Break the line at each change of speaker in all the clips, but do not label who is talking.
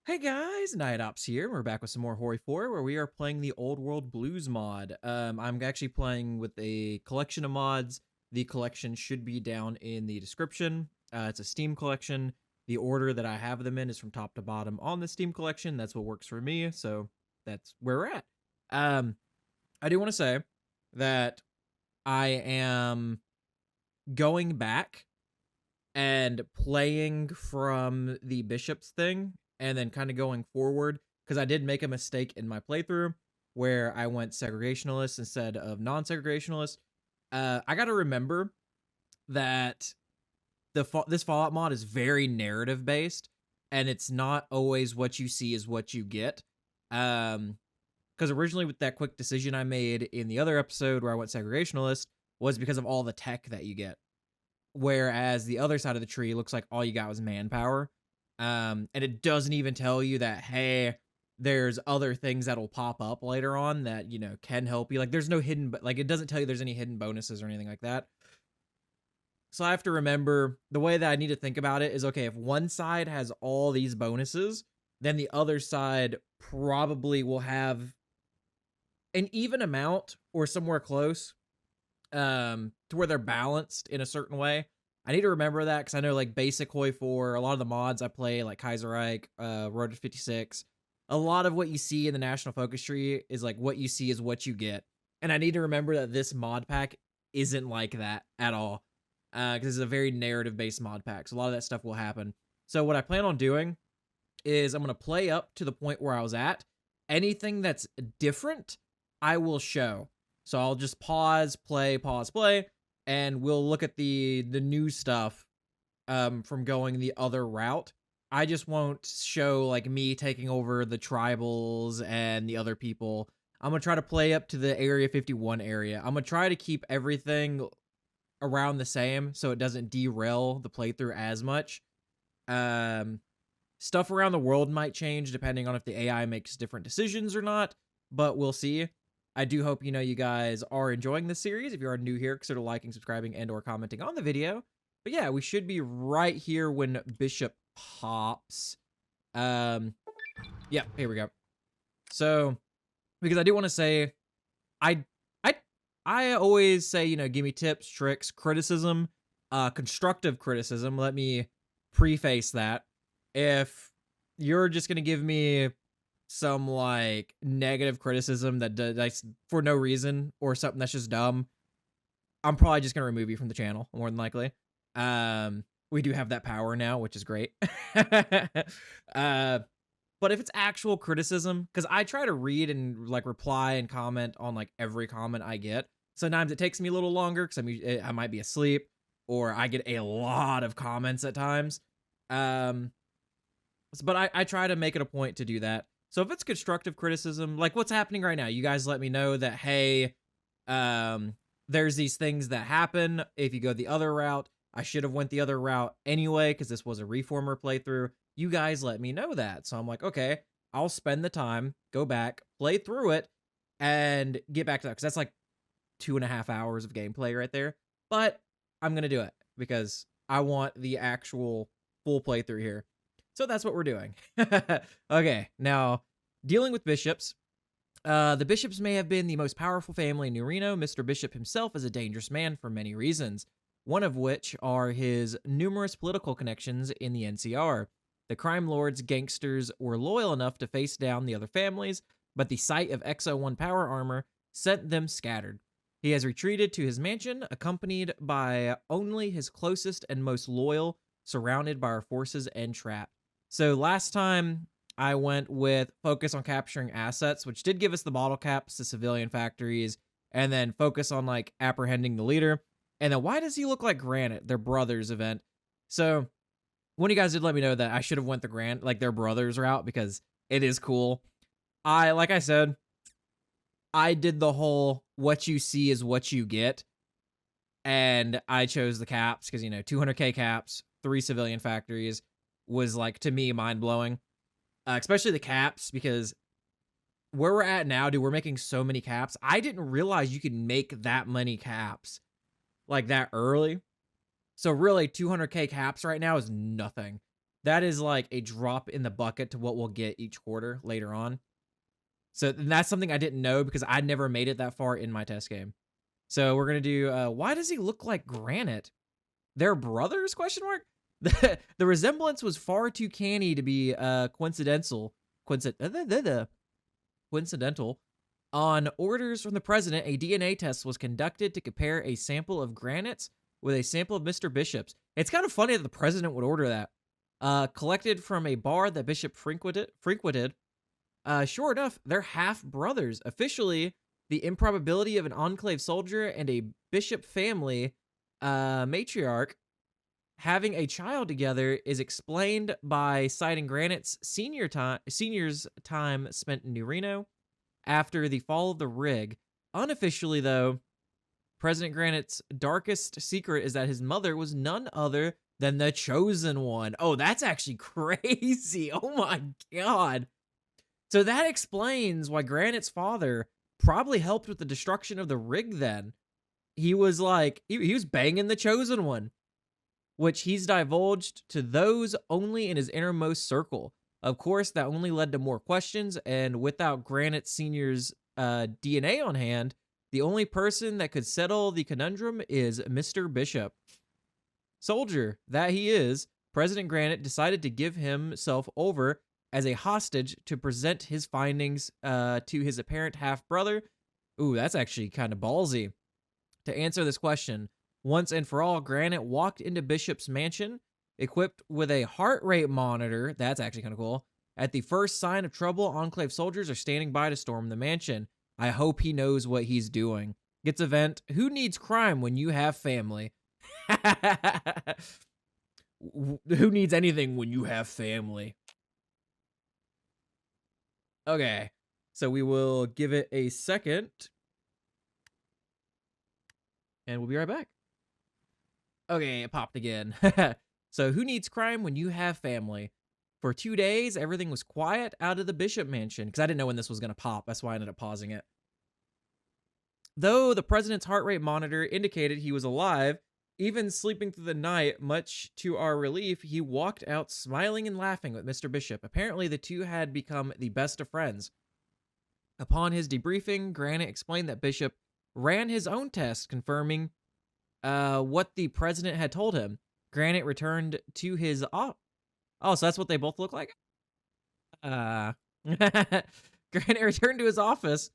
Hey guys, Night Ops here. We're back with some more Hoi4, where we are playing the Old World Blues mod. I'm actually playing with a collection of mods. The collection should be down in the description. It's a Steam collection. The order that I have them in is from top to bottom on the Steam collection. That's what works for me, so that's where we're at. Um, I do want to say that I am going back and playing from the bishops thing and then kind of going forward because I did make a mistake in my playthrough where I went segregationalist instead of non-segregationalist. I got to remember that this Fallout mod is very narrative based, and it's not always what you see is what you get. Because originally with that quick decision I made in the other episode where I went segregationalist was because of all the tech that you get, whereas the other side of the tree looks like all you got was manpower. And it doesn't even tell you that, hey, there's other things that'll pop up later on that, can help you. Like, there's no hidden, but like, it doesn't tell you there's any hidden bonuses or anything like that. So I have to remember the way that I need to think about it is, okay, if one side has all these bonuses, then the other side probably will have an even amount or somewhere close, to where they're balanced in a certain way. I need to remember that because I know like basic Hoi4, a lot of the mods I play like Kaiserreich, Road to 56, a lot of what you see in the National Focus Tree is like what you see is what you get. And I need to remember that this mod pack isn't like that at all, because it's a very narrative based mod pack. So a lot of that stuff will happen. So what I plan on doing is I'm going to play up to the point where I was at. Anything that's different, I will show. So I'll just pause, play, and we'll look at the new stuff from going the other route. I just won't show like me taking over the tribals and the other people. I'm gonna try to play up to the Area 51 area. I'm gonna try to keep everything around the same so it doesn't derail the playthrough as much. Stuff around the world might change depending on if the AI makes different decisions or not, but we'll see. I do hope you guys are enjoying this series. If you are new here, consider liking, subscribing, and or commenting on the video. But yeah, we should be right here when Bishop pops. Yeah, here we go. So, because I do want to say, I I I always say, give me tips, tricks, criticism, constructive criticism. Let me preface that. If you're just gonna give me some like negative criticism that for no reason or something that's just dumb, I'm probably just gonna remove you from the channel more than likely. We do have that power now, which is great. But if it's actual criticism, because I try to read and like reply and comment on like every comment I get. Sometimes it takes me a little longer because I might be asleep or I get a lot of comments at times. But I try to make it a point to do that. So if it's constructive criticism, like what's happening right now, you guys let me know that, hey, there's these things that happen if you go the other route. I should have went the other route anyway because this was a reformer playthrough. You guys let me know that. So I'm like, okay, I'll spend the time, go back, play through it, and get back to that because that's like 2.5 hours of gameplay right there. But I'm going to do it because I want the actual full playthrough here. So that's what we're doing. Okay, now, dealing with bishops. The bishops may have been the most powerful family in New Reno. Mr. Bishop himself is a dangerous man for many reasons, one of which are his numerous political connections in the NCR. The crime lords gangsters were loyal enough to face down the other families, but the sight of XO1 power armor sent them scattered. He has retreated to his mansion, accompanied by only his closest and most loyal, surrounded by our forces and trapped. So last time I went with focus on capturing assets, which did give us the bottle caps, the civilian factories, and then focus on like apprehending the leader. And then why does he look like Granite, their brothers event? So one of you guys did let me know that I should have went the like their brothers route because it is cool. Like I said, I did the whole what you see is what you get. And I chose the caps because, 200k caps, 3 civilian factories was like, to me, mind blowing. Especially the caps, because where we're at now, dude, we're making so many caps. I didn't realize you could make that many caps like that early. So really 200k caps right now is nothing. That is like a drop in the bucket to what we'll get each quarter later on. So that's something I didn't know because I never made it that far in my test game. So we're gonna do. Why does he look like Granite? They're brothers? Question mark. The resemblance was far too canny to be coincidental. Coincidental. On orders from the president, a DNA test was conducted to compare a sample of Granite's with a sample of Mr. Bishop's. It's kind of funny that the president would order that. Collected from a bar that Bishop frequented. Sure enough, they're half brothers. Officially, the improbability of an Enclave soldier and a Bishop family matriarch having a child together is explained by citing Granite's senior's time spent in New Reno after the fall of the rig. Unofficially, though, President Granite's darkest secret is that his mother was none other than the Chosen One. Oh, that's actually crazy. Oh my god. So that explains why Granite's father probably helped with the destruction of the rig then. He was like, he was banging the Chosen One, which he's divulged to those only in his innermost circle. Of course, that only led to more questions, and without Granite Sr.'s DNA on hand, the only person that could settle the conundrum is Mr. Bishop. Soldier that he is, President Granite decided to give himself over as a hostage to present his findings to his apparent half-brother. Ooh, that's actually kind of ballsy. To answer this question, once and for all, Granite walked into Bishop's mansion, equipped with a heart rate monitor. That's actually kind of cool. At the first sign of trouble, Enclave soldiers are standing by to storm the mansion. I hope he knows what he's doing. Gets a vent. Who needs crime when you have family? Who needs anything when you have family? Okay, so we will give it a second. And we'll be right back. Okay, it popped again. So who needs crime when you have family? For 2 days, everything was quiet out of the Bishop mansion, because I didn't know when this was going to pop. That's why I ended up pausing it. Though the president's heart rate monitor indicated he was alive, even sleeping through the night, much to our relief, he walked out smiling and laughing with Mr. Bishop. Apparently, the two had become the best of friends. Upon his debriefing, Granite explained that Bishop ran his own test, confirming what the president had told him. Granite returned to his oh, so that's what they both look like? Granite returned to his office,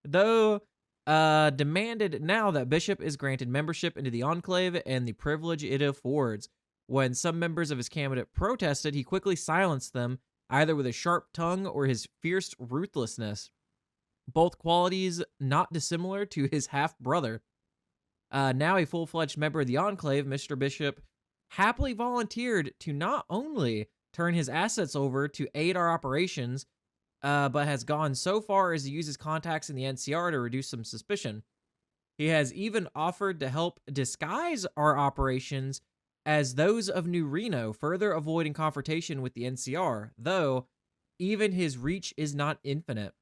though demanded now that Bishop is granted membership into the Enclave and the privilege it affords. When some members of his cabinet protested, he quickly silenced them, either with a sharp tongue or his fierce ruthlessness. Both qualities not dissimilar to his half-brother. Now a full-fledged member of the Enclave, Mr. Bishop happily volunteered to not only turn his assets over to aid our operations, but has gone so far as to use his contacts in the NCR to reduce some suspicion. He has even offered to help disguise our operations as those of New Reno, further avoiding confrontation with the NCR, though even his reach is not infinite.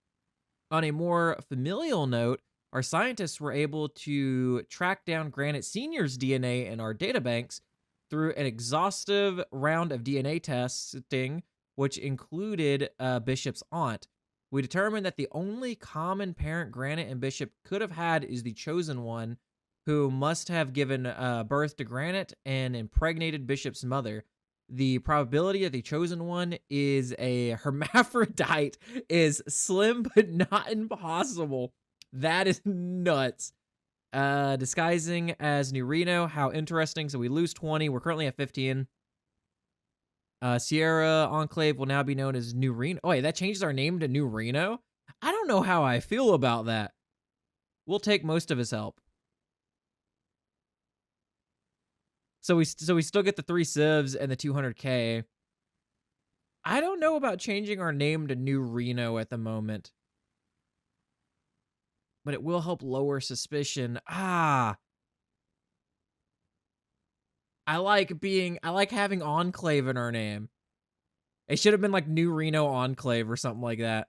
On a more familial note, our scientists were able to track down Granite Sr.'s DNA in our databanks through an exhaustive round of DNA testing, which included Bishop's aunt. We determined that the only common parent Granite and Bishop could have had is the Chosen One, who must have given birth to Granite and impregnated Bishop's mother. The probability that the Chosen One is a hermaphrodite is slim but not impossible. That is nuts. Disguising as New Reno, how interesting. So we lose 20. We're currently at 15. Sierra Enclave will now be known as New Reno. Oh, wait, that changes our name to New Reno? I don't know how I feel about that. We'll take most of his help. So we still get the 3 civs and the 200K. I don't know about changing our name to New Reno at the moment. But it will help lower suspicion. I like having Enclave in our name. It should have been like New Reno Enclave or something like that.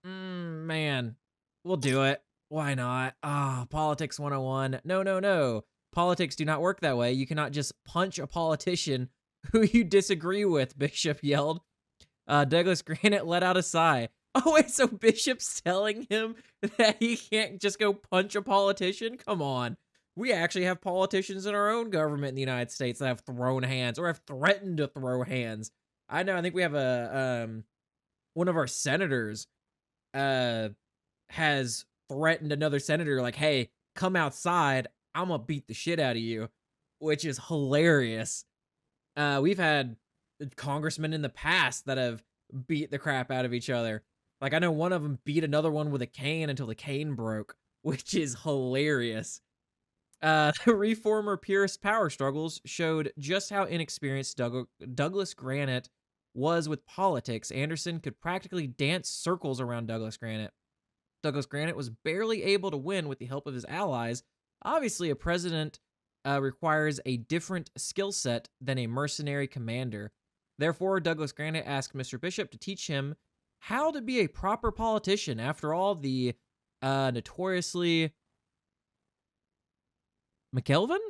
Man. We'll do it. Why not? Politics 101. No. Politics do not work that way. You cannot just punch a politician who you disagree with, Bishop yelled. Douglas Granite let out a sigh. Oh, wait, so Bishop's telling him that he can't just go punch a politician? Come on. We actually have politicians in our own government in the United States that have thrown hands or have threatened to throw hands. I know, I think we have one of our senators uh has threatened another senator like, "Hey, come outside. I'm gonna beat the shit out of you," which is hilarious. We've had congressmen in the past that have beat the crap out of each other. Like, I know one of them beat another one with a cane until the cane broke, which is hilarious. The reformer purist power struggles showed just how inexperienced Douglas Granite was with politics. Anderson could practically dance circles around Douglas Granite. Douglas Granite was barely able to win with the help of his allies. Obviously, a president requires a different skill set than a mercenary commander. Therefore, Douglas Granite asked Mr. Bishop to teach him how to be a proper politician. After all, the notoriously Machiavellian?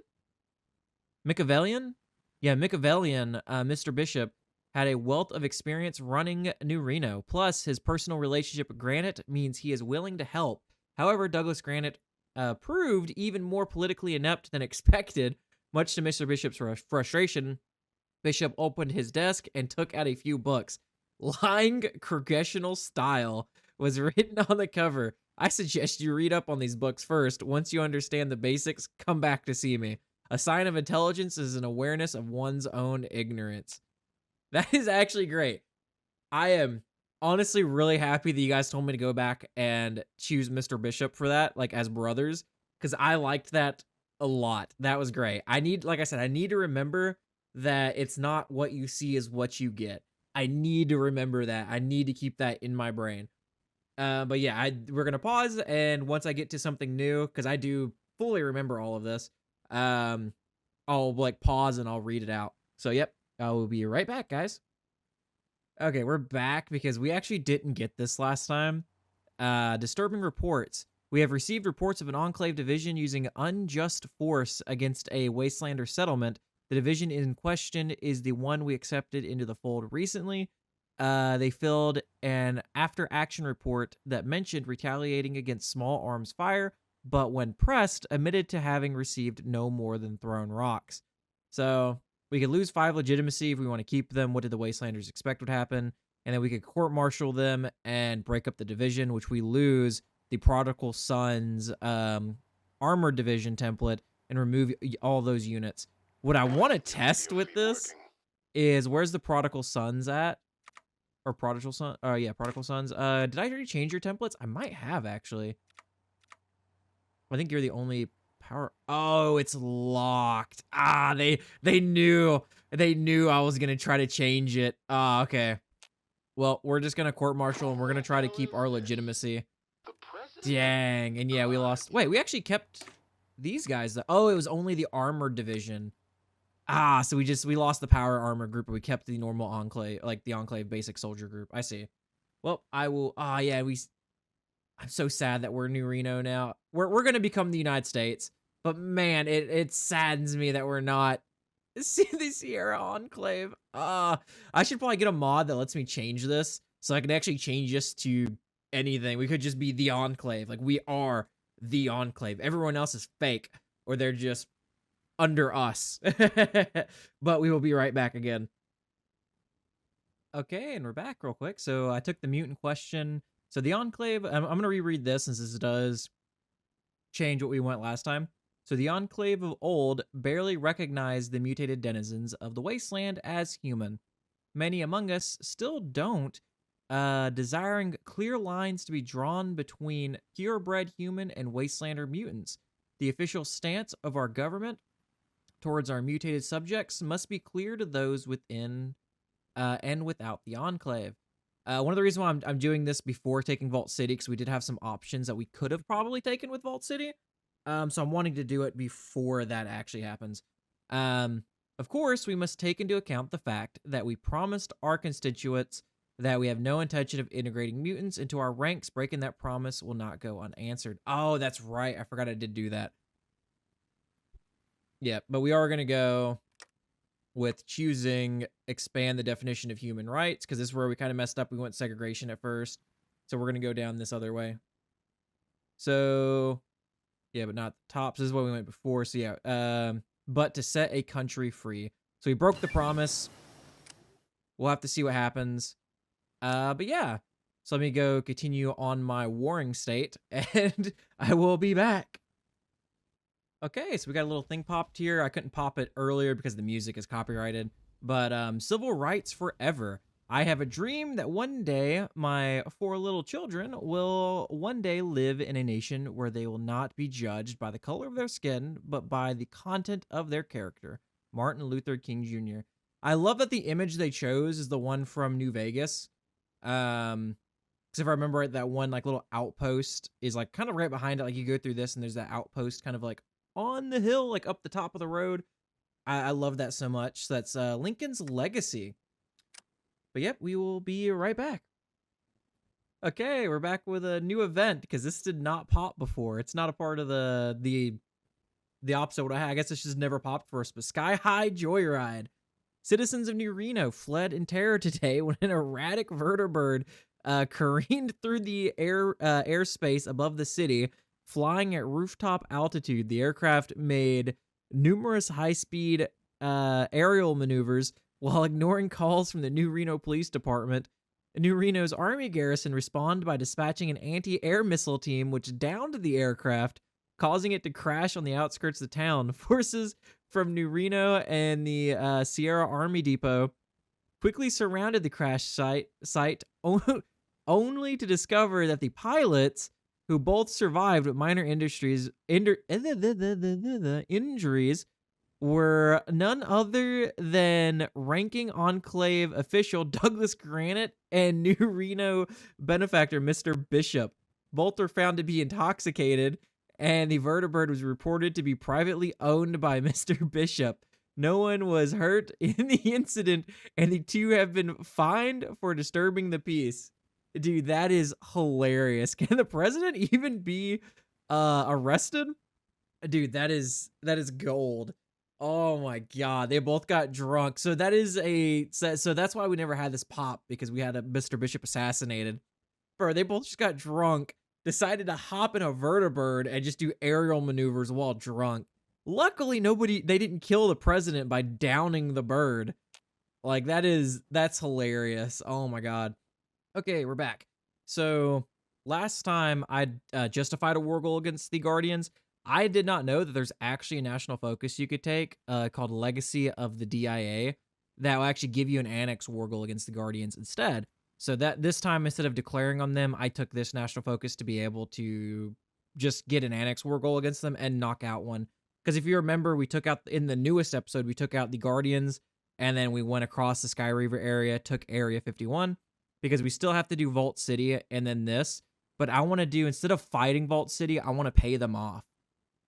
Yeah, Machiavellian Mr. Bishop had a wealth of experience running New Reno. Plus, his personal relationship with Granite means he is willing to help. However, Douglas Granite proved even more politically inept than expected. Much to Mr. Bishop's frustration, Bishop opened his desk and took out a few books. Lying Congressional Style was written on the cover. I suggest you read up on these books first. Once you understand the basics, come back to see me. A sign of intelligence is an awareness of one's own ignorance. That is actually great. I am honestly really happy that you guys told me to go back and choose Mr. Bishop for that, like as brothers, because I liked that a lot. That was great. Like I said, I need to remember that it's not what you see is what you get. I need to remember that. I need to keep that in my brain. But yeah, we're gonna pause, and once I get to something new, because I do fully remember all of this, I'll like pause and I'll read it out. So yep, I will be right back, guys. Okay, we're back because we actually didn't get this last time. Disturbing reports. We have received reports of an Enclave division using unjust force against a Wastelander settlement. The division in question is the one we accepted into the fold recently. They filled an after-action report that mentioned retaliating against small arms fire, but when pressed, admitted to having received no more than thrown rocks. So we could lose 5 legitimacy if we want to keep them. What did the Wastelanders expect would happen? And then we could court-martial them and break up the division, which we lose the Prodigal Sons armored division template and remove all those units. What I want to test with this is, where's the Prodigal Sons at? Or Prodigal Son? Yeah, Prodigal Sons. Did I already change your templates? I might have, actually. I think you're the only power. Oh, it's locked. Ah, they knew. They knew I was gonna try to change it. Ah, okay. Well, we're just gonna court-martial and we're gonna try to keep our legitimacy. Dang. And yeah, we lost. Wait, we actually kept these guys. Oh, it was only the armored division. Ah, so we lost the power armor group, but we kept the normal Enclave, like the Enclave basic soldier group. I see. Well, I will. Ah, yeah, I'm so sad that we're New Reno now. We're gonna become the United States, but man, it saddens me that we're not the Sierra Enclave. I should probably get a mod that lets me change this, so I can actually change this to anything. We could just be the Enclave. Like, we are the Enclave. Everyone else is fake, or they're just under us. But we will be right back again. Okay, and we're back real quick. So I took the mutant question. So the Enclave, I'm going to reread this since this does change what we went last time. So the Enclave of old barely recognized the mutated denizens of the Wasteland as human. Many among us still don't, desiring clear lines to be drawn between purebred human and Wastelander mutants. The official stance of our government towards our mutated subjects must be clear to those within and without the Enclave. One of the reasons why I'm doing this before taking Vault City, because we did have some options that we could have probably taken with Vault City. So I'm wanting to do it before that actually happens. Of course, we must take into account the fact that we promised our constituents that we have no intention of integrating mutants into our ranks. Breaking that promise will not go unanswered. Oh, that's right. I forgot I did do that. Yeah, but we are going to go with choosing expand the definition of human rights, because this is where we kind of messed up. We went segregation at first. So we're going to go down this other way. So, yeah, but not the top. So this is what we went before. So, yeah, but to set a country free. So we broke the promise. We'll have to see what happens. But yeah. So let me go continue on my warring state, and I will be back. Okay, so we got a little thing popped here. I couldn't pop it earlier because the music is copyrighted. But civil rights forever. I have a dream that one day my 4 little children will one day live in a nation where they will not be judged by the color of their skin, but by the content of their character. Martin Luther King Jr. I love that the image they chose is the one from New Vegas. Because if I remember right, that one like little outpost is like kind of right behind it. Like you go through this and there's that outpost kind of like on the hill, like up the top of the road. I love that so much. So that's Lincoln's legacy. But yep, we will be right back. Okay, we're back with a new event because this did not pop before. It's not a part of the opposite of what I had. I guess it's just never popped for us. But Sky High Joyride. Citizens of New Reno fled in terror today when an erratic vertibird careened through the airspace above the city, flying at rooftop altitude. The aircraft made numerous high-speed aerial maneuvers while ignoring calls from the New Reno Police Department. New Reno's Army garrison responded by dispatching an anti-air missile team, which downed the aircraft, causing it to crash on the outskirts of town. Forces from New Reno and the Sierra Army Depot quickly surrounded the crash site only to discover that the pilots, who both survived with minor injuries, were none other than ranking Enclave official Douglas Granite and New Reno benefactor Mr. Bishop. Both were found to be intoxicated, and the vertibird was reported to be privately owned by Mr. Bishop. No one was hurt in the incident, and the two have been fined for disturbing the peace. Dude, that is hilarious. Can the president even be arrested? Dude, that is gold. Oh my god, they both got drunk. So that is so that's why we never had this pop, because we had a Mr. Bishop assassinated. Bro, they both just got drunk, decided to hop in a vertibird and just do aerial maneuvers while drunk. Luckily, they didn't kill the president by downing the bird. Like that's hilarious. Oh my god. Okay, we're back. So last time I justified a war goal against the Guardians. I did not know that there's actually a national focus you could take called Legacy of the DIA that will actually give you an annex war goal against the Guardians instead. So that this time, instead of declaring on them, I took this national focus to be able to just get an annex war goal against them and knock out one. Because if you remember, we took out, in the newest episode, we took out the Guardians, and then we went across the Sky Reaver area, took Area 51, because we still have to do Vault City and then this. But I want to do, instead of fighting Vault City, I want to pay them off.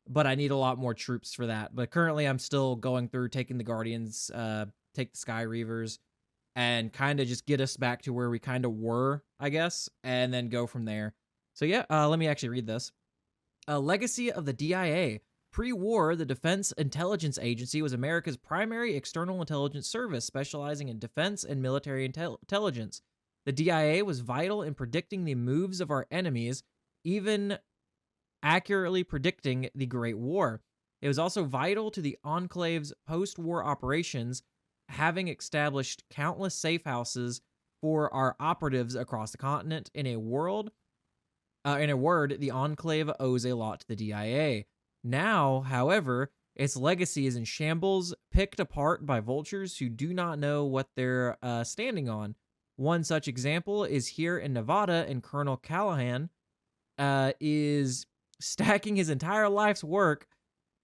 But I need a lot more troops for that. But currently, I'm still going through taking the Guardians, take the Sky Reavers, and kind of just get us back to where we kind of were, I guess, and then go from there. So yeah, let me actually read this. Legacy of the DIA. Pre-war, the Defense Intelligence Agency was America's primary external intelligence service, specializing in defense and military intelligence. The DIA was vital in predicting the moves of our enemies, even accurately predicting the Great War. It was also vital to the Enclave's post-war operations, having established countless safe houses for our operatives across the continent. In a word, the Enclave owes a lot to the DIA. Now, however, its legacy is in shambles, picked apart by vultures who do not know what they're standing on. One such example is here in Nevada, and Colonel Callahan is stacking his entire life's work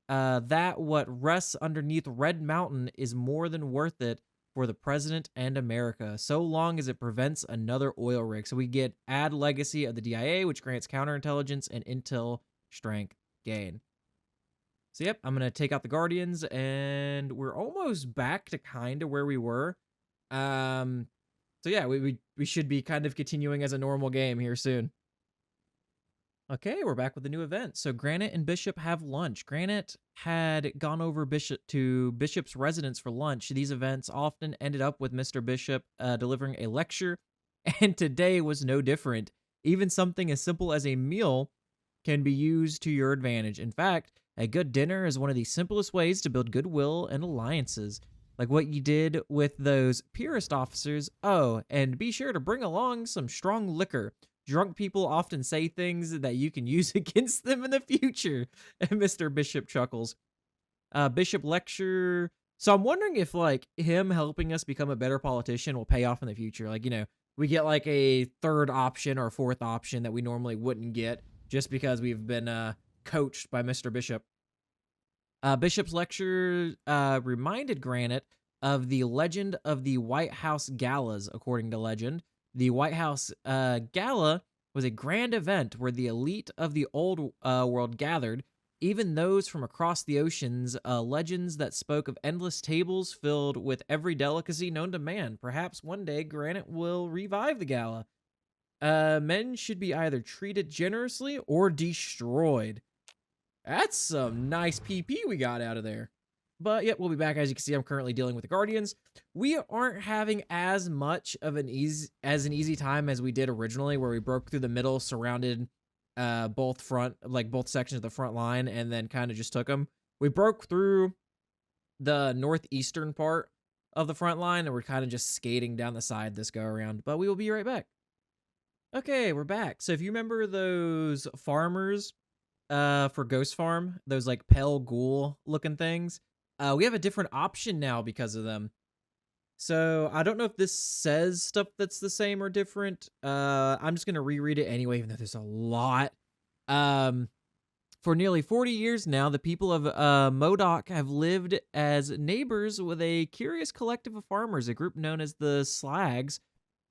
that what rests underneath Red Mountain is more than worth it for the president and America, so long as it prevents another oil rig. So we get add legacy of the DIA, which grants counterintelligence and intel strength gain. So yep, I'm going to take out the Guardians, and we're almost back to kind of where we were. So yeah, we should be kind of continuing as a normal game here soon. Okay, we're back with a new event. So Granite and Bishop have lunch. Granite had gone over Bishop's residence for lunch. These events often ended up with Mr. Bishop delivering a lecture, and today was no different. Even something as simple as a meal can be used to your advantage. In fact, a good dinner is one of the simplest ways to build goodwill and alliances. Like what you did with those purist officers. Oh, and be sure to bring along some strong liquor. Drunk people often say things that you can use against them in the future. And Mr. Bishop chuckles. Bishop lecture. So I'm wondering if like him helping us become a better politician will pay off in the future. Like, we get like a third option or fourth option that we normally wouldn't get just because we've been coached by Mr. Bishop. Bishop's lecture reminded Granite of the legend of the White House galas, according to legend. The White House gala was a grand event where the elite of the old world gathered, even those from across the oceans, legends that spoke of endless tables filled with every delicacy known to man. Perhaps one day Granite will revive the gala. Men should be either treated generously or destroyed. That's some nice PP we got out of there. But yep, we'll be back. As you can see, I'm currently dealing with the Guardians. We aren't having as much of an easy time as we did originally, where we broke through the middle, surrounded both sections of the front line, and then kind of just took them. We broke through the northeastern part of the front line, and we're kind of just skating down the side this go around. But we will be right back. Okay, we're back. So if you remember those farmers for Ghost Farm, those like pale ghoul looking things, we have a different option now because of them. So I don't know if this says stuff that's the same or different. I'm just gonna reread it anyway, even though there's a lot. For nearly 40 years now, the people of Modoc have lived as neighbors with a curious collective of farmers, a group known as the Slags,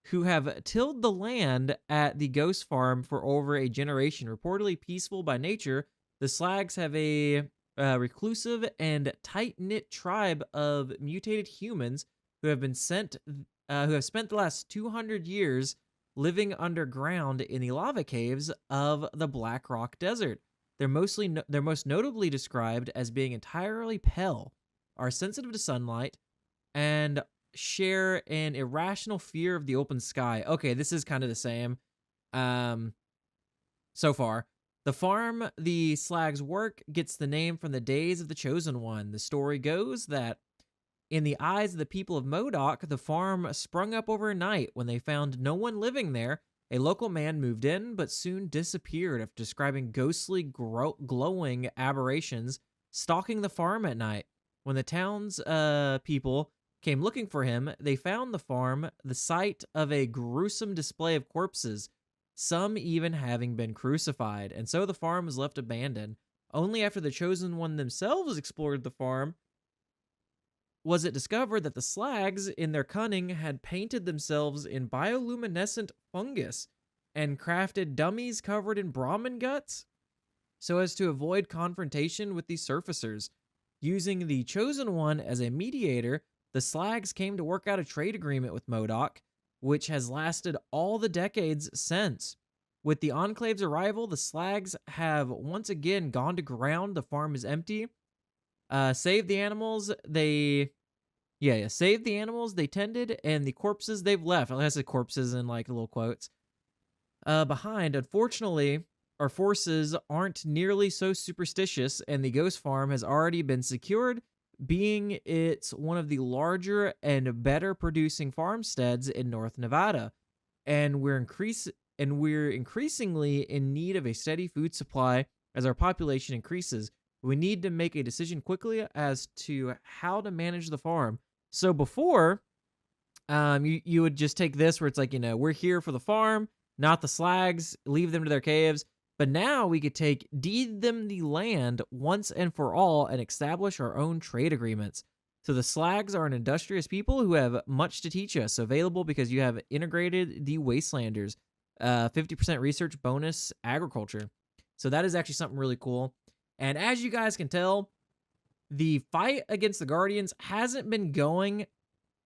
who have tilled the land at the Ghost Farm for over a generation. Reportedly peaceful by nature, the Slags have a reclusive and tight-knit tribe of mutated humans who have spent the last 200 years living underground in the lava caves of the Black Rock Desert. They're most notably described as being entirely pale, are sensitive to sunlight, and share an irrational fear of the open sky. Okay, this is kind of the same. So far. The farm the Slags work gets the name from the days of the Chosen One. The story goes that in the eyes of the people of Modoc, the farm sprung up overnight when they found no one living there. A local man moved in, but soon disappeared after describing ghostly, glowing aberrations stalking the farm at night. When the town's people came looking for him, they found the farm the site of a gruesome display of corpses, some even having been crucified, and so the farm was left abandoned. Only after the Chosen One themselves explored the farm was it discovered that the Slags, in their cunning, had painted themselves in bioluminescent fungus and crafted dummies covered in Brahmin guts so as to avoid confrontation with the surfacers. Using the Chosen One as a mediator, the Slags came to work out a trade agreement with Modoc, which has lasted all the decades since. With the Enclave's arrival, the Slags have once again gone to ground. The farm is empty. Save the animals save the animals they tended and the corpses they've left. I said corpses in like little quotes. Behind. Unfortunately, our forces aren't nearly so superstitious, and the Ghost Farm has already been secured, being it's one of the larger and better producing farmsteads in North Nevada. And we're increasingly in need of a steady food supply as our population increases. We need to make a decision quickly as to how to manage the farm. So before, you would just take this where it's like, we're here for the farm, not the Slags, leave them to their caves. But now we could deed them the land once and for all and establish our own trade agreements. So the Slags are an industrious people who have much to teach us, available because you have integrated the Wastelanders, 50% research bonus agriculture. So that is actually something really cool. And as you guys can tell, the fight against the Guardians hasn't been going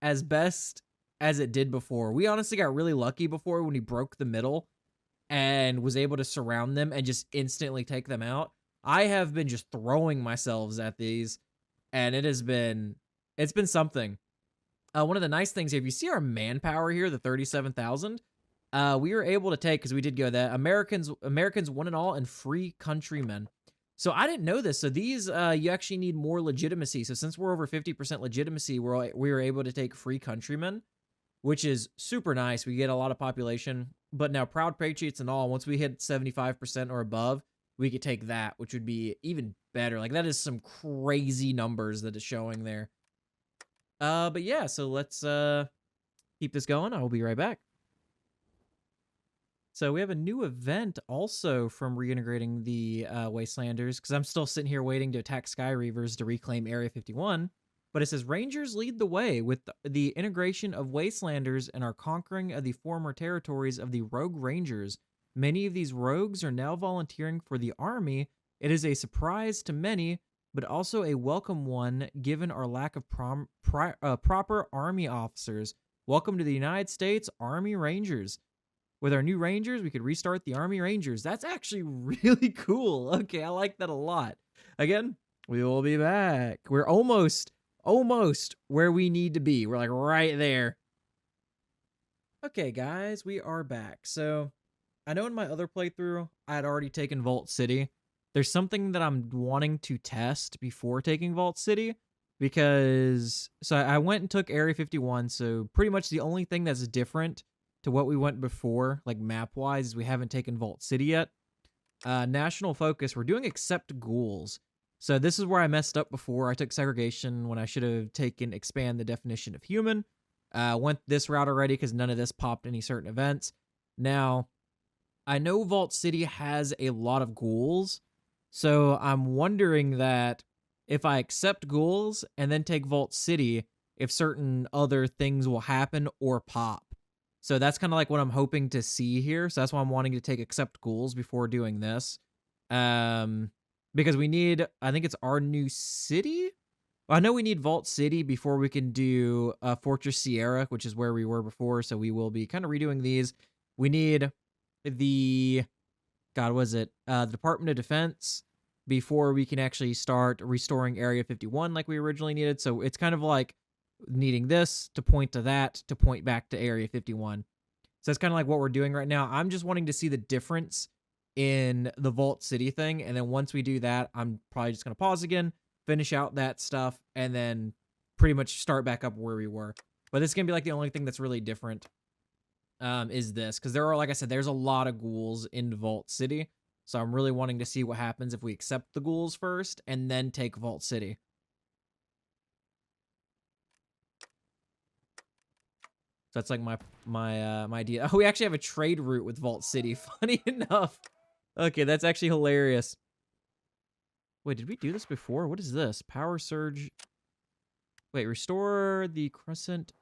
as best as it did before. We honestly got really lucky before when we broke the middle. and was able to surround them and just instantly take them out. I have been just throwing myself at these, and it's been something. One of the nice things here, if you see our manpower here, the 37,000, we were able to take, because we did go that, Americans one and all, and free countrymen. So I didn't know this. So these, you actually need more legitimacy. So since we're over 50% legitimacy, we were able to take free countrymen, which is super nice. We get a lot of population. But now proud patriots and all, once we hit 75% or above, we could take that, which would be even better. Like, that is some crazy numbers that is showing there. But yeah, so let's keep this going. I will be right back. So we have a new event also from reintegrating the Wastelanders, because I'm still sitting here waiting to attack Sky Reavers to reclaim Area 51. But it says Rangers lead the way with the integration of Wastelanders and our conquering of the former territories of the Rogue Rangers. Many of these rogues are now volunteering for the army. It is a surprise to many, but also a welcome one given our lack of proper army officers. Welcome to the United States Army Rangers. With our new Rangers, we could restart the Army Rangers. That's actually really cool. Okay, I like that a lot. Again, we will be back. We're almost where we need to be. We're like right there. Okay, guys, we are back. So I know in my other playthrough, I had already taken Vault City. There's something that I'm wanting to test before taking Vault City, because so I went and took Area 51. So pretty much the only thing that's different to what we went before, like map-wise, is we haven't taken Vault City yet. National focus, we're doing accept ghouls. So this is where I messed up before. I took segregation when I should have taken expand the definition of human. Went this route already because none of this popped any certain events. Now, I know Vault City has a lot of ghouls, so I'm wondering that if I accept ghouls and then take Vault City, if certain other things will happen or pop. So that's kind of like what I'm hoping to see here. So that's why I'm wanting to take accept ghouls before doing this. Because we need, I think it's our new city. I know we need Vault City before we can do Fortress Sierra, which is where we were before. So we will be kind of redoing these. We need the, God, was it? The Department of Defense before we can actually start restoring Area 51 like we originally needed. So it's kind of like needing this to point to that to point back to Area 51. So that's kind of like what we're doing right now. I'm just wanting to see the difference in the Vault City thing. And then once we do that, I'm probably just going to pause again, finish out that stuff, and then pretty much start back up where we were. But this is going to be like the only thing that's really different is this. Because there are, like I said, there's a lot of ghouls in Vault City. So I'm really wanting to see what happens if we accept the ghouls first and then take Vault City. So that's like my idea. Oh, we actually have a trade route with Vault City. Funny enough. Okay, that's actually hilarious. Wait, did we do this before? What is this? Power surge. Wait, restore the Crescent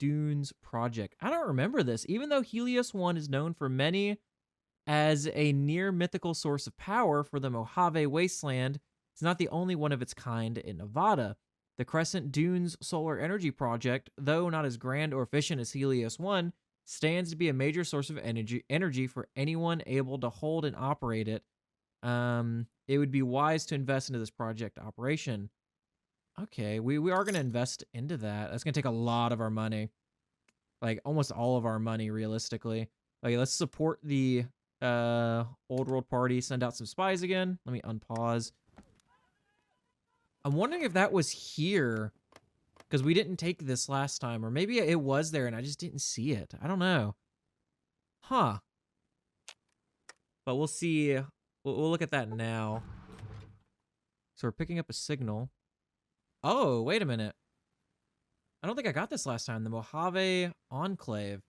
Dunes project. I don't remember this. Even though Helios 1 is known for many as a near mythical source of power for the Mojave Wasteland, it's not the only one of its kind in Nevada. The Crescent Dunes Solar Energy Project, though not as grand or efficient as Helios 1, stands to be a major source of energy for anyone able to hold and operate it. It would be wise to invest into this project operation. Okay, we are going to invest into that. That's going to take a lot of our money. Like, almost all of our money, realistically. Okay, let's support the Old World Party. Send out some spies again. Let me unpause. I'm wondering if that was here, because we didn't take this last time, or maybe it was there and I just didn't see it. I don't know. Huh. But we'll see. We'll look at that now. So we're picking up a signal. Oh, wait a minute. I don't think I got this last time. The Mojave Enclave.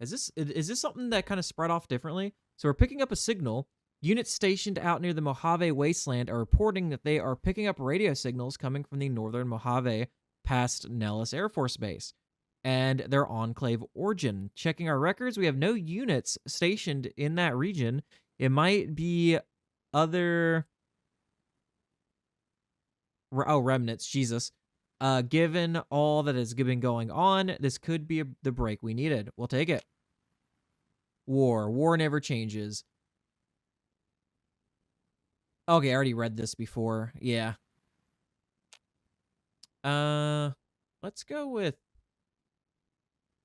Is this something that kind of spread off differently? So we're picking up a signal. Units stationed out near the Mojave Wasteland are reporting that they are picking up radio signals coming from the northern Mojave past Nellis Air Force Base and their enclave origin. Checking our records, we have no units stationed in that region. It might be other... Oh, remnants, Jesus. Given all that has been going on, this could be the break we needed. We'll take it. War. War never changes. Okay, I already read this before. Yeah. Let's go with,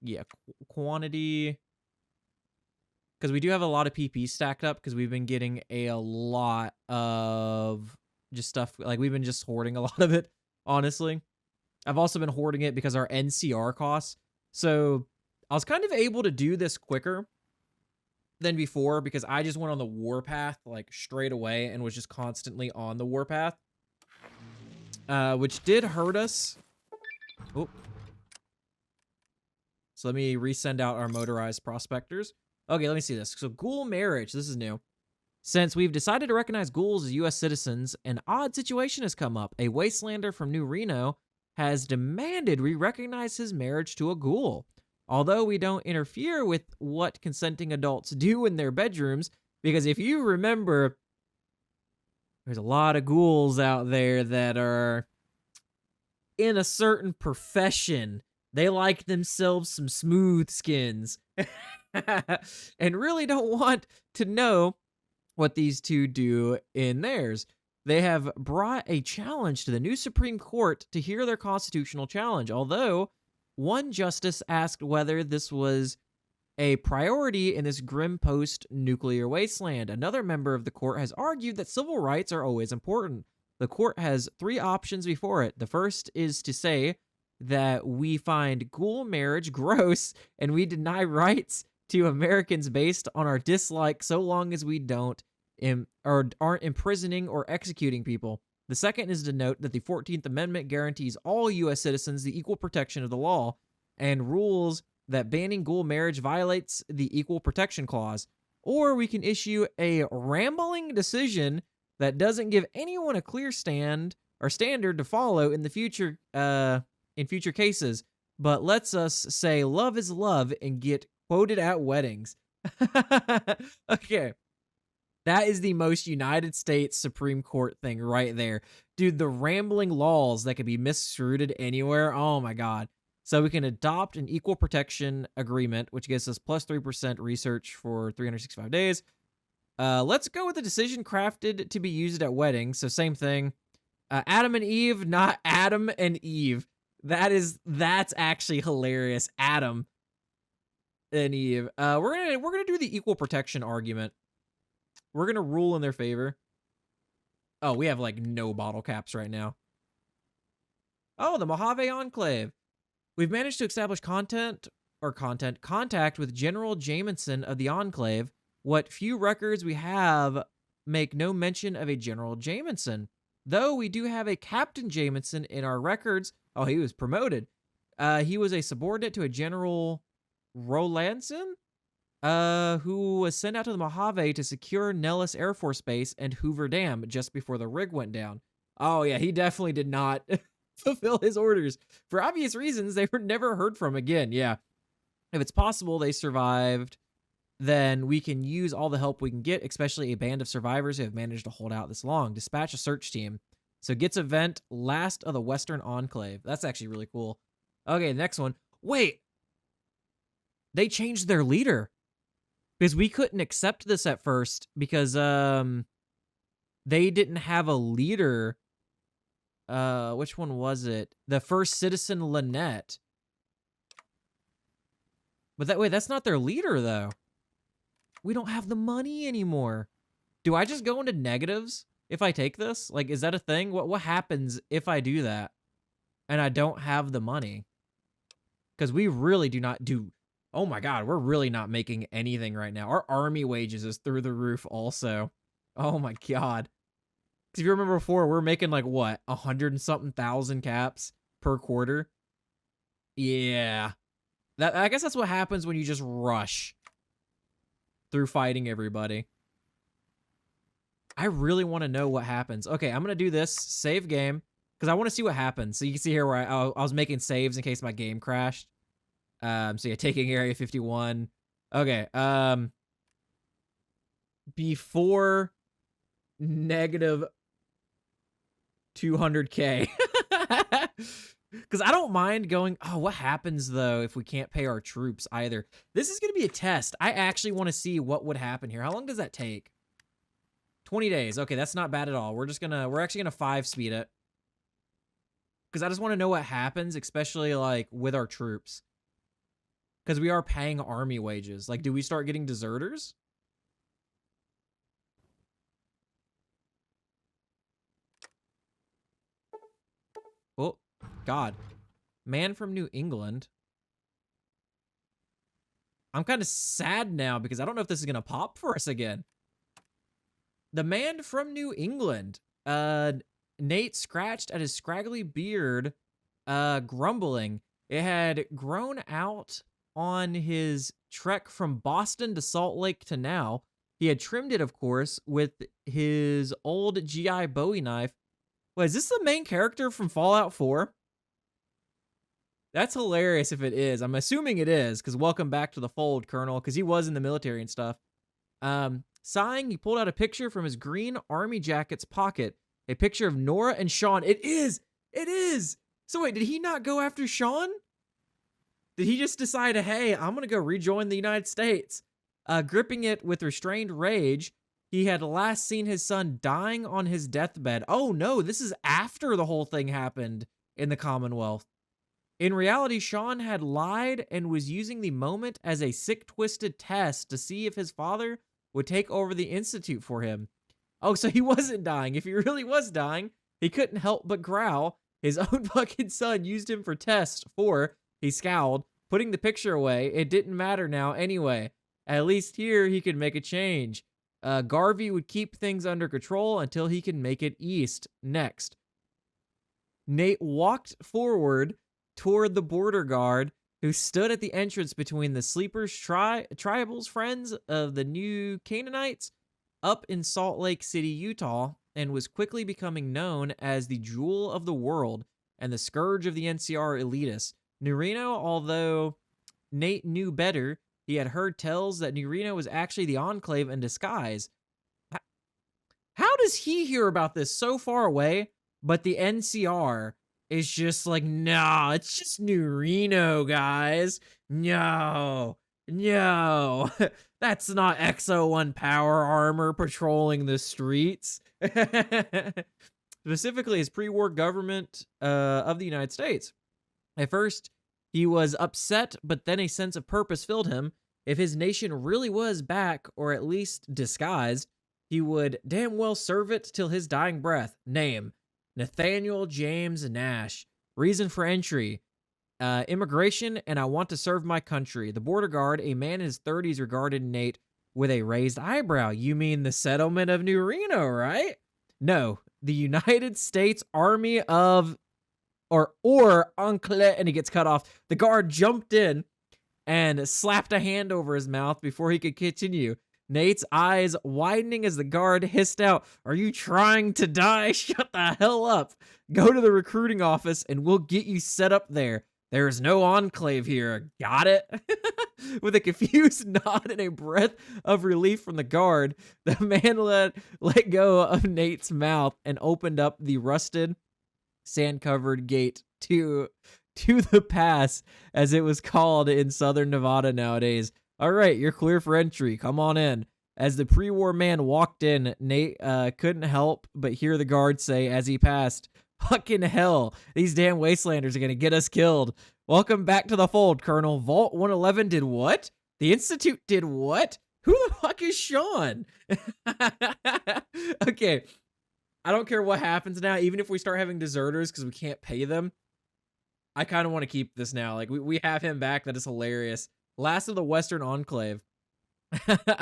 yeah, quantity. Because we do have a lot of PP stacked up because we've been getting a lot of just stuff. Like, we've been just hoarding a lot of it, honestly. I've also been hoarding it because our NCR costs. So I was kind of able to do this quicker than before because I just went on the warpath like straight away and was just constantly on the warpath, which did hurt us. Oh, so let me resend out our motorized prospectors. Okay, let me see this. So ghoul marriage, this is new. Since we've decided to recognize ghouls as U.S. citizens, an odd situation has come up. A Wastelander from New Reno has demanded we recognize his marriage to a ghoul. Although we don't interfere with what consenting adults do in their bedrooms, because if you remember, there's a lot of ghouls out there that are in a certain profession. They like themselves some smooth skins and really don't want to know what these two do in theirs. They have brought a challenge to the new Supreme Court to hear their constitutional challenge, although one justice asked whether this was a priority in this grim post-nuclear wasteland. Another member of the court has argued that civil rights are always important. The court has three options before it. The first is to say that we find ghoul marriage gross and we deny rights to Americans based on our dislike so long as we don't or aren't imprisoning or executing people. The second is to note that the 14th Amendment guarantees all U.S. citizens the equal protection of the law and rules that banning ghoul marriage violates the Equal Protection Clause. Or we can issue a rambling decision that doesn't give anyone a clear stand or standard to follow in the future cases, but lets us say love is love and get quoted at weddings. Okay. That is the most United States Supreme Court thing right there. Dude, the rambling laws that could be misrouted anywhere. Oh my God. So we can adopt an equal protection agreement, which gives us plus 3% research for 365 days. Let's go with the decision crafted to be used at weddings. So same thing. Adam and Eve, not Adam and Eve. That's actually hilarious. Adam and Eve. We're gonna do the equal protection argument. We're gonna rule in their favor. Oh, we have like no bottle caps right now. Oh, the Mojave Enclave. We've managed to establish contact with General Jameson of the Enclave. What few records we have make no mention of a General Jameson, though we do have a Captain Jameson in our records. Oh, he was promoted. He was a subordinate to a General Rolandson, who was sent out to the Mojave to secure Nellis Air Force Base and Hoover Dam just before the rig went down. Oh yeah, he definitely did not fulfill his orders. For obvious reasons, they were never heard from again. Yeah. If it's possible they survived, then we can use all the help we can get, especially a band of survivors who have managed to hold out this long. Dispatch a search team. So gets event last of the Western Enclave. That's actually really cool. Okay, next one. Wait. They changed their leader. Because we couldn't accept this at first because they didn't have a leader. Which one was it? The first citizen, Lynette. But that's not their leader though. We don't have the money anymore. Do I just go into negatives if I take this? Like, is that a thing? What happens if I do that and I don't have the money? Because we really do not do. Oh my God, we're really not making anything right now. Our army wages is through the roof also. Oh my God. Because if you remember before, we're making like what, 100 and something thousand caps per quarter. Yeah. I guess that's what happens when you just rush through fighting everybody. I really want to know what happens. Okay, I'm going to do this, save game, because I want to see what happens. So you can see here where I was making saves in case my game crashed. So yeah, taking Area 51. Okay, before negative 200K. Because I don't mind going, oh, what happens, though, if we can't pay our troops either? This is going to be a test. I actually want to see what would happen here. How long does that take? 20 days. Okay, that's not bad at all. We're actually going to 5-speed it. Because I just want to know what happens, especially, like, with our troops. Because we are paying army wages. Like, do we start getting deserters? Oh, God. Man from New England. I'm kind of sad now because I don't know if this is going to pop for us again. The man from New England. Nate scratched at his scraggly beard, grumbling. It had grown out on his trek from Boston to Salt Lake to now. He had trimmed it, of course, with his old GI Bowie knife. Wait, is this the main character from Fallout 4? That's hilarious if it is. I'm assuming it is, because welcome back to the fold, Colonel, because he was in the military and stuff. Sighing, he pulled out a picture from his green army jacket's pocket. A picture of Nora and Sean. It is! It is! So wait, did he not go after Sean? Did he just decide, hey, I'm going to go rejoin the United States? Gripping it with restrained rage, he had last seen his son dying on his deathbed. Oh no, this is after the whole thing happened in the Commonwealth. In reality, Sean had lied and was using the moment as a sick, twisted test to see if his father would take over the Institute for him. Oh, so he wasn't dying. If he really was dying, he couldn't help but growl. His own fucking son used him for tests for, he scowled, putting the picture away. It didn't matter now anyway. At least here he could make a change. Garvey would keep things under control until he can make it east. Next. Nate walked forward toward the border guard who stood at the entrance between the sleepers tribals friends of the new Canaanites up in Salt Lake City, Utah, and was quickly becoming known as the jewel of the world and the scourge of the NCR elitists. New Reno, although Nate knew better, he had heard tells that New Reno was actually the Enclave in disguise. How does he hear about this so far away, but the NCR is just like, no, it's just New Reno, guys. No, that's not XO1 power armor patrolling the streets. Specifically, his pre-war government of the United States. At first, he was upset, but then a sense of purpose filled him. If his nation really was back, or at least disguised, he would damn well serve it till his dying breath. Name: Nathaniel James Nash. Reason for entry: immigration, and I want to serve my country. The border guard, a man in his 30s, regarded Nate with a raised eyebrow. You mean the settlement of New Reno, right? No, the United States Army of... Or Enclave, and he gets cut off. The guard jumped in and slapped a hand over his mouth before he could continue. Nate's eyes widening as the guard hissed out, "Are you trying to die? Shut the hell up. Go to the recruiting office and we'll get you set up there. There's no Enclave here. Got it?" With a confused nod and a breath of relief from the guard, the man let go of Nate's mouth and opened up the rusted, sand-covered gate to the pass, as it was called in southern Nevada nowadays. All right, you're clear for entry. Come on in. As the pre-war man walked in, Nate couldn't help but hear the guard say as he passed, "Fucking hell, these damn Wastelanders are going to get us killed. Welcome back to the fold, Colonel. Vault 111 did what? The Institute did what? Who the fuck is Sean?" Okay, I don't care what happens now, even if we start having deserters because we can't pay them. I kind of want to keep this now. Like, we have him back. That is hilarious. Last of the Western Enclave.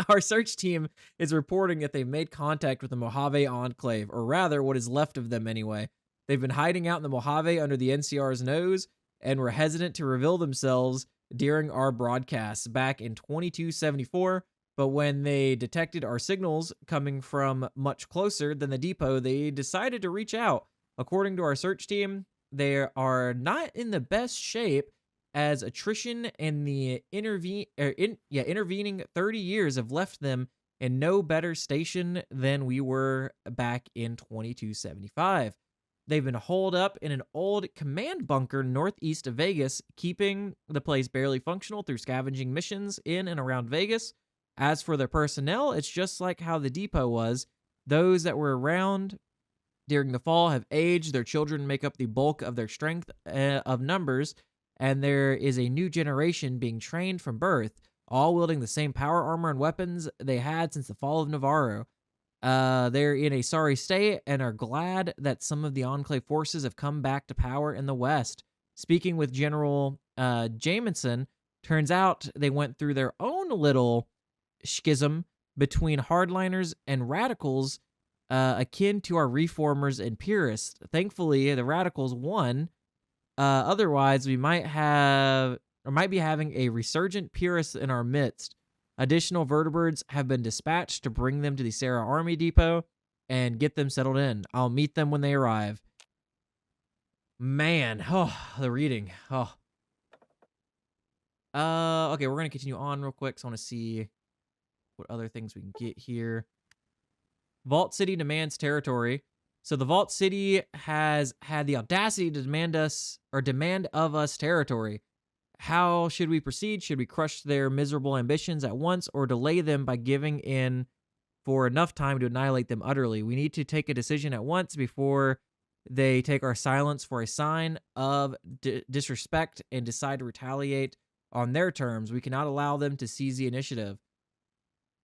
Our search team is reporting that they've made contact with the Mojave Enclave, or rather, what is left of them anyway. They've been hiding out in the Mojave under the NCR's nose and were hesitant to reveal themselves during our broadcasts back in 2274. But when they detected our signals coming from much closer than the depot, they decided to reach out. According to our search team, they are not in the best shape, as attrition and the intervening 30 years have left them in no better station than we were back in 2275. They've been holed up in an old command bunker northeast of Vegas, keeping the place barely functional through scavenging missions in and around Vegas. As for their personnel, it's just like how the depot was. Those that were around during the fall have aged. Their children make up the bulk of their strength of numbers, and there is a new generation being trained from birth, all wielding the same power armor and weapons they had since the fall of Navarro. They're in a sorry state and are glad that some of the Enclave forces have come back to power in the West. Speaking with General Jameson, turns out they went through their own little schism between hardliners and radicals, akin to our reformers and purists. Thankfully, the radicals won. Otherwise, we might be having a resurgent purist in our midst. Additional vertebrates have been dispatched to bring them to the Sarah Army Depot and get them settled in. I'll meet them when they arrive. Man, the reading. Okay, we're gonna continue on real quick. So I want to see what other things we can get here. Vault City demands territory. So the Vault City has had the audacity to demand of us territory. How should we proceed? Should we crush their miserable ambitions at once or delay them by giving in for enough time to annihilate them utterly? We need to take a decision at once before they take our silence for a sign of disrespect and decide to retaliate on their terms. We cannot allow them to seize the initiative.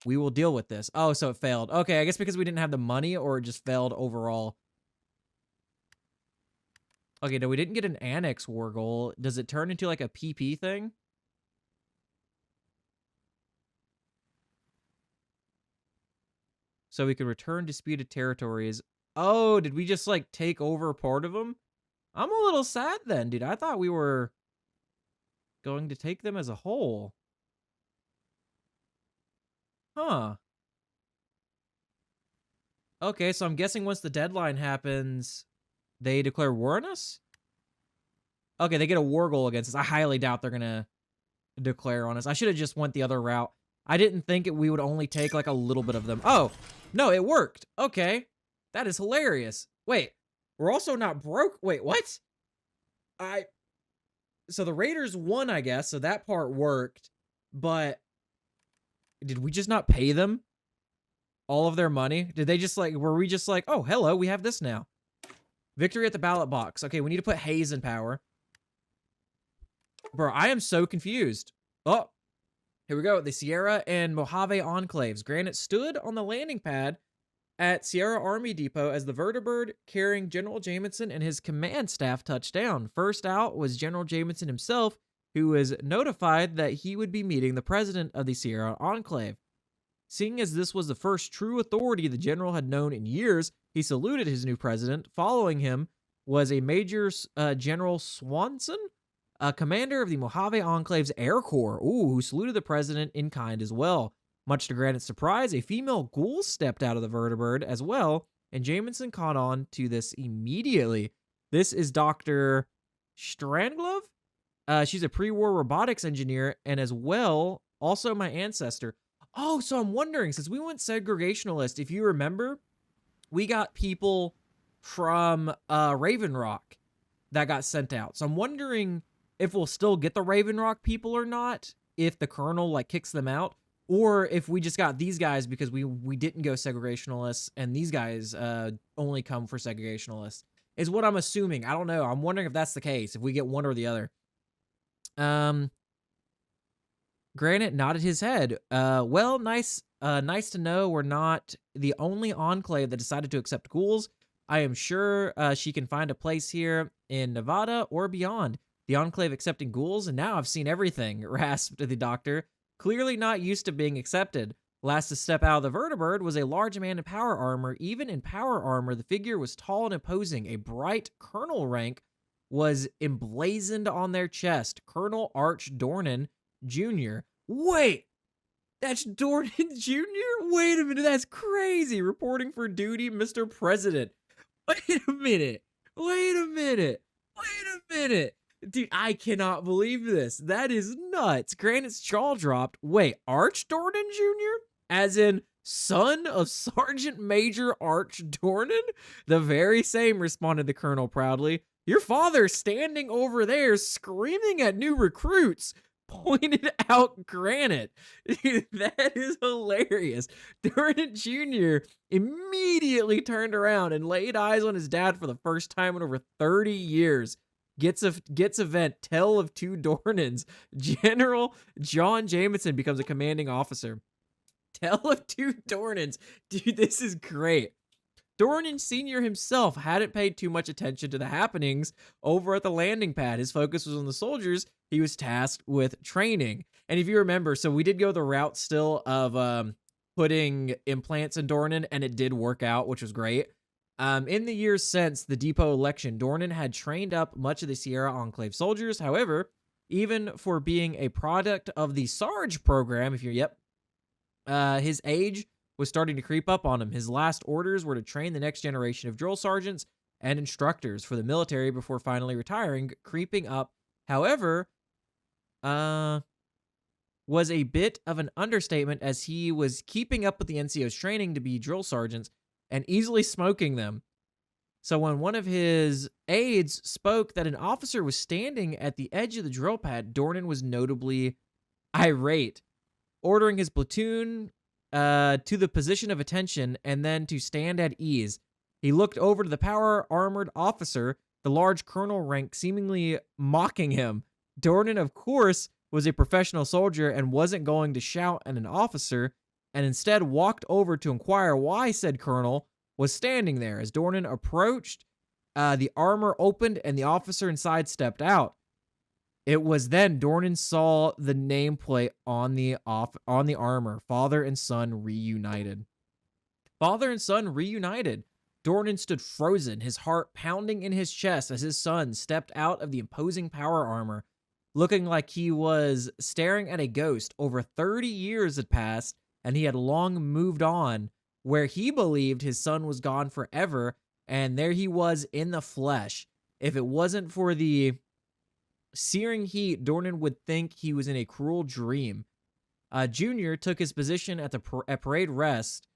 We will deal with this. Oh, so it failed. Okay, I guess because we didn't have the money, or it just failed overall. Okay, no, we didn't get an annex war goal. Does it turn into like a PP thing? So we could return disputed territories. Oh, did we just like take over part of them? I'm a little sad then, dude. I thought we were going to take them as a whole. Huh. Okay, so I'm guessing once the deadline happens, they declare war on us? Okay, they get a war goal against us. I highly doubt they're gonna declare on us. I should have just went the other route. I didn't think we would only take like a little bit of them. Oh, no, it worked. Okay. That is hilarious. Wait, we're also not broke. Wait, what? So the Raiders won, I guess, so that part worked, but did we just not pay them all of their money? Did they just like, were we just like, oh, hello, we have this now. Victory at the ballot box. Okay, we need to put Hayes in power. Bro, I am so confused. Oh, here we go. The Sierra and Mojave enclaves. Granite stood on the landing pad at Sierra Army Depot as the vertibird carrying General Jameson and his command staff touched down. First out was General Jameson himself, who was notified that he would be meeting the president of the Sierra Enclave. Seeing as this was the first true authority the general had known in years, he saluted his new president. Following him was a Major General Swanson, a commander of the Mojave Enclave's Air Corps, who saluted the president in kind as well. Much to Granite's surprise, a female ghoul stepped out of the vertibird as well, and Jameson caught on to this immediately. This is Dr. Stranglove. She's a pre-war robotics engineer and as well also my ancestor. Oh, so I'm wondering, since we went segregationalist, if you remember, we got people from Raven Rock that got sent out. So I'm wondering if we'll still get the Raven Rock people or not, if the colonel like kicks them out, or if we just got these guys because we didn't go segregationalists and these guys only come for segregationalists, is what I'm assuming. I don't know. I'm wondering if that's the case, if we get one or the other. Granite nodded his head. Well, nice to know we're not the only enclave that decided to accept ghouls. I am sure she can find a place here in Nevada or beyond. The enclave accepting ghouls, and now I've seen everything, rasped the doctor, clearly not used to being accepted. Last to step out of the vertibird was a large man in power armor. Even in power armor, the figure was tall and imposing. A bright colonel rank was emblazoned on their chest. Colonel Arch Dornan Jr. Wait, that's Dornan Jr.? Wait a minute, that's crazy. Reporting for duty, Mr. President. Wait a minute. Dude, I cannot believe this. That is nuts. Granite's jaw dropped. Wait, Arch Dornan Jr.? As in Son of Sergeant Major Arch Dornan? The very same, responded the colonel proudly. Your father standing over there screaming at new recruits, pointed out Granite. Dude, that is hilarious. Dornan Jr. immediately turned around and laid eyes on his dad for the first time in over 30 years. Gets event, Tale of Two Dornans. General John Jameson becomes a commanding officer. Tale of Two Dornans. Dude, this is great. Dornan Sr. himself hadn't paid too much attention to the happenings over at the landing pad. His focus was on the soldiers he was tasked with training. And if you remember, so we did go the route still of putting implants in Dornan, and it did work out, which was great. In the years since the depot election, Dornan had trained up much of the Sierra Enclave soldiers. However, even for being a product of the Sarge program, his age was starting to creep up on him. His last orders were to train the next generation of drill sergeants and instructors for the military before finally retiring. Creeping up, however, was a bit of an understatement, as he was keeping up with the NCO's training to be drill sergeants and easily smoking them. So when one of his aides spoke that an officer was standing at the edge of the drill pad, Dornan was notably irate, ordering his platoon to the position of attention and then to stand at ease. He looked over to the power-armored officer, the large colonel rank, seemingly mocking him. Dornan, of course, was a professional soldier and wasn't going to shout at an officer, and instead walked over to inquire why said colonel was standing there. As Dornan approached, the armor opened and the officer inside stepped out. It was then Dornan saw the nameplate on the armor, Father and Son Reunited. Father and Son Reunited. Dornan stood frozen, his heart pounding in his chest as his son stepped out of the imposing power armor, looking like he was staring at a ghost. Over 30 years had passed, and he had long moved on, where he believed his son was gone forever, and there he was in the flesh. If it wasn't for the searing heat, Dornan would think he was in a cruel dream. Junior took his position at parade rest,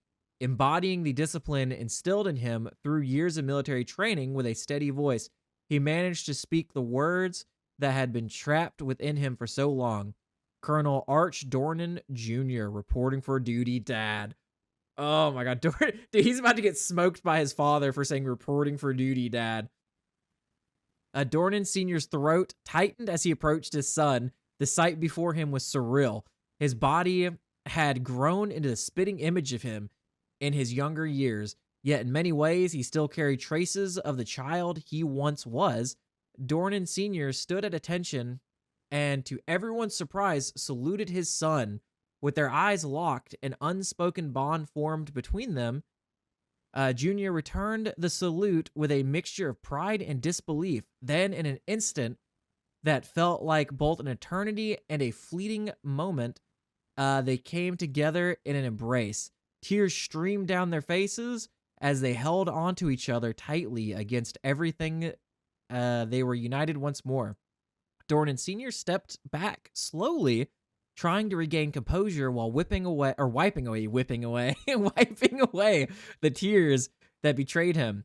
embodying the discipline instilled in him through years of military training. With a steady voice, he managed to speak the words that had been trapped within him for so long. Colonel Arch Dornan Jr. reporting for duty, Dad. Oh my God, dude, he's about to get smoked by his father for saying reporting for duty, Dad. Dornan Sr.'s throat tightened as he approached his son. The sight before him was surreal. His body had grown into the spitting image of him in his younger years, yet in many ways he still carried traces of the child he once was. Dornan Sr. stood at attention and, to everyone's surprise, saluted his son. With their eyes locked, an unspoken bond formed between them. Junior returned the salute with a mixture of pride and disbelief. Then, in an instant that felt like both an eternity and a fleeting moment, they came together in an embrace. Tears streamed down their faces as they held onto each other tightly against everything. They were united once more. Dornan Sr. stepped back slowly, trying to regain composure while wiping away the tears that betrayed him.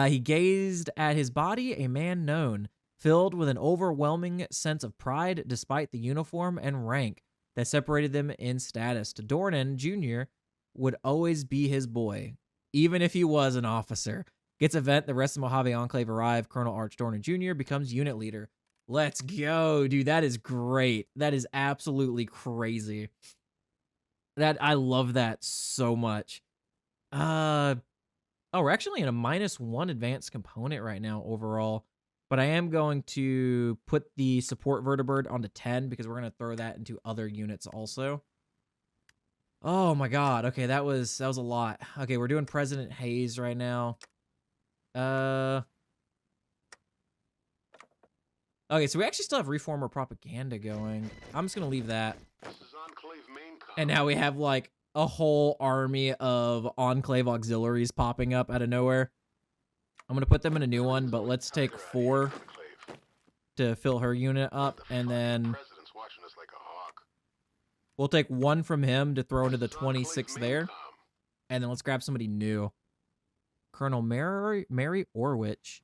He gazed at his body, a man known, filled with an overwhelming sense of pride despite the uniform and rank that separated them in status. To Dornan, Jr. would always be his boy, even if he was an officer. Gets event, the rest of Mojave Enclave arrive. Colonel Arch Dornan Jr. becomes unit leader. Let's go, dude. That is great. That is absolutely crazy. I love that so much. Oh, we're actually in a -1 advanced component right now overall, but I am going to put the support vertibird onto 10 because we're going to throw that into other units also. Oh my God. Okay, that was a lot. Okay, we're doing President Hayes right now. Okay, so we actually still have Reformer Propaganda going. I'm just going to leave that. And now we have, like, a whole army of Enclave auxiliaries popping up out of nowhere. I'm going to put them in a new one, but let's take 4 to fill her unit up, and then we'll take 1 from him to throw into the 26 there. And then let's grab somebody new. Colonel Mary Orwich.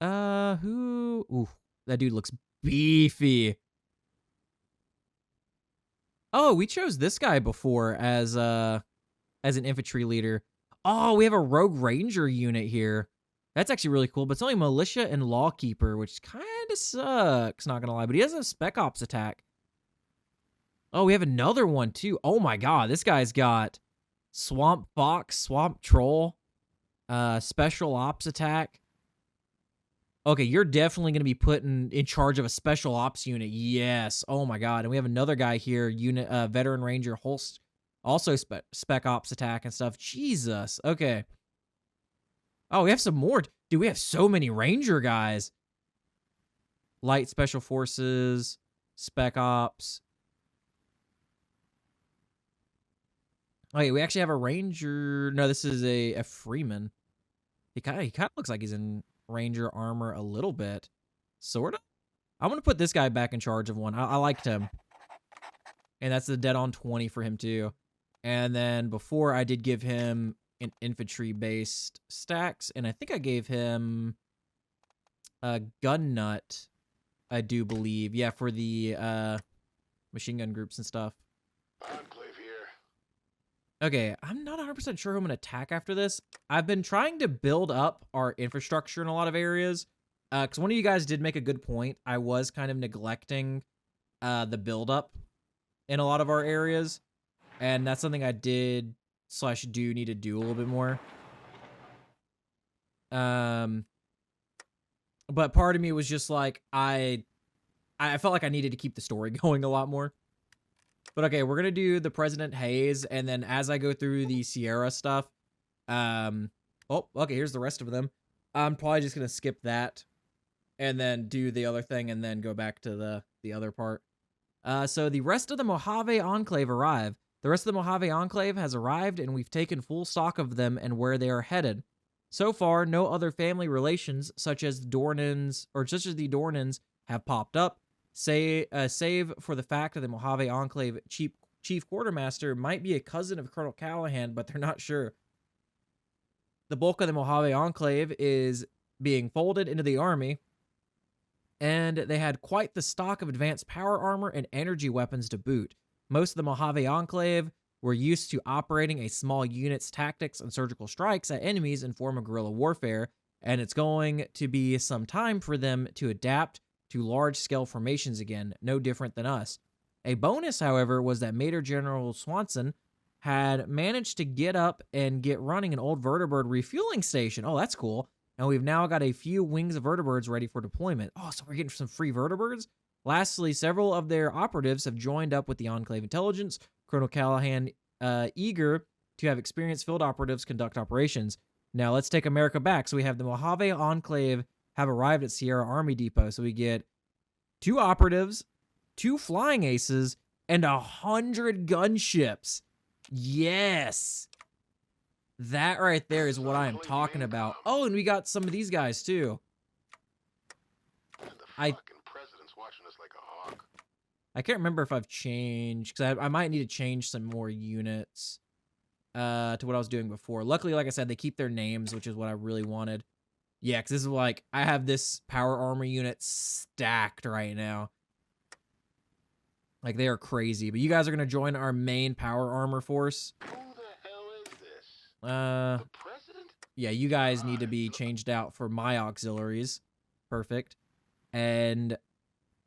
Who? Ooh, that dude looks beefy. Oh, we chose this guy before as an infantry leader. Oh, we have a rogue ranger unit here. That's actually really cool, but it's only militia and lawkeeper, which kind of sucks, not gonna lie. But he has a spec ops attack. Oh, we have another one too. Oh my god, this guy's got swamp fox, swamp troll, special ops attack. Okay, you're definitely going to be put in charge of a special ops unit. Yes. Oh my god. And we have another guy here, unit veteran ranger Holst, also spec ops attack and stuff. Jesus. Okay. Oh, we have some more. Dude, we have so many ranger guys. Light special forces, spec ops. Okay, we actually have a ranger. No, this is a freeman. He kind of looks like he's in ranger armor a little bit, sort of. I'm gonna put this guy back in charge of one. I liked him, and that's the dead on 20 for him too. And then before I did give him an infantry based stacks, and I think I gave him a gun nut, I do believe. Yeah, for the machine gun groups and stuff.
Enclave here.
Okay, I'm not 100% sure who I'm going to attack after this. I've been trying to build up our infrastructure in a lot of areas. Because one of you guys did make a good point. I was kind of neglecting the build-up in a lot of our areas. And that's something I did / do need to do a little bit more. But part of me was just like, I felt like I needed to keep the story going a lot more. But okay, we're gonna do the President Hayes, and then as I go through the Sierra stuff, oh, okay, here's the rest of them. I'm probably just gonna skip that, and then do the other thing, and then go back to the other part. So the rest of the Mojave Enclave arrive. The rest of the Mojave Enclave has arrived, and we've taken full stock of them and where they are headed. So far, no other family relations, such as the Dornans, have popped up. Save for the fact that the Mojave Enclave chief quartermaster might be a cousin of Colonel Callahan, but they're not sure. The bulk of the Mojave Enclave is being folded into the army, and they had quite the stock of advanced power armor and energy weapons to boot. Most of the Mojave Enclave were used to operating a small unit's tactics and surgical strikes at enemies in form of guerrilla warfare, and it's going to be some time for them to adapt to large-scale formations again, no different than us. A bonus, however, was that Major General Swanson had managed to get up and get running an old vertibird refueling station. Oh, that's cool. And we've now got a few wings of vertibirds ready for deployment. Oh, so we're getting some free vertibirds? Lastly, several of their operatives have joined up with the Enclave Intelligence, Colonel Callahan eager to have experienced field operatives conduct operations. Now, let's take America back. So we have the Mojave Enclave have arrived at Sierra Army Depot. So we get 2 operatives, 2 flying aces, and 100 gunships. Yes. That right there is what I am talking about. Oh, and we got some of these guys too.
And the fucking president's watching us like a hawk.
I can't remember if I've changed, because I might need to change some more units to what I was doing before. Luckily, like I said, they keep their names, which is what I really wanted. Yeah, because this is like, I have this power armor unit stacked right now. Like, they are crazy. But you guys are going to join our main power armor force.
Who the hell is this?
The
president?
Yeah, you guys need to be changed out for my auxiliaries. Perfect. And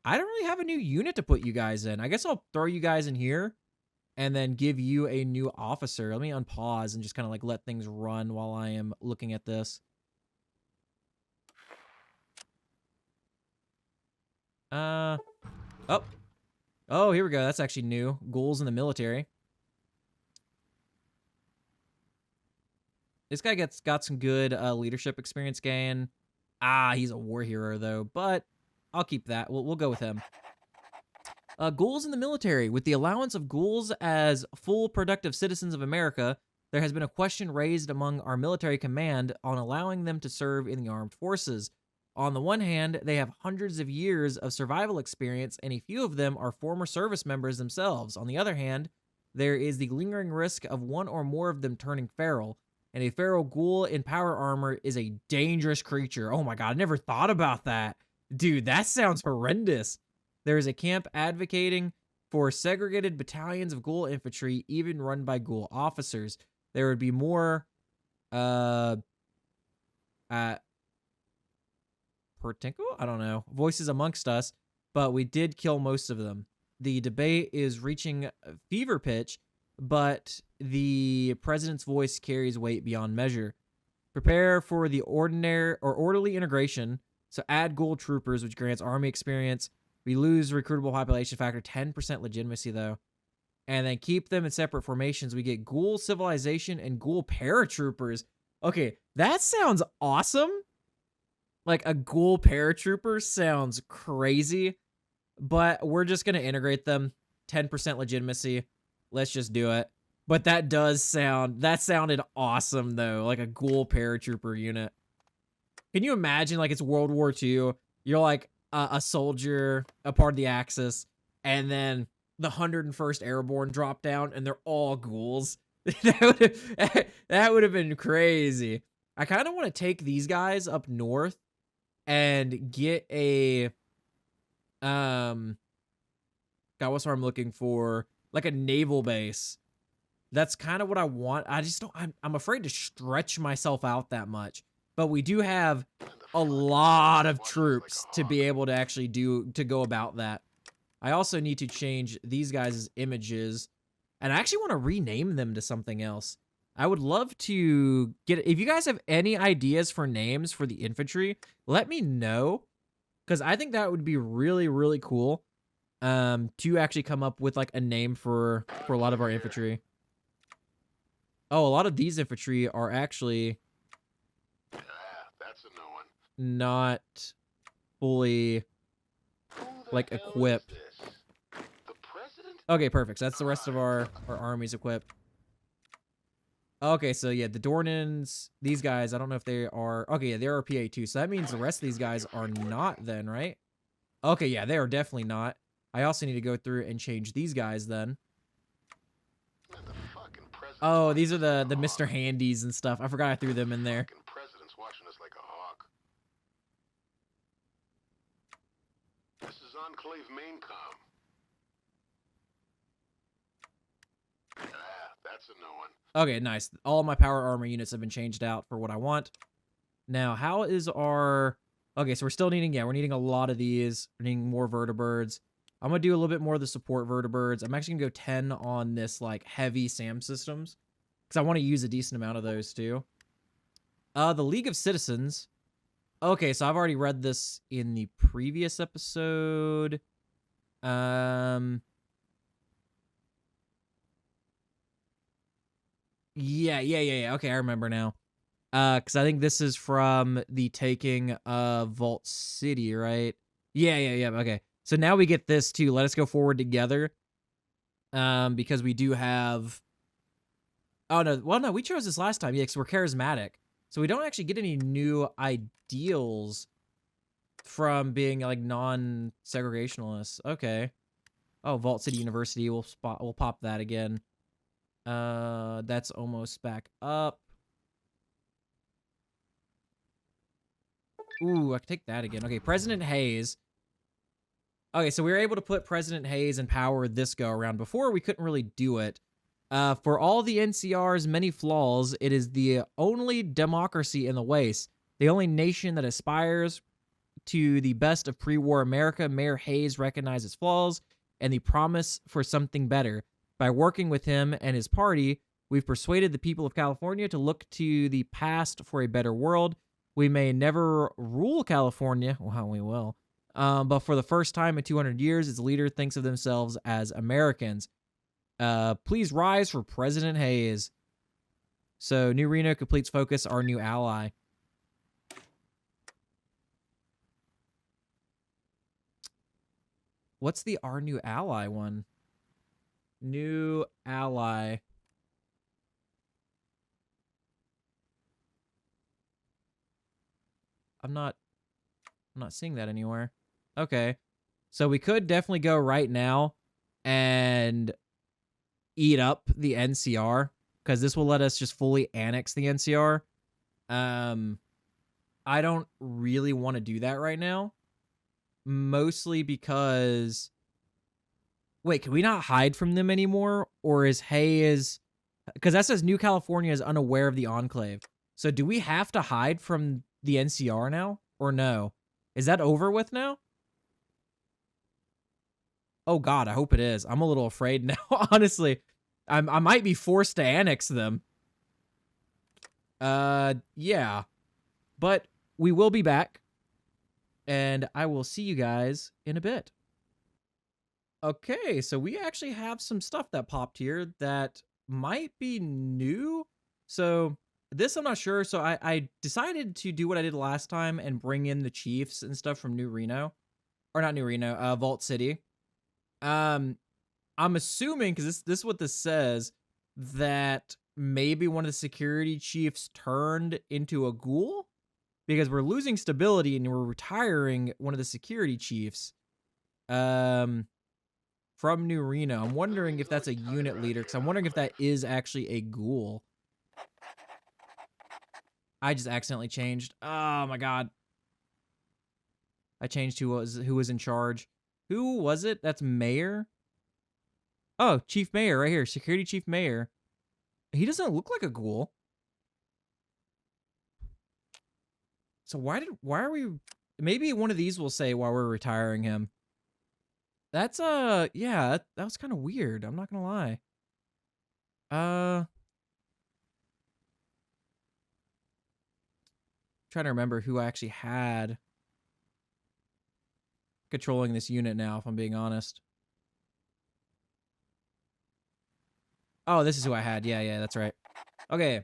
I don't really have a new unit to put you guys in. I guess I'll throw you guys in here and then give you a new officer. Let me unpause and just kind of like let things run while I am looking at this. Oh, here we go. That's actually new. Ghouls in the military. This guy got some good leadership experience gain. He's a war hero though, but I'll keep that. We'll go with him. Ghouls in the military. With the allowance of ghouls as full productive citizens of America, there has been a question raised among our military command on allowing them to serve in the armed forces. On the one hand, they have hundreds of years of survival experience, and a few of them are former service members themselves. On the other hand, there is the lingering risk of one or more of them turning feral. And a feral ghoul in power armor is a dangerous creature. Oh my god, I never thought about that. Dude, that sounds horrendous. There is a camp advocating for segregated battalions of ghoul infantry, even run by ghoul officers. There would be more Pertinko? I don't know. Voices amongst us, but we did kill most of them. The debate is reaching fever pitch, but the president's voice carries weight beyond measure. Prepare for the ordinary or orderly integration. So add ghoul troopers, which grants army experience. We lose recruitable population factor, 10% legitimacy though. And then keep them in separate formations. We get ghoul civilization and ghoul paratroopers. Okay, that sounds awesome. Like a ghoul paratrooper sounds crazy, but we're just going to integrate them. 10% legitimacy. Let's just do it. But that sounded awesome though. Like a ghoul paratrooper unit. Can you imagine like it's World War II? You're like a soldier, a part of the Axis, and then the 101st Airborne drop down and they're all ghouls. that would have been crazy. I kind of want to take these guys up north and get a God, what's what I'm looking for? Like a naval base. That's kind of what I want. I just don't I'm afraid to stretch myself out that much. But we do have a lot of troops to be able to actually go about that. I also need to change these guys' images, and I actually want to rename them to something else. I would love to get, if you guys have any ideas for names for the infantry, let me know, because I think that would be really, really cool to actually come up with like a name for a lot of our infantry. Oh, a lot of these infantry are actually
That's a no one.
not fully like equipped.
The president?
Okay, perfect. So that's the rest of our armies equipped. Okay, so yeah, the Dornans, these guys, I don't know if they are... Okay, yeah, they're PA2, so that means the rest of these guys are not then, right? Okay, yeah, they are definitely not. I also need to go through and change these guys then. Oh, these are the Mr. Handies and stuff. I forgot I threw them in there.
President's watching us like a hawk. This is Enclave maincom. That's a no one.
Okay, nice. All my power armor units have been changed out for what I want. Now, how is our... Okay, so we're still needing... Yeah, we're needing a lot of these. We're needing more vertibirds. I'm going to do a little bit more of the support vertibirds. I'm actually going to go 10 on this, like, heavy SAM systems. Because I want to use a decent amount of those, too. The League of Citizens. Okay, so I've already read this in the previous episode. Yeah. Okay, I remember now. Because I think this is from the taking of Vault City, right? Yeah. Okay. So now we get this too. Let us go forward together. Because we do have... Oh, no. Well, no, we chose this last time. Yeah, because we're charismatic. So we don't actually get any new ideals from being, like, non-segregationalists. Okay. Oh, Vault City University. We'll pop that again. That's almost back up. Ooh, I can take that again. Okay, President Hayes. Okay, so we were able to put President Hayes in power this go around. Before, we couldn't really do it. For all the NCR's many flaws, it is the only democracy in the Waste. The only nation that aspires to the best of pre-war America. Mayor Hayes recognized its flaws and the promise for something better. By working with him and his party, we've persuaded the people of California to look to the past for a better world. We may never rule California. Well, we will. But for the first time in 200 years, its leader thinks of themselves as Americans. Please rise for President Hayes. So, New Reno completes focus, our new ally. What's the our new ally one? New ally. I'm not seeing that anywhere. Okay. So we could definitely go right now and eat up the NCR, because this will let us just fully annex the NCR. I don't really want to do that right now. Mostly because... Wait, can we not hide from them anymore? Or is Hayes... Because that says New California is unaware of the Enclave. So do we have to hide from the NCR now? Or no? Is that over with now? Oh god, I hope it is. I'm a little afraid now, honestly. I might be forced to annex them. Yeah. But we will be back. And I will see you guys in a bit. Okay, so we actually have some stuff that popped here that might be new. So this I'm not sure. So I decided to do what I did last time and bring in the chiefs and stuff from New Reno. Or not New Reno, Vault City. I'm assuming, because this is what this says, that maybe one of the security chiefs turned into a ghoul? Because we're losing stability and we're retiring one of the security chiefs. From New Reno. I'm wondering if that's a unit leader, because I'm wondering if that is actually a ghoul. I just accidentally changed. Oh my god. I changed who was in charge. Who was it? That's Mayor? Oh, Chief Mayor right here. Security Chief Mayor. He doesn't look like a ghoul. So why are we... Maybe one of these will say while we're retiring him. That's, yeah, that was kind of weird. I'm not gonna lie. Trying to remember who I actually had controlling this unit now, if I'm being honest. Oh, this is who I had. Yeah, that's right. Okay.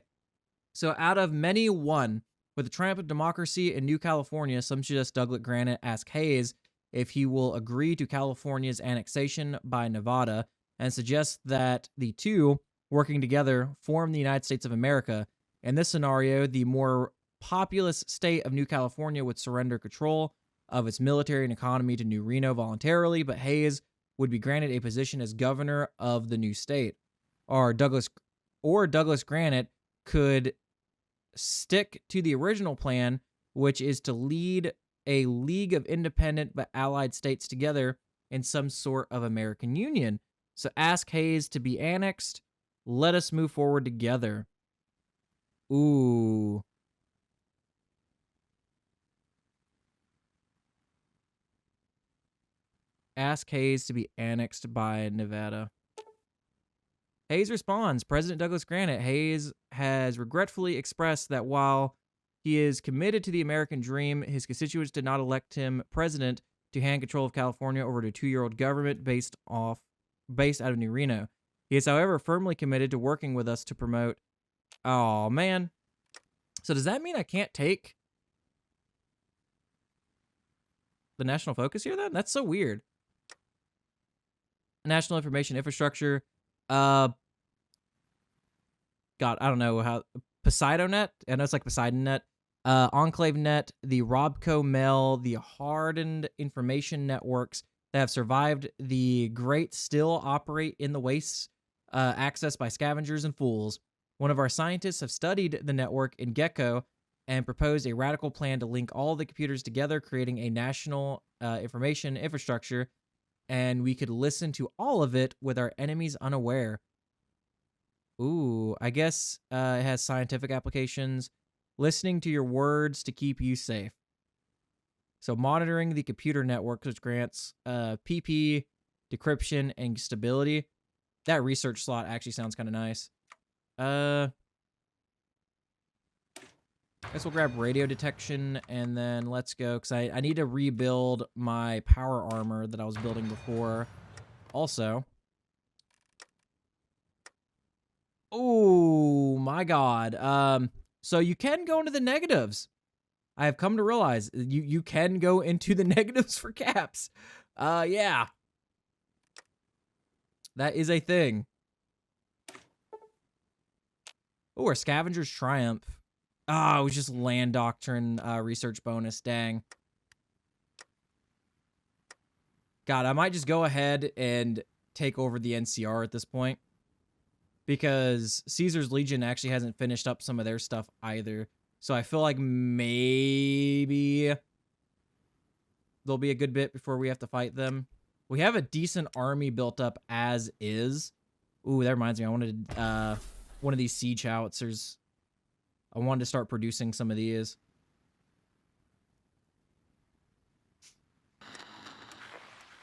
So out of many one, with the triumph of democracy in New California, some suggest Douglas Granite ask Hayes if he will agree to California's annexation by Nevada, and suggest that the two, working together, form the United States of America. In this scenario, the more populous state of New California would surrender control of its military and economy to New Reno voluntarily, but Hayes would be granted a position as governor of the new state. Or Douglas Granite could stick to the original plan, which is to lead a league of independent but allied states together in some sort of American union. So ask Hayes to be annexed. Let us move forward together. Ooh. Ask Hayes to be annexed by Nevada. Hayes responds, President Douglas Granite. Hayes has regretfully expressed that while he is committed to the American dream, his constituents did not elect him president to hand control of California over to a two-year-old government based out of New Reno. He is, however, firmly committed to working with us to promote... Oh, man. So does that mean I can't take the national focus here, then? That's so weird. National information infrastructure. God, I don't know how... Poseidonet? I know it's like PoseidonNet. Enclave Net, the Robco Mail, the hardened information networks that have survived the great still operate in the wastes, accessed by scavengers and fools. One of our scientists have studied the network in Gecko and proposed a radical plan to link all the computers together, creating a national information infrastructure, and we could listen to all of it with our enemies unaware. Ooh, I guess it has scientific applications. Listening to your words to keep you safe. So monitoring the computer network, which grants PP, decryption, and stability. That research slot actually sounds kind of nice. I guess we'll grab radio detection, and then let's go, because I need to rebuild my power armor that I was building before. Also... Oh, my God. So you can go into the negatives. I have come to realize you can go into the negatives for caps. Yeah. That is a thing. Oh, our Scavenger's Triumph. Oh, it was just land doctrine research bonus. Dang. God, I might just go ahead and take over the NCR at this point. because Caesar's Legion actually hasn't finished up some of their stuff either. So I feel like maybe there'll be a good bit before we have to fight them. We have a decent army built up as is. Ooh, that reminds me. I wanted one of these siege howitzers. I wanted to start producing some of these.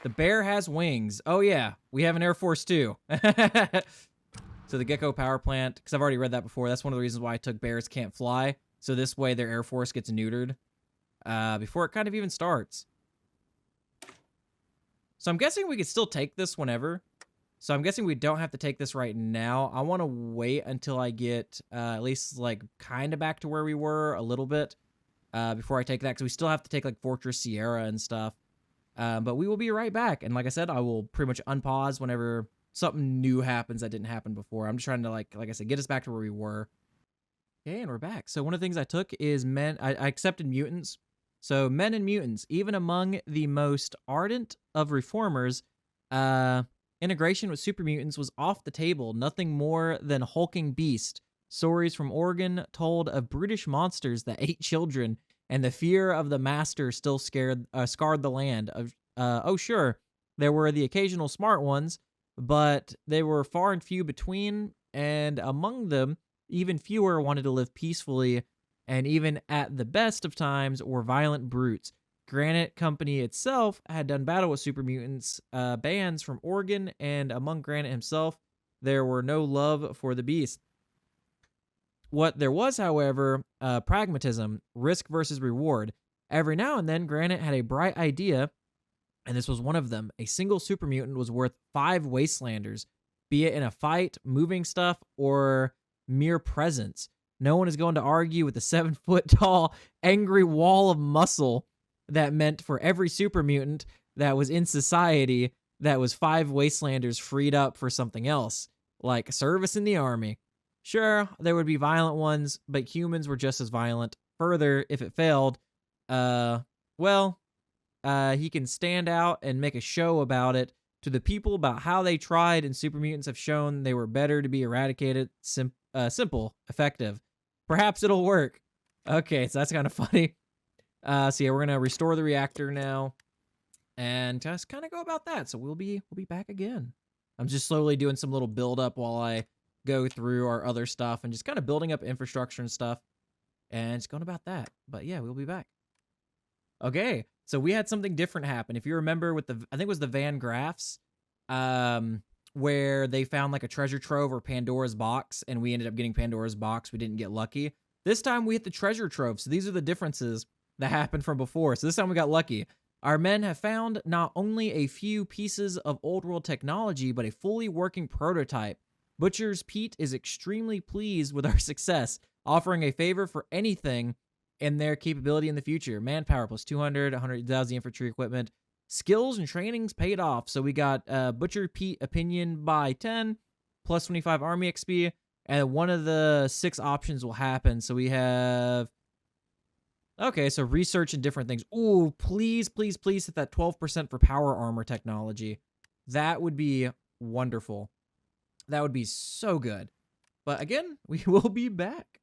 The bear has wings. Oh, yeah. We have an Air Force, too. So the Gecko power plant, because I've already read that before. That's one of the reasons why I took bears can't fly. So this way their Air Force gets neutered before it kind of even starts. So I'm guessing we could still take this whenever. So I'm guessing we don't have to take this right now. I want to wait until I get at least like kind of back to where we were a little bit before I take that. Because we still have to take like Fortress Sierra and stuff. But we will be right back. And like I said, I will pretty much unpause whenever something new happens that didn't happen before. I'm just trying to like I said, get us back to where we were. Okay, and we're back. So one of the things I took is men. I accepted mutants. So men and mutants, even among the most ardent of reformers, integration with super mutants was off the table. Nothing more than hulking beast. Stories from Oregon told of brutish monsters that ate children, and the fear of the master still scarred the land. Oh, sure, there were the occasional smart ones, but they were far and few between, and among them, even fewer wanted to live peacefully, and even at the best of times were violent brutes. Granite Company itself had done battle with super mutants bands from Oregon, and among Granite himself, there were no love for the beast. What there was, however, pragmatism, risk versus reward. Every now and then, Granite had a bright idea, and this was one of them. A single super mutant was worth 5 Wastelanders, be it in a fight, moving stuff, or mere presence. No one is going to argue with the 7-foot-tall, angry wall of muscle that meant for every super mutant that was in society, that was 5 Wastelanders freed up for something else, like service in the army. Sure, there would be violent ones, but humans were just as violent. Further, if it failed, he can stand out and make a show about it to the people about how they tried, and super mutants have shown they were better to be eradicated. Simple, effective. Perhaps it'll work. Okay, so that's kind of funny. So yeah, we're gonna restore the reactor now, and just kind of go about that. So we'll be back again. I'm just slowly doing some little build up while I go through our other stuff and just kind of building up infrastructure and stuff, and just going about that. But yeah, we'll be back. Okay, so we had something different happen. If you remember with I think it was the Van Graffs, where they found like a treasure trove or Pandora's box, and we ended up getting Pandora's box. We didn't get lucky. This time we hit the treasure trove. So these are the differences that happened from before. So this time we got lucky. Our men have found not only a few pieces of old world technology, but a fully working prototype. Butcher's Pete is extremely pleased with our success, offering a favor for anything in their capability in the future. Manpower plus 200, 100,000 infantry equipment. Skills and trainings paid off. So we got Butcher Pete opinion by 10, plus 25 army XP, and one of the 6 options will happen. So we have... Okay, so research and different things. Ooh, please, please, please hit that 12% for power armor technology. That would be wonderful. That would be so good. But again, we will be back.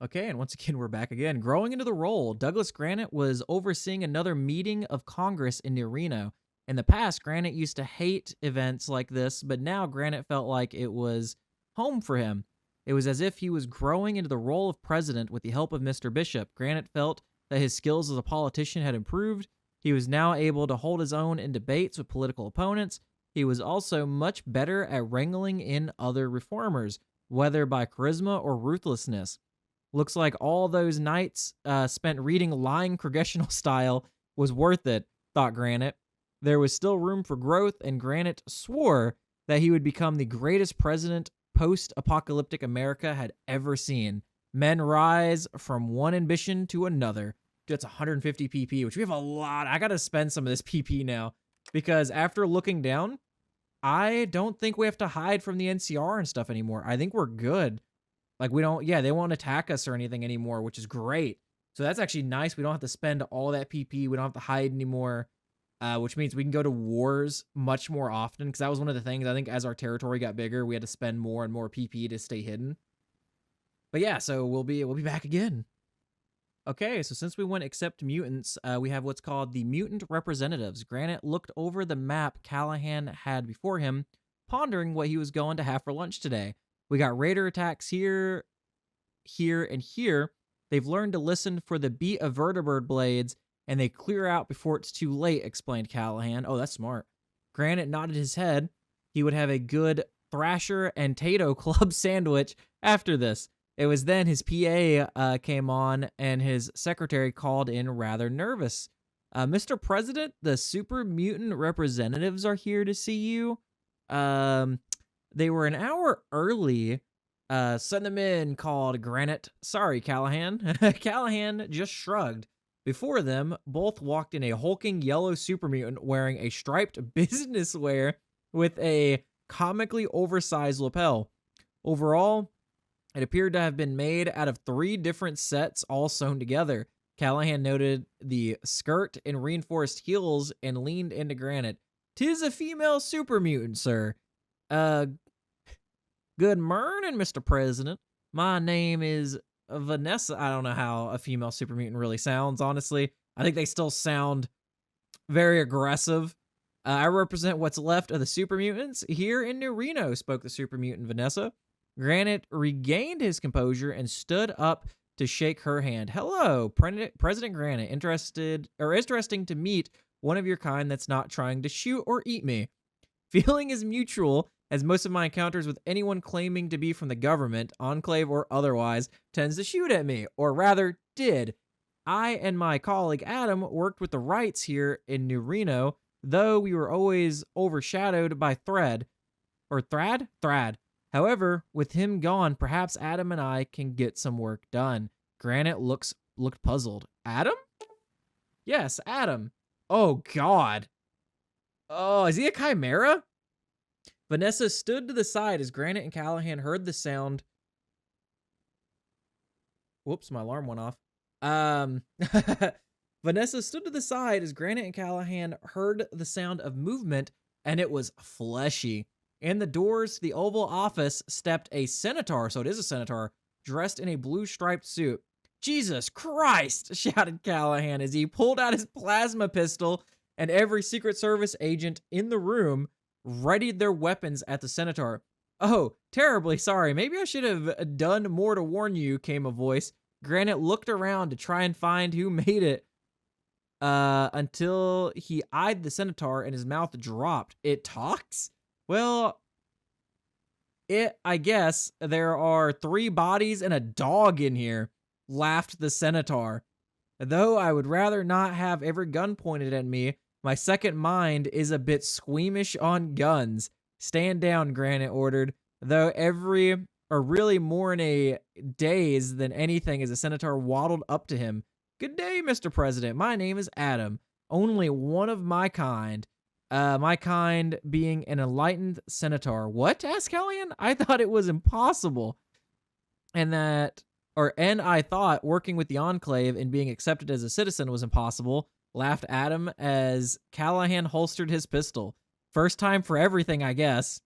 Okay, and once again, we're back again. Growing into the role, Douglas Granite was overseeing another meeting of Congress in New Reno. In the past, Granite used to hate events like this, but now Granite felt like it was home for him. It was as if he was growing into the role of president with the help of Mr. Bishop. Granite felt that his skills as a politician had improved. He was now able to hold his own in debates with political opponents. He was also much better at wrangling in other reformers, whether by charisma or ruthlessness. Looks like all those nights spent reading lying congressional style was worth it, thought Granite. There was still room for growth, and Granite swore that he would become the greatest president post-apocalyptic America had ever seen. Men rise from one ambition to another. That's 150 PP, which we have a lot. I gotta spend some of this PP now, because after looking down, I don't think we have to hide from the NCR and stuff anymore. I think we're good. Like, we don't, yeah, they won't attack us or anything anymore, which is great. So that's actually nice. We don't have to spend all that PP. We don't have to hide anymore. which means we can go to wars much more often. Because that was one of the things I think as our territory got bigger, we had to spend more and more PP to stay hidden. But yeah, so we'll be back again. Okay, so since we went accept mutants, we have what's called the mutant representatives. Granite looked over the map Callahan had before him, pondering what he was going to have for lunch today. We got raider attacks here, and here. They've learned to listen for the beat of vertibird blades, and they clear out before it's too late, explained Callahan. Oh, that's smart. Granite nodded his head. He would have a good Thrasher and Tato Club sandwich after this. It was then his PA came on, and his secretary called in rather nervous. Mr. President, the super mutant representatives are here to see you. They were an hour early. Send them in, called Granite. Sorry, Callahan. Callahan just shrugged. Before them, both walked in a hulking yellow super mutant wearing a striped business wear with a comically oversized lapel. Overall, it appeared to have been made out of 3 different sets all sewn together. Callahan noted the skirt and reinforced heels and leaned into Granite. "'Tis a female super mutant, sir. Good morning, Mr. President. My name is Vanessa." I don't know how a female super mutant really sounds, honestly. I think they still sound very aggressive. "I represent what's left of the super mutants here in New Reno," spoke the super mutant Vanessa. Granite regained his composure and stood up to shake her hand. "Hello, President Granite. Interesting to meet one of your kind that's not trying to shoot or eat me. Feeling is mutual, as most of my encounters with anyone claiming to be from the government, Enclave or otherwise, tends to shoot at me, or rather, did. I and my colleague Adam worked with the Wrights here in New Reno, though we were always overshadowed by Thrad. However, with him gone, perhaps Adam and I can get some work done." Granite looked puzzled. "Adam?" "Yes, Adam." "Oh, God. Oh, is he a chimera?" Vanessa stood to the side as Granite and Callahan heard the sound. Whoops, my alarm went off. Vanessa stood to the side as Granite and Callahan heard the sound of movement, and it was fleshy. In the doors to the Oval Office stepped a senator, so it is a senator, dressed in a blue striped suit. "Jesus Christ!" shouted Callahan as he pulled out his plasma pistol, and every Secret Service agent in the room readied their weapons at the senator. "Oh, terribly sorry. Maybe I should have done more to warn you," came a voice. Granite looked around to try and find who made it, until he eyed the senator and his mouth dropped. "It talks? Well, I guess there are 3 bodies and a dog in here," laughed the senator. "Though I would rather not have every gun pointed at me, my second mind is a bit squeamish on guns." "Stand down," Granite ordered, though really more in a daze than anything as the senator waddled up to him. "Good day, Mr. President. My name is Adam. Only one of my kind. My kind being an enlightened senator." "What?" asked Callahan. "I thought it was impossible. And I thought working with the Enclave and being accepted as a citizen was impossible," laughed Adam as Callahan holstered his pistol. "First time for everything, I guess."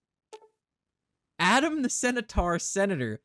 Adam the senator.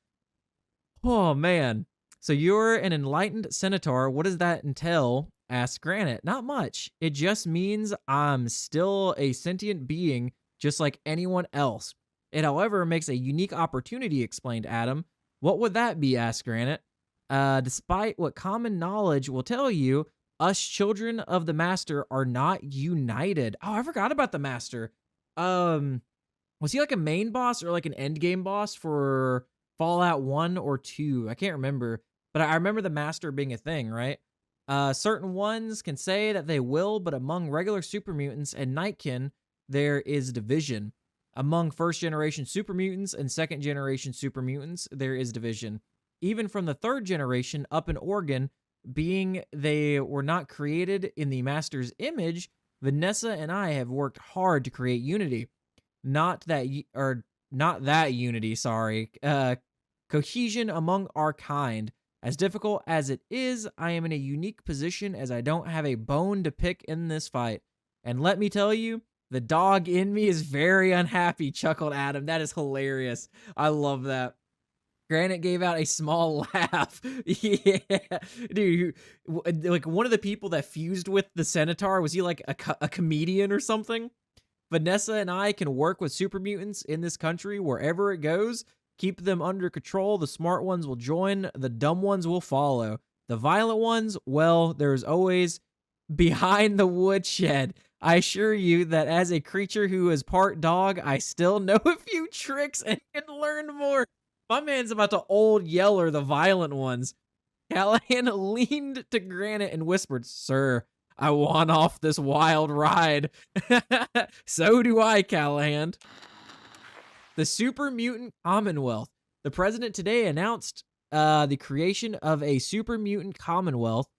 Oh, man. "So you're an enlightened senator. What does that entail?" asked Granite. "Not much. It just means I'm still a sentient being, just like anyone else. It, however, makes a unique opportunity," explained Adam. "What would that be?" asked Granite. Despite what common knowledge will tell you, us children of the Master are not united." Oh, I forgot about the Master. Was he like a main boss or like an end game boss for Fallout 1 or 2? I can't remember. But I remember the Master being a thing, right? Certain ones can say that they will, but among regular super mutants and Nightkin, there is division. Among first-generation super mutants and second-generation super mutants, there is division. Even from the third generation up in Oregon, being they were not created in the Master's image, Vanessa and I have worked hard to create unity. Not that unity, sorry. Cohesion among our kind. As difficult as it is, I am in a unique position as I don't have a bone to pick in this fight. And let me tell you, the dog in me is very unhappy, chuckled Adam. That is hilarious. I love that. Granite gave out a small laugh. Yeah, dude. Like one of the people that fused with the Centaur, was he like a comedian or something? Vanessa and I can work with super mutants in this country wherever it goes. Keep them under control. The smart ones will join. The dumb ones will follow. The violent ones, well, there's always behind the woodshed. I assure you that as a creature who is part dog, I still know a few tricks and can learn more. My man's about to old Yeller the violent ones. Callahan leaned to Granite and whispered, "Sir, I want off this wild ride." So do I, Callahan. The Super Mutant Commonwealth. The president today announced the creation of a Super Mutant Commonwealth.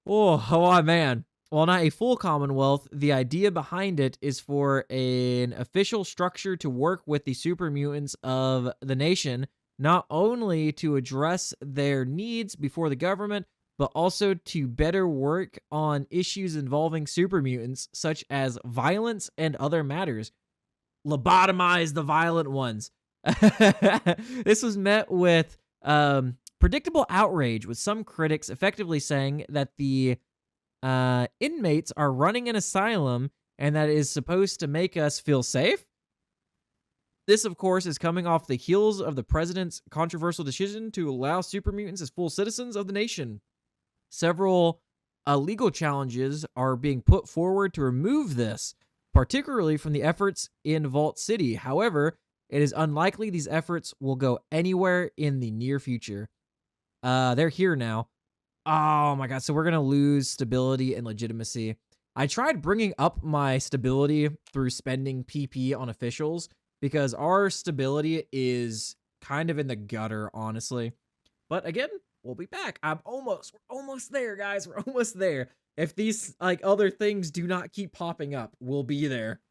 Oh man. While not a full Commonwealth, the idea behind it is for an official structure to work with the super mutants of the nation, not only to address their needs before the government, but also to better work on issues involving super mutants, such as violence and other matters. Lobotomize the violent ones. This was met with predictable outrage, with some critics effectively saying that the inmates are running an asylum and that is supposed to make us feel safe. This, of course, is coming off the heels of the president's controversial decision to allow super mutants as full citizens of the nation. Several legal challenges are being put forward to remove this, particularly from the efforts in Vault City. However, it is unlikely these efforts will go anywhere in the near future. They're here now. Oh my god, so we're going to lose stability and legitimacy. I tried bringing up my stability through spending PP on officials, because our stability is kind of in the gutter, honestly. But again, we'll be back. We're almost there, guys. We're almost there. If these like other things do not keep popping up, we'll be there.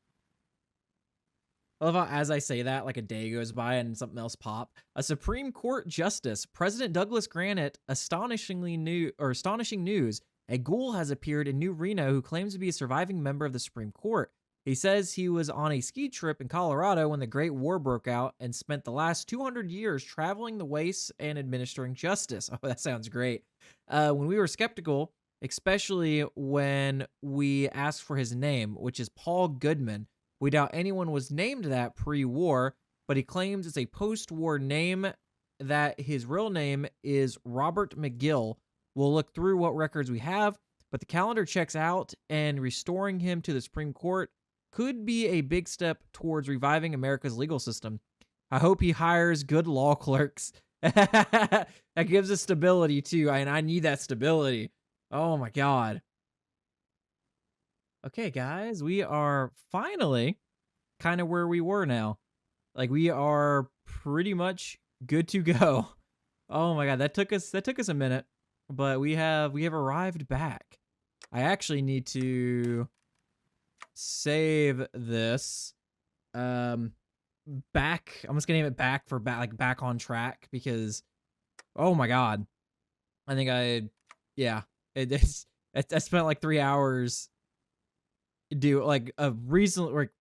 I love how as I say that, like a day goes by and something else pop. A Supreme Court Justice, President Douglas Granite, astonishing news. A ghoul has appeared in New Reno who claims to be a surviving member of the Supreme Court. He says he was on a ski trip in Colorado when the Great War broke out and spent the last 200 years traveling the wastes and administering justice. Oh, that sounds great. When we were skeptical, especially when we asked for his name, which is Paul Goodman. We doubt anyone was named that pre-war, but he claims it's a post-war name, that his real name is Robert McGill. We'll look through what records we have, but the calendar checks out, and restoring him to the Supreme Court could be a big step towards reviving America's legal system. I hope he hires good law clerks. That gives us stability, too, and I need that stability. Oh my god. Okay, guys, we are finally kind of where we were now. Like, we are pretty much good to go. Oh my god, that took us a minute, but we have arrived back. I actually need to save this back. I'm just gonna name it back for back on track, because oh my god, I think I spent like 3 hours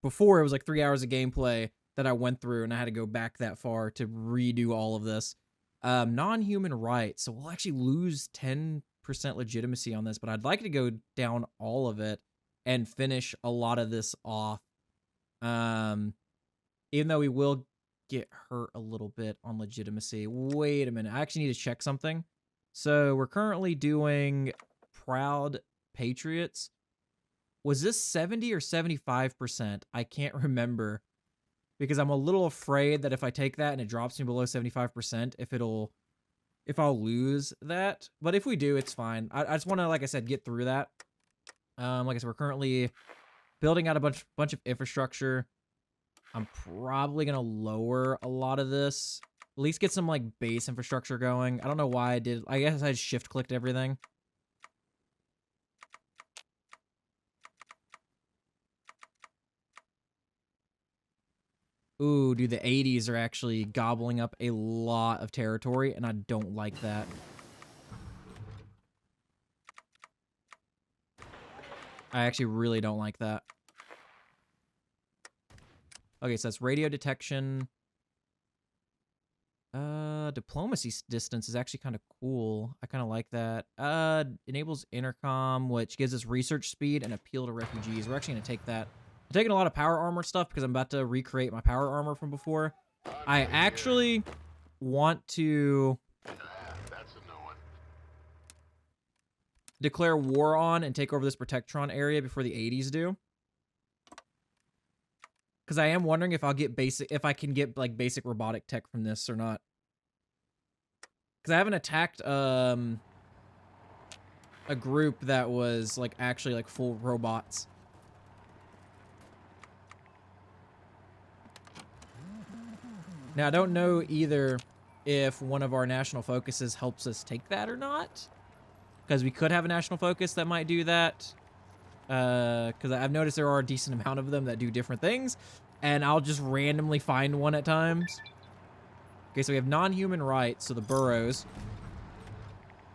before. It was like 3 hours of gameplay that I went through, and I had to go back that far to redo all of this. Non-human rights, so we'll actually lose 10% legitimacy on this, but I'd like to go down all of it and finish a lot of this off, even though we will get hurt a little bit on legitimacy. Wait a minute, I actually need to check something. So we're currently doing Proud Patriots. Was this 70 or 75%? I can't remember, because I'm a little afraid that if I take that and it drops me below 75%, if I'll lose that. But if we do, it's fine. I just want to, like I said, get through that. Like I said, we're currently building out a bunch of infrastructure. I'm probably gonna lower a lot of this. At least get some like base infrastructure going. I don't know why I did. I guess I just shift clicked everything. Ooh, dude, the 80s are actually gobbling up a lot of territory, and I don't like that. I actually really don't like that. Okay, so that's radio detection. Diplomacy distance is actually kind of cool. I kind of like that. Enables intercom, which gives us research speed and appeal to refugees. We're actually going to take that. I'm taking a lot of power armor stuff because I'm about to recreate my power armor from before. I actually want to
That's a no one.
declare war on and take over this Protectron area before the 80s do. Because I am wondering if if I can get like basic robotic tech from this or not. Because I haven't attacked a group that was like actually like full robots. Now I don't know either if one of our national focuses helps us take that or not. Because we could have a national focus that might do that. Because I've noticed there are a decent amount of them that do different things, and I'll just randomly find one at times. Okay, so we have non-human rights, so the burrows.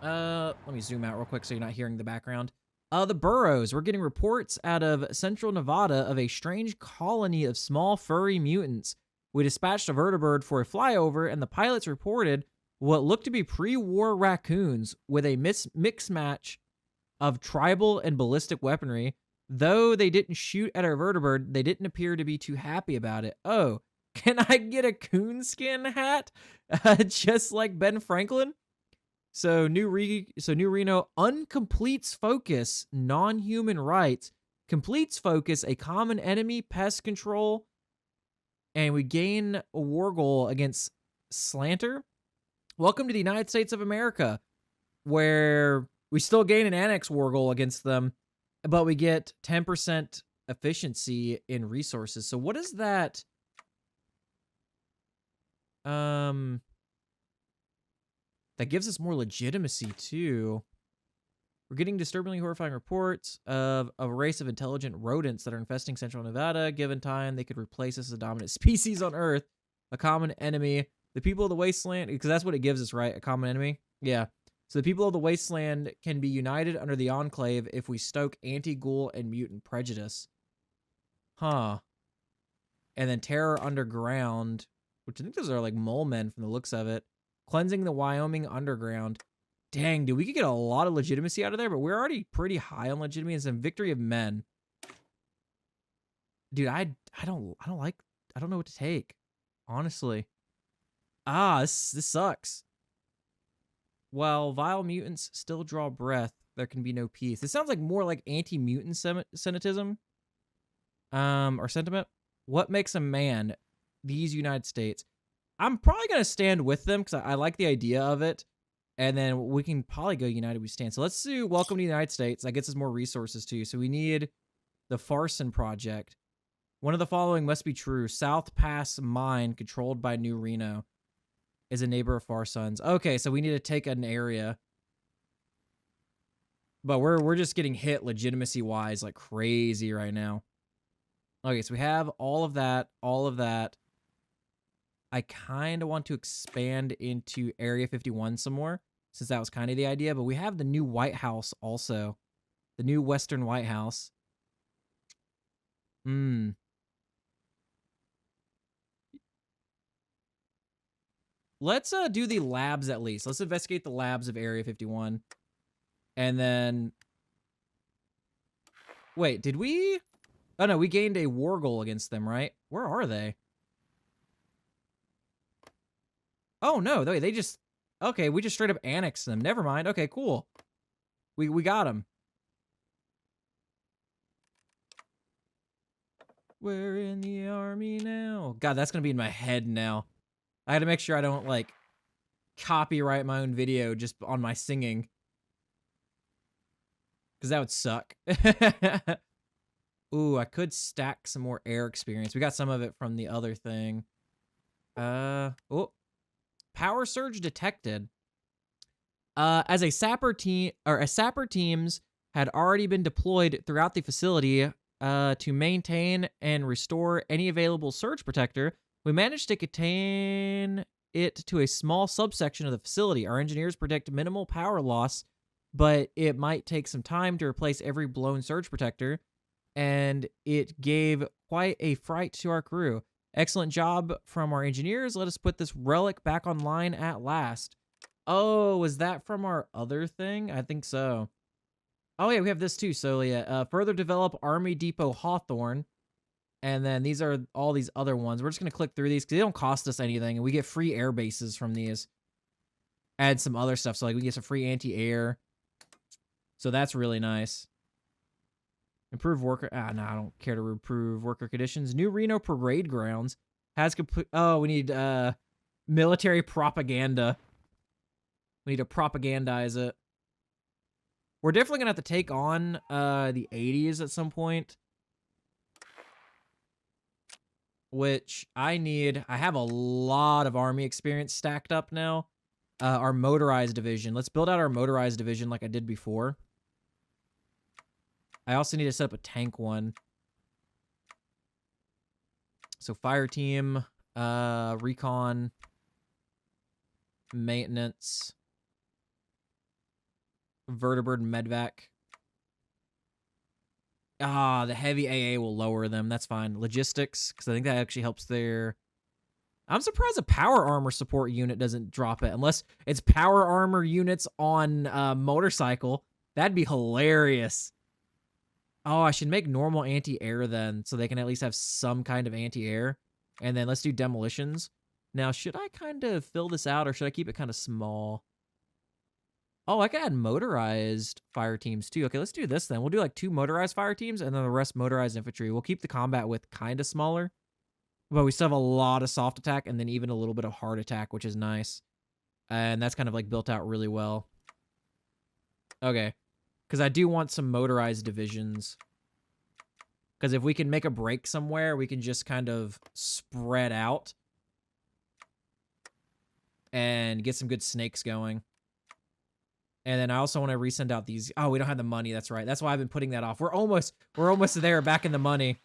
Let me zoom out real quick so you're not hearing the background. The burrows. We're getting reports out of central Nevada of a strange colony of small furry mutants. We dispatched a vertibird for a flyover, and the pilots reported what looked to be pre-war raccoons with a mix match of tribal and ballistic weaponry. Though they didn't shoot at our vertibird, they didn't appear to be too happy about it. Oh, can I get a coonskin hat? Just like Ben Franklin? So New Reno uncompletes focus, non-human rights, completes focus, a common enemy, pest control, and we gain a war goal against Slanter. Welcome to the United States of America, where we still gain an annex war goal against them, but we get 10% efficiency in resources. So what is that? That gives us more legitimacy too. We're getting disturbingly horrifying reports of a race of intelligent rodents that are infesting central Nevada. Given time, they could replace us as a dominant species on Earth, a common enemy. The people of the Wasteland, because that's what it gives us, right? A common enemy? Yeah. So the people of the Wasteland can be united under the Enclave if we stoke anti-ghoul and mutant prejudice. Huh. And then Terror Underground, which I think those are like mole men from the looks of it. Cleansing the Wyoming Underground. Dang, dude, we could get a lot of legitimacy out of there, but we're already pretty high on legitimacy. And some Victory of Men. Dude, I don't know what to take. Honestly. This sucks. While vile mutants still draw breath, there can be no peace. It sounds like more like anti-mutant semitism. Or sentiment. What makes a man? These United States. I'm probably going to stand with them because I like the idea of it. And then we can probably go United We Stand. So let's do Welcome to the United States. That gets us more resources too. So we need the Farson Project. One of the following must be true. South Pass Mine, controlled by New Reno, is a neighbor of Farsons. Okay, so we need to take an area. But we're just getting hit legitimacy-wise like crazy right now. Okay, so we have all of that, all of that. I kind of want to expand into Area 51 some more, since that was kind of the idea. But we have the new White House also. The new Western White House. Let's do the labs at least. Let's investigate the labs of Area 51. And then... Wait, did we... Oh, no, we gained a war goal against them, right? Where are they? Oh, no, they just... Okay, we just straight up annexed them. Never mind. Okay, cool. We got them. We're in the army now. God, that's going to be in my head now. I had to make sure I don't, like, copyright my own video just on my singing. Because that would suck. Ooh, I could stack some more air experience. We got some of it from the other thing. Oh. Power surge detected. As a sapper teams had already been deployed throughout the facility to maintain and restore any available surge protector, we managed to contain it to a small subsection of the facility. Our engineers predict minimal power loss but it might take some time to replace every blown surge protector, and it gave quite a fright to our crew. Excellent job from our engineers. Let us put this relic back online at last. Oh, was that from our other thing? I think so. Oh yeah, we have this too. So yeah, further develop Army Depot Hawthorne. And then these are all these other ones. We're just going to click through these because they don't cost us anything. And we get free air bases from these. Add some other stuff. So like we get some free anti-air. So that's really nice. Improve worker. No, I don't care to improve worker conditions. New Reno Parade Grounds has complete. Oh, we need military propaganda. We need to propagandize it. We're definitely going to have to take on the 80s at some point. Which I need. I have a lot of army experience stacked up now. Our motorized division. Let's build out our motorized division like I did before. I also need to set up a tank one. So fire team, recon, maintenance, vertibird, medvac. The heavy AA will lower them. That's fine. Logistics, because I think that actually helps their... I'm surprised a power armor support unit doesn't drop it, unless it's power armor units on motorcycle. That'd be hilarious. Oh, I should make normal anti-air then, so they can at least have some kind of anti-air. And then let's do demolitions. Now, should I kind of fill this out, or should I keep it kind of small? Oh, I can add motorized fire teams too. Okay, let's do this then. We'll do like 2 motorized fire teams and then the rest motorized infantry. We'll keep the combat width kind of smaller, but we still have a lot of soft attack and then even a little bit of hard attack, which is nice. And that's kind of like built out really well. Okay, because I do want some motorized divisions. Because if we can make a break somewhere, we can just kind of spread out and get some good snakes going. And then I also want to resend out these. Oh, we don't have the money. That's right. That's why I've been putting that off. We're almost there, back in the money.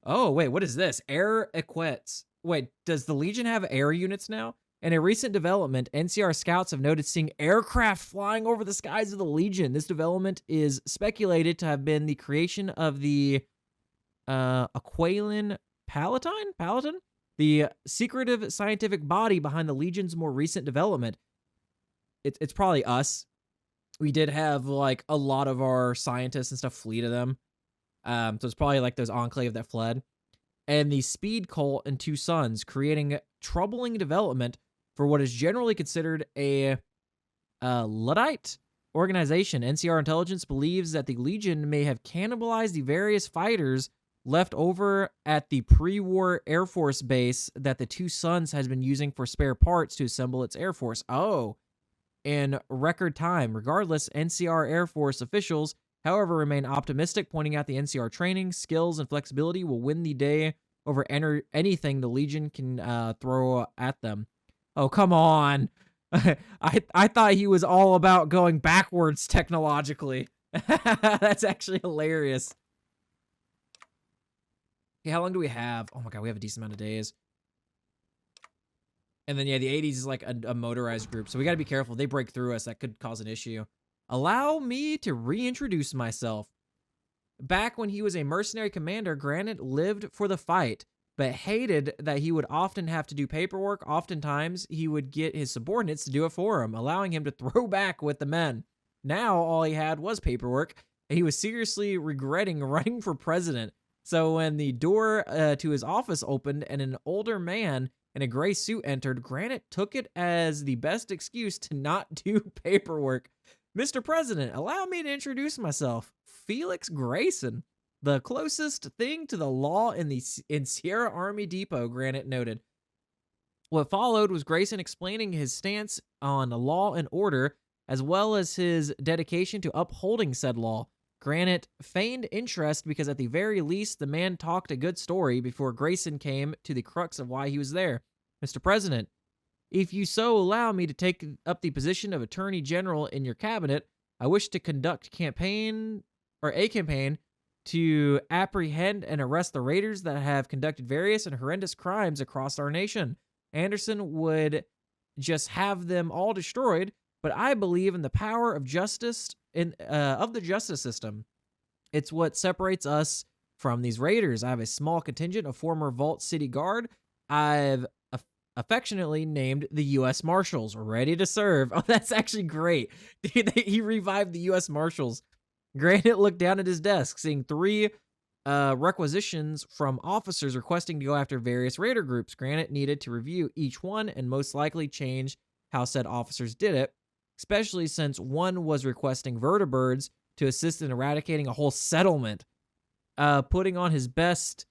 Oh, wait, what is this? Air equets. Wait, does the Legion have air units now? In a recent development, NCR scouts have noted seeing aircraft flying over the skies of the Legion. This development is speculated to have been the creation of the Aqualin Paladin? The secretive scientific body behind the Legion's more recent development. It's probably us. We did have like a lot of our scientists and stuff flee to them. So it's probably like those Enclave that fled. And the Speed Cult and 2 Sons, creating troubling development for what is generally considered a Luddite organization. NCR intelligence believes that the Legion may have cannibalized the various fighters left over at the pre-war Air Force base that the 2 Sons has been using for spare parts to assemble its Air Force. Oh, in record time. Regardless, NCR Air Force officials, however, remain optimistic, pointing out the NCR training, skills, and flexibility will win the day over anything the Legion can throw at them. Oh, come on. I thought he was all about going backwards technologically. That's actually hilarious. Okay, how long do we have? Oh my god, we have a decent amount of days. And then, yeah, the 80s is like a motorized group, so we gotta be careful. If they break through us, that could cause an issue. Allow me to reintroduce myself. Back when he was a mercenary commander, Granite lived for the fight, but hated that he would often have to do paperwork. Oftentimes, he would get his subordinates to do it for him, allowing him to throw back with the men. Now, all he had was paperwork, and he was seriously regretting running for president. So when the door to his office opened and an older man in a gray suit entered, Granite took it as the best excuse to not do paperwork. Mr. President, allow me to introduce myself. Felix Grayson, the closest thing to the law in Sierra Army Depot, Granite noted. What followed was Grayson explaining his stance on law and order, as well as his dedication to upholding said law. Granite feigned interest because at the very least, the man talked a good story before Grayson came to the crux of why he was there. Mr. President, if you so allow me to take up the position of Attorney General in your cabinet, I wish to conduct a campaign to apprehend and arrest the raiders that have conducted various and horrendous crimes across our nation. Anderson would just have them all destroyed, but I believe in the power of justice of the justice system. It's what separates us from these raiders. I have a small contingent of former Vault City Guard. I've affectionately named the U.S. Marshals, ready to serve. Oh, that's actually great. He revived the U.S. Marshals. Granite looked down at his desk, seeing 3 requisitions from officers requesting to go after various raider groups. Granite needed to review each one and most likely change how said officers did it, especially since one was requesting vertibirds to assist in eradicating a whole settlement. Putting on his best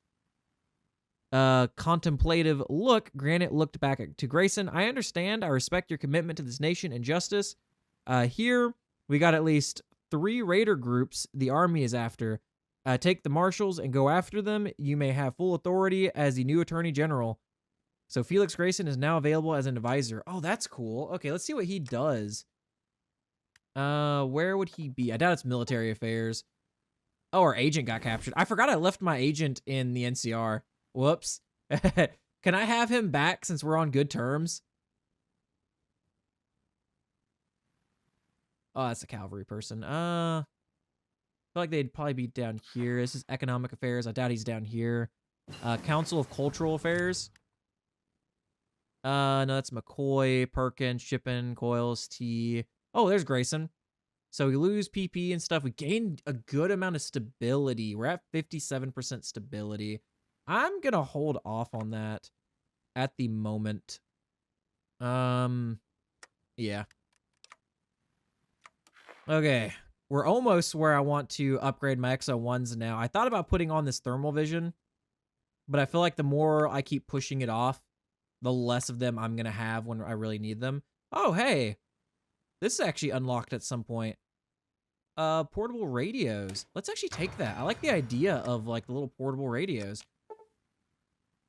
contemplative look, Granite looked back to Grayson. I understand. I respect your commitment to this nation and justice. Here, we got at least 3 raider groups the army is after. Take the marshals and go after them. You may have full authority as the new attorney general. So Felix Grayson is now available as an advisor. Oh, that's cool. Okay, let's see what he does. Where would he be? I doubt it's military affairs. Oh, our agent got captured. I forgot I left my agent in the NCR. Whoops. Can I have him back since we're on good terms? Oh, that's a cavalry person. I feel like they'd probably be down here. This is economic affairs. I doubt he's down here. Council of Cultural Affairs. No, that's McCoy, Perkins, Shippen, Coils, T. Oh, there's Grayson. So we lose PP and stuff. We gain a good amount of stability. We're at 57% stability. I'm going to hold off on that at the moment. Yeah. Okay. We're almost where I want to upgrade my XO1s now. I thought about putting on this thermal vision, but I feel like the more I keep pushing it off, the less of them I'm going to have when I really need them. Oh, hey. This is actually unlocked at some point. Portable radios. Let's actually take that. I like the idea of like the little portable radios.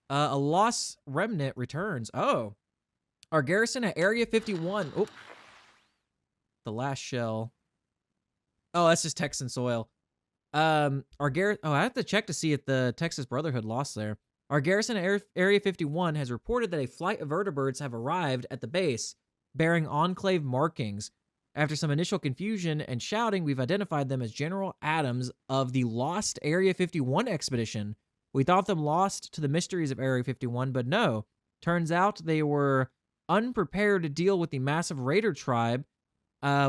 A lost remnant returns. Oh. Our garrison at Area 51. Oh. The last shell. Oh, that's just Texan soil. Oh, I have to check to see if the Texas Brotherhood lost there. Our garrison at Area 51 has reported that a flight of vertibirds have arrived at the base, bearing Enclave markings. After some initial confusion and shouting, we've identified them as General Adams of the Lost Area 51 expedition. We thought them lost to the mysteries of Area 51, but no. Turns out they were unprepared to deal with the massive raider tribe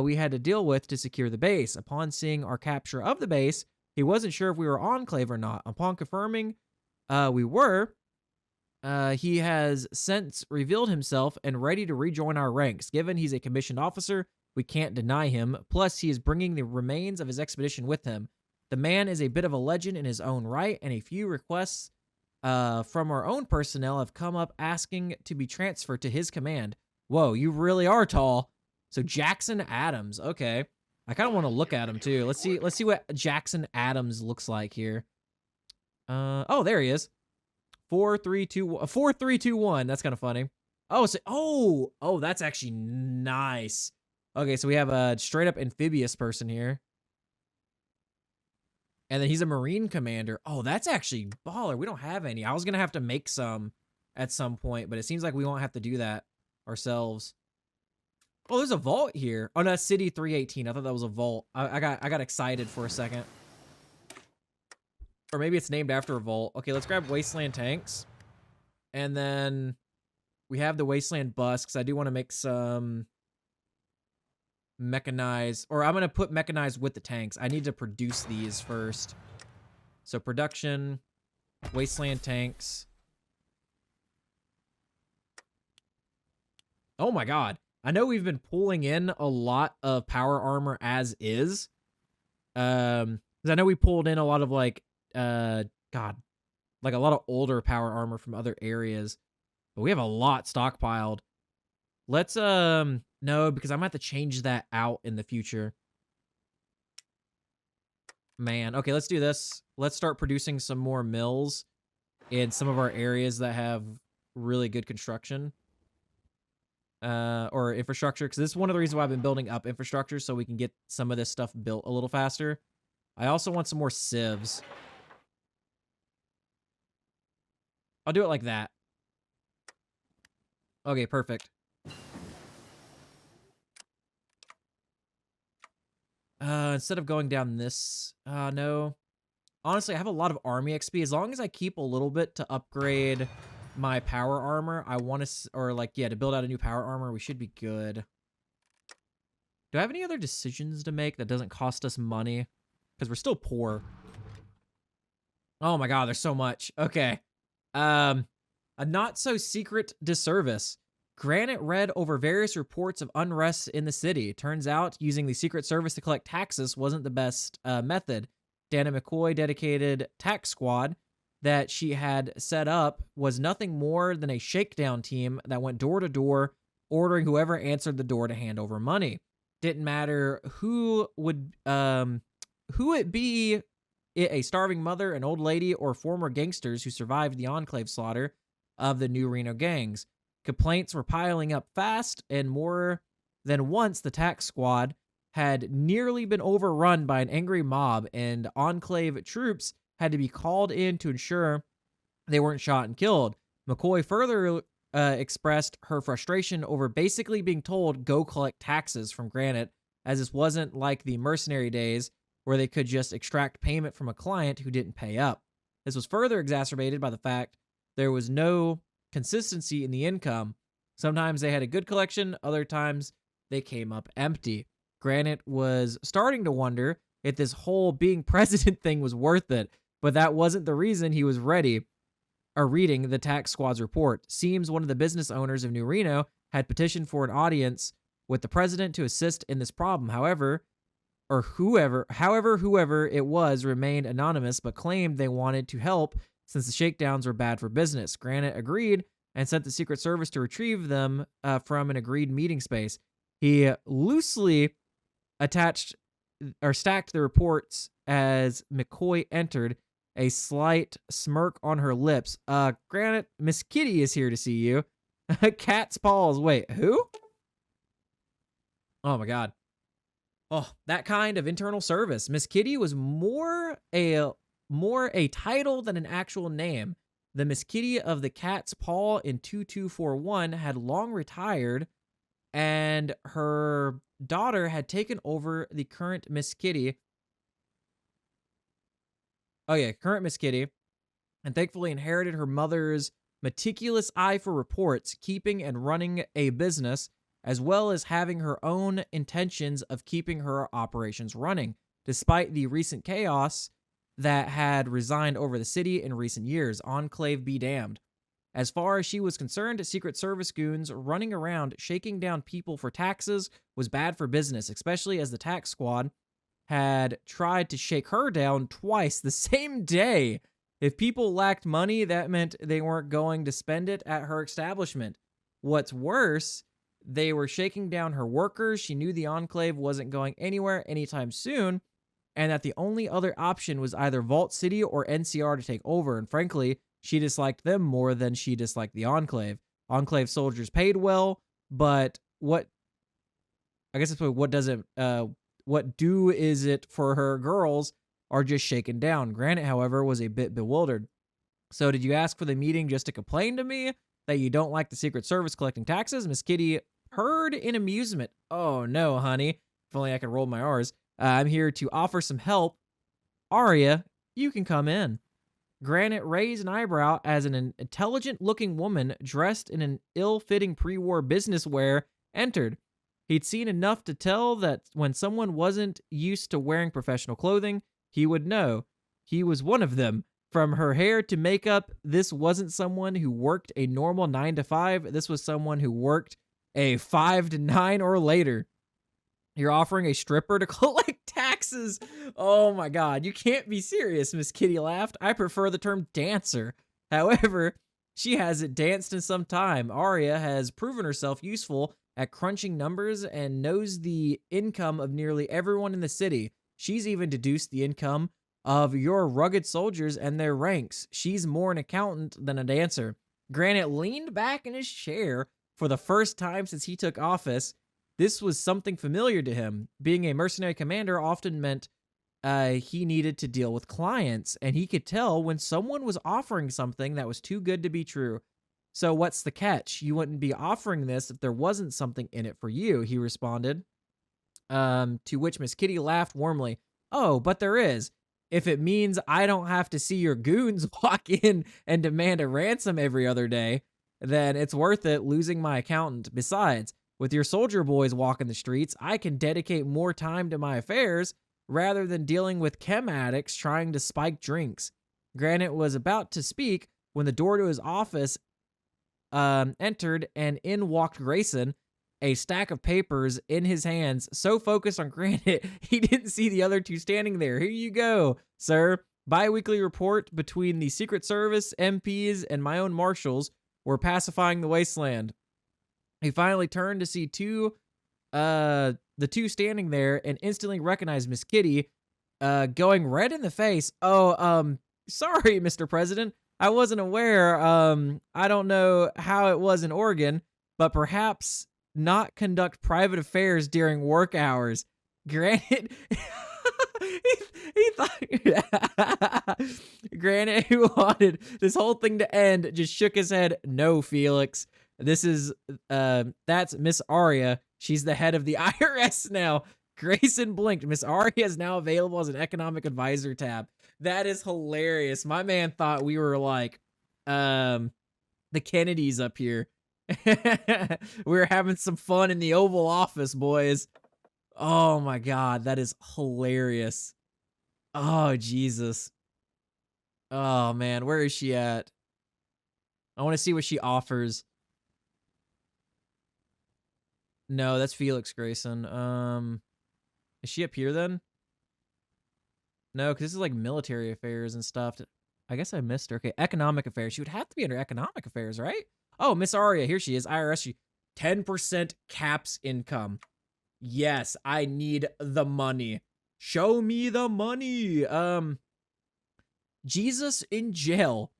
we had to deal with to secure the base. Upon seeing our capture of the base, he wasn't sure if we were Enclave or not. Upon confirming we were, he has since revealed himself and ready to rejoin our ranks. Given he's a commissioned officer, we can't deny him. Plus, he is bringing the remains of his expedition with him. The man is a bit of a legend in his own right, and a few requests from our own personnel have come up asking to be transferred to his command. Whoa, you really are tall. So Jackson Adams, okay. I kind of want to look at him too. Let's see what Jackson Adams looks like here. Oh, there he is. 4321. That's kind of funny. Oh, so oh, that's actually nice. Okay, so we have a straight up amphibious person here. And then he's a Marine commander. Oh, that's actually baller. We don't have any. I was going to have to make some at some point, but it seems like we won't have to do that ourselves. Oh, there's a vault here. Oh, no, that's City 318. I thought that was a vault. I got excited for a second. Or maybe it's named after a vault. Okay, let's grab Wasteland tanks. And then we have the Wasteland bus, because I do want to make some mechanized, or I'm going to put mechanized with the tanks. I need to produce these first. So production, Wasteland tanks. Oh my god. I know we've been pulling in a lot of power armor as is. Because I know we pulled in a lot of like, like a lot of older power armor from other areas. But we have a lot stockpiled. Let's, no, because I'm going to have to change that out in the future. Man, okay, let's do this. Let's start producing some more mills in some of our areas that have really good construction. Or infrastructure, because this is one of the reasons why I've been building up infrastructure, so we can get some of this stuff built a little faster. I also want some more sieves. I'll do it like that. Okay, perfect. Instead of going down this, no. Honestly, I have a lot of army XP. As long as I keep a little bit to upgrade my power armor, I want to, or like, yeah, to build out a new power armor, we should be good. Do I have any other decisions to make that doesn't cost us money? Because we're still poor. Oh my god, there's so much. Okay. A not-so-secret disservice. Granite read over various reports of unrest in the city. Turns out using the Secret Service to collect taxes wasn't the best method. Dana McCoy dedicated tax squad that she had set up was nothing more than a shakedown team that went door to door, ordering whoever answered the door to hand over money. Didn't matter who it be, a starving mother, an old lady, or former gangsters who survived the Enclave slaughter of the New Reno gangs. Complaints were piling up fast, and more than once the tax squad had nearly been overrun by an angry mob, and Enclave troops had to be called in to ensure they weren't shot and killed. McCoy further expressed her frustration over basically being told go collect taxes from Granite, as this wasn't like the mercenary days where they could just extract payment from a client who didn't pay up. This was further exacerbated by the fact there was no consistency in the income. Sometimes they had a good collection, other times they came up empty. Granite was starting to wonder if this whole being president thing was worth it, but that wasn't the reason he was reading the tax squad's report. Seems one of the business owners of New Reno had petitioned for an audience with the president to assist in this problem. However whoever it was remained anonymous, but claimed they wanted to help since the shakedowns were bad for business. Granite agreed and sent the Secret Service to retrieve them from an agreed meeting space. He loosely attached or stacked the reports as McCoy entered, a slight smirk on her lips. Granite, Miss Kitty is here to see you. Cat's paws. Wait, who? Oh my god. Oh, that kind of internal service. Miss Kitty was more a title than an actual name. The Miss Kitty of the Cat's Paw in 2241 had long retired, and her daughter had taken over the current Miss Kitty. Oh yeah, current Miss Kitty, and thankfully inherited her mother's meticulous eye for reports, keeping and running a business, as well as having her own intentions of keeping her operations running, despite the recent chaos that had resigned over the city in recent years. Enclave be damned. As far as she was concerned, Secret Service goons running around shaking down people for taxes was bad for business, especially as the tax squad had tried to shake her down twice the same day. If people lacked money, that meant they weren't going to spend it at her establishment. What's worse, they were shaking down her workers. She knew the Enclave wasn't going anywhere anytime soon, and that the only other option was either Vault City or NCR to take over, and frankly, she disliked them more than she disliked the Enclave. Enclave soldiers paid well, but what is it for her girls are just shaken down. Granite, however, was a bit bewildered. So did you ask for the meeting just to complain to me that you don't like the Secret Service collecting taxes? Miss Kitty purred in amusement. Oh no, honey. If only I could roll my R's. I'm here to offer some help. Aria, you can come in. Granite raised an eyebrow as an intelligent-looking woman dressed in an ill-fitting pre-war business wear entered. He'd seen enough to tell that when someone wasn't used to wearing professional clothing, he would know. He was one of them. From her hair to makeup, this wasn't someone who worked a normal 9 to 5. This was someone who worked a 5 to 9 or later. You're offering a stripper to collect taxes. Oh my god, you can't be serious, Miss Kitty laughed. I prefer the term dancer. However, she hasn't danced in some time. Aria has proven herself useful at crunching numbers and knows the income of nearly everyone in the city. She's even deduced the income of your rugged soldiers and their ranks. She's more an accountant than a dancer. Granite leaned back in his chair for the first time since he took office. This was something familiar to him. Being a mercenary commander often meant he needed to deal with clients, and he could tell when someone was offering something that was too good to be true. So what's the catch? You wouldn't be offering this if there wasn't something in it for you, he responded. To which Miss Kitty laughed warmly. Oh, but there is. If it means I don't have to see your goons walk in and demand a ransom every other day, then it's worth it losing my accountant. Besides, with your soldier boys walking the streets, I can dedicate more time to my affairs rather than dealing with chem addicts trying to spike drinks. Granite was about to speak when the door to his office entered, and in walked Grayson, a stack of papers in his hands, so focused on Granite, he didn't see the other two standing there. Here you go, sir. Bi-weekly report between the Secret Service, MPs, and my own marshals were pacifying the wasteland. He finally turned to see the two standing there and instantly recognized Miss Kitty, going red in the face. Oh, sorry, Mr. President. I wasn't aware. I don't know how it was in Oregon, but perhaps not conduct private affairs during work hours. Granted, he thought Granted, who wanted this whole thing to end, just shook his head. No, Felix. That's Miss Aria. She's the head of the IRS now. Grayson blinked. Miss Aria is now available as an economic advisor tab. That is hilarious. My man thought we were like, the Kennedys up here. We were having some fun in the Oval Office, boys. Oh my God, that is hilarious. Oh, Jesus. Oh man, where is she at? I want to see what she offers. No, that's Felix Grayson. Is she up here then? No, because this is like military affairs and stuff. I guess I missed her. Okay, economic affairs. She would have to be under economic affairs, right? Oh, Miss Aria, here she is. IRS, 10% caps income. Yes, I need the money. Show me the money. Jesus in jail.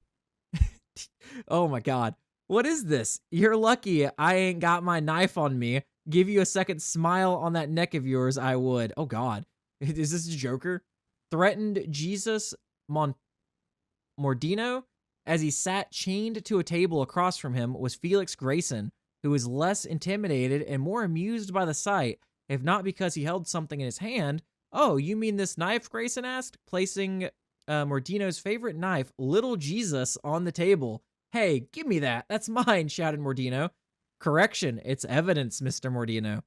Oh my God. What is this? You're lucky I ain't got my knife on me. Give you a second smile on that neck of yours, I would. Oh God. Is this a Joker? Threatened Jesus Mordino as he sat chained to a table across from him was Felix Grayson, who was less intimidated and more amused by the sight, if not because he held something in his hand. Oh, you mean this knife? Grayson asked, placing Mordino's favorite knife, Little Jesus, on the table. Hey, give me that. That's mine, shouted Mordino. Correction, it's evidence, Mr. Mordino.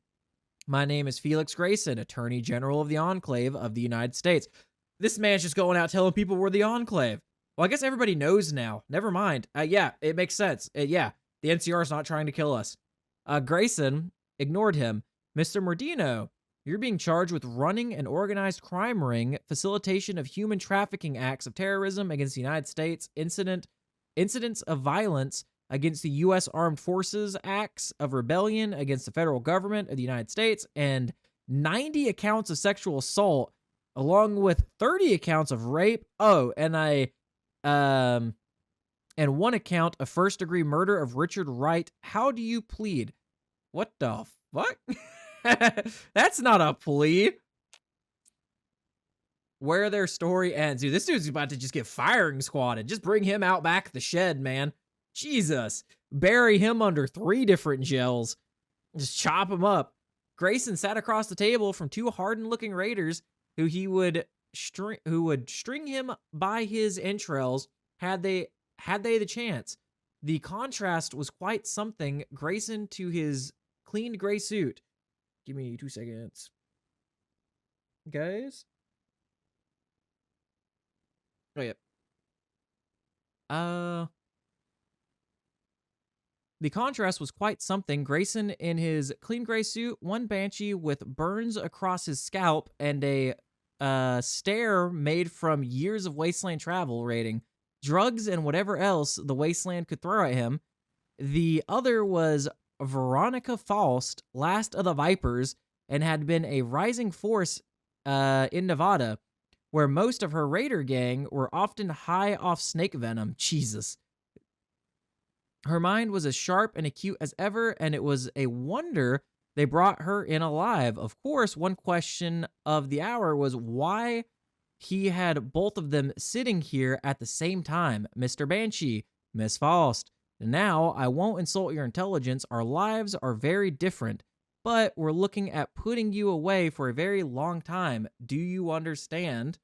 My name is Felix Grayson, Attorney General of the Enclave of the United States. This man's just going out telling people we're the Enclave. Well, I guess everybody knows now. Never mind. Yeah, it makes sense. Yeah, the NCR is not trying to kill us. Grayson ignored him. Mr. Mordino, you're being charged with running an organized crime ring, facilitation of human trafficking acts of terrorism against the United States, incidents of violence against the U.S. Armed Forces, acts of rebellion against the federal government of the United States, and 90 accounts of sexual assault, along with 30 accounts of rape. Oh, and one account of first-degree murder of Richard Wright. How do you plead? What the fuck? That's not a plea. Where their story ends. Dude, this dude's about to just get firing squatted. Just bring him out back the shed, man. Jesus. Bury him under 3 different gels. Just chop him up. Grayson sat across the table from 2 hardened-looking raiders who would string him by his entrails had they the chance. The contrast was quite something. Grayson to his cleaned gray suit. Give me 2 seconds. Guys? Oh, yeah. The contrast was quite something. Grayson in his clean gray suit, one banshee with burns across his scalp, and a stare made from years of Wasteland travel raiding, drugs, and whatever else the Wasteland could throw at him. The other was Veronica Faust, last of the Vipers, and had been a rising force in Nevada, where most of her raider gang were often high off snake venom. Jesus. Her mind was as sharp and acute as ever, and it was a wonder they brought her in alive. Of course, one question of the hour was why he had both of them sitting here at the same time. Mr. Banshee, Miss Faust. Now, I won't insult your intelligence. Our lives are very different. but we're looking at putting you away for a very long time. Do you understand?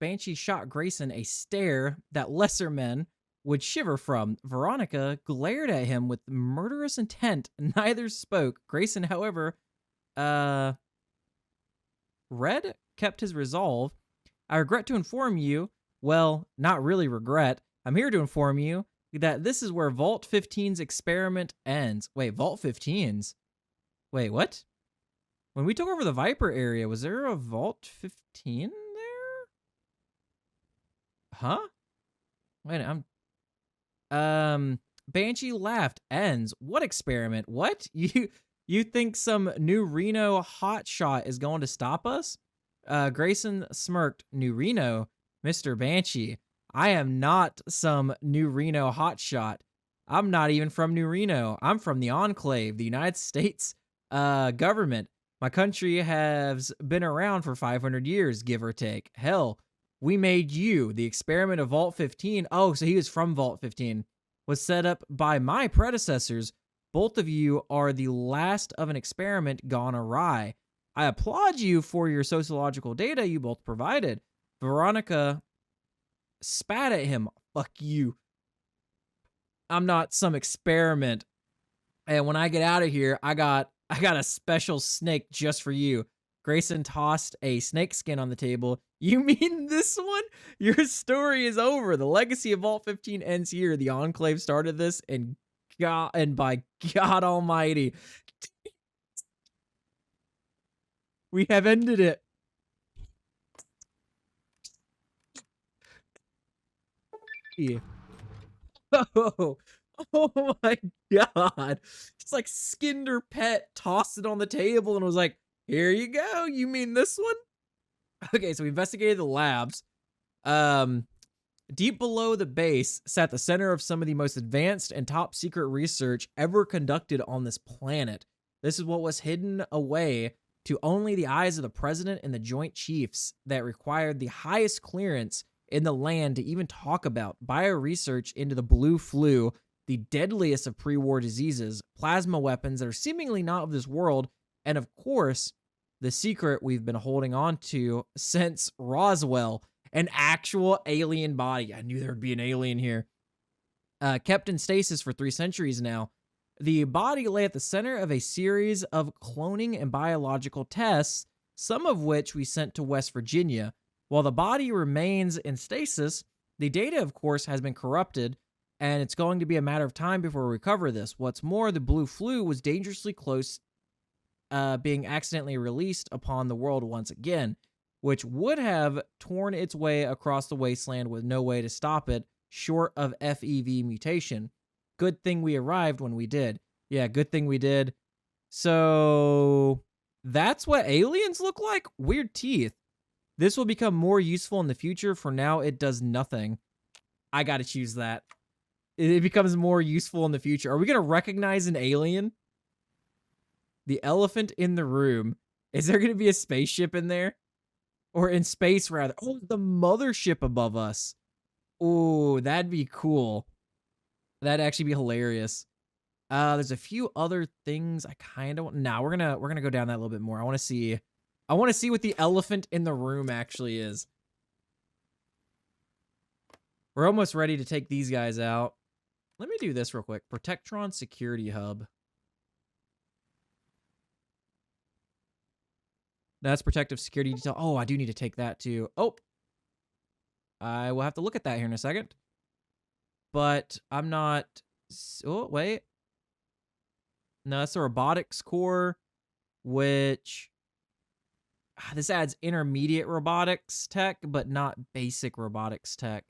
Banshee shot Grayson a stare that lesser men would shiver from. Veronica glared at him with murderous intent. Neither spoke. Grayson, however, Red kept his resolve. I regret to inform you, well, not really regret, I'm here to inform you that this is where Vault 15's experiment ends. Wait, Vault 15's? Wait, what? When we took over the Viper area, was there a Vault 15 there? Huh? Wait, Banshee laughed. Ends. What experiment? What? You think some new Reno hotshot is going to stop us? Grayson smirked. New Reno? Mr. Banshee, I am not some new Reno hotshot. I'm not even from New Reno. I'm from the Enclave, the United States government. My country has been around for 500 years, give or take. Hell, we made you. The experiment of Vault 15. Oh, so he was from Vault 15. Was set up by my predecessors. Both of you are the last of an experiment gone awry. I applaud you for your sociological data you both provided. Veronica spat at him. Fuck you. I'm not some experiment. And when I get out of here, I got a special snake just for you. Grayson tossed a snake skin on the table. You mean this one? Your story is over. The legacy of Vault 15 ends here. The Enclave started this, and by God Almighty, we have ended it. Yeah. Oh, oh my God. Just like skinned her pet, tossed it on the table, and was like, here you go. You mean this one? Okay, so we investigated the labs. Deep below the base sat the center of some of the most advanced and top secret research ever conducted on this planet. This is what was hidden away to only the eyes of the president and the joint chiefs that required the highest clearance in the land to even talk about. Bio-research into the blue flu, the deadliest of pre-war diseases, plasma weapons that are seemingly not of this world, and of course, the secret we've been holding on to since Roswell, an actual alien body. I knew there would be an alien here. Kept in stasis for 3 centuries now. The body lay at the center of a series of cloning and biological tests, some of which we sent to West Virginia. While the body remains in stasis, the data, of course, has been corrupted, and it's going to be a matter of time before we recover this. What's more, the blue flu was dangerously close being accidentally released upon the world once again, which would have torn its way across the wasteland with no way to stop it, short of FEV mutation. Good thing we arrived when we did. Yeah, good thing we did. So that's what aliens look like? Weird teeth. This will become more useful in the future. For now, it does nothing. I gotta choose that. It becomes more useful in the future. Are we gonna recognize an alien? The elephant in the room. Is there gonna be a spaceship in there? Or in space, rather. Oh, the mothership above us. Oh, that'd be cool. That'd actually be hilarious. There's a few other things I kind of want. Nah, we're gonna go down that a little bit more. I want to see what the elephant in the room actually is. We're almost ready to take these guys out. Let me do this real quick. Protectron Security Hub. That's protective security detail. Oh, I do need to take that too. Oh, I will have to look at that here in a second. But I'm not. Oh, wait. No, that's a robotics core, which this adds intermediate robotics tech, but not basic robotics tech.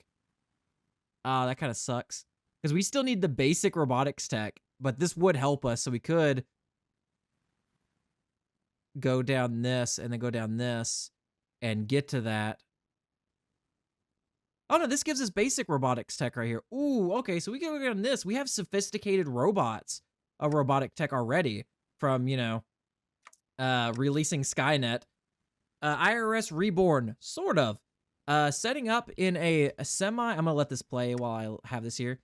That kind of sucks because we still need the basic robotics tech, but this would help us, so we could go down this and then go down this and get to that. Oh no, this gives us basic robotics tech right here. Ooh, okay, so we can go on this. We have sophisticated robots of robotic tech already from, you know, releasing Skynet. IRS Reborn, sort of. Setting up in a semi, I'm gonna let this play while I have this here.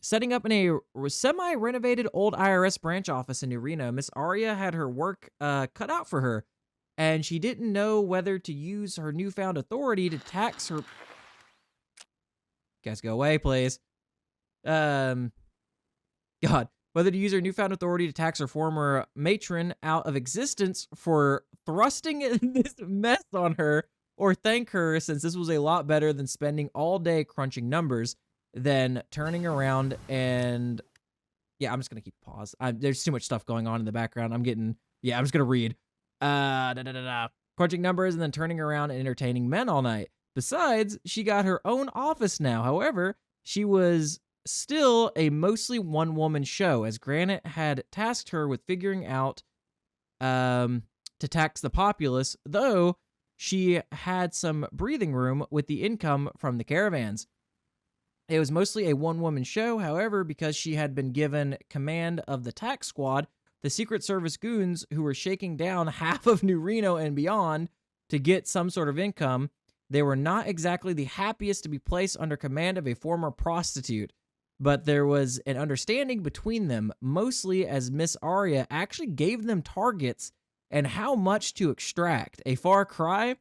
Setting up in a semi-renovated old IRS branch office in New Reno, Miss Aria had her work cut out for her, and she didn't know whether to use her newfound authority to tax her. Guys, go away, please. God, whether to use her newfound authority to tax her former matron out of existence for thrusting in this mess on her, or thank her, since this was a lot better than spending all day crunching numbers, then turning around and I'm just gonna keep pause. There's too much stuff going on in the background. I'm just gonna read. Crunching numbers and then turning around and entertaining men all night. Besides, she got her own office now. However, she was still a mostly one-woman show, as Granite had tasked her with figuring out to tax the populace, though she had some breathing room with the income from the caravans. It was mostly a one-woman show, however, because she had been given command of the tax squad, the Secret Service goons who were shaking down half of New Reno and beyond to get some sort of income. They were not exactly the happiest to be placed under command of a former prostitute, but there was an understanding between them, mostly as Miss Aria actually gave them targets and how much to extract. A far cry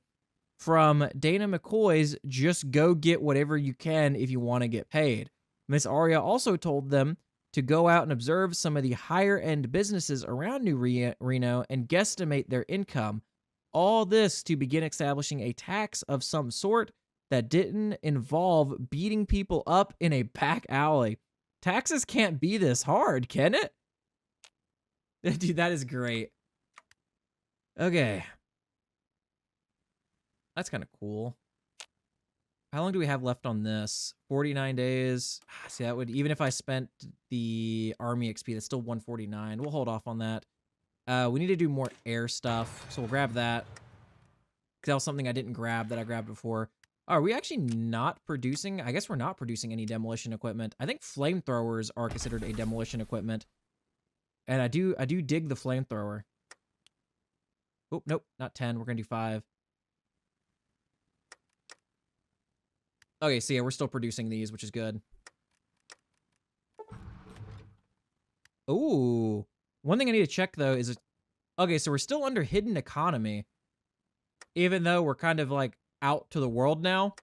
from Dana McCoy's just go get whatever you can if you want to get paid. Miss Aria also told them to go out and observe some of the higher-end businesses around New Reno and guesstimate their income. All this to begin establishing a tax of some sort that didn't involve beating people up in a back alley. Taxes can't be this hard, can it? Dude, that is great. Okay. That's kind of cool. How long do we have left on this? 49 days. See, that would, even if I spent the army XP, that's still 149. We'll hold off on that. We need to do more air stuff, so we'll grab that. Because that was something I didn't grab that I grabbed before. Are we actually not producing? I guess we're not producing any demolition equipment. I think flamethrowers are considered a demolition equipment. And I do dig the flamethrower. Oh, nope, not 10. We're going to do 5. Okay, so yeah, we're still producing these, which is good. Ooh. One thing I need to check, though, is... Okay, so we're still under hidden economy. Even though we're kind of, like, out to the world now.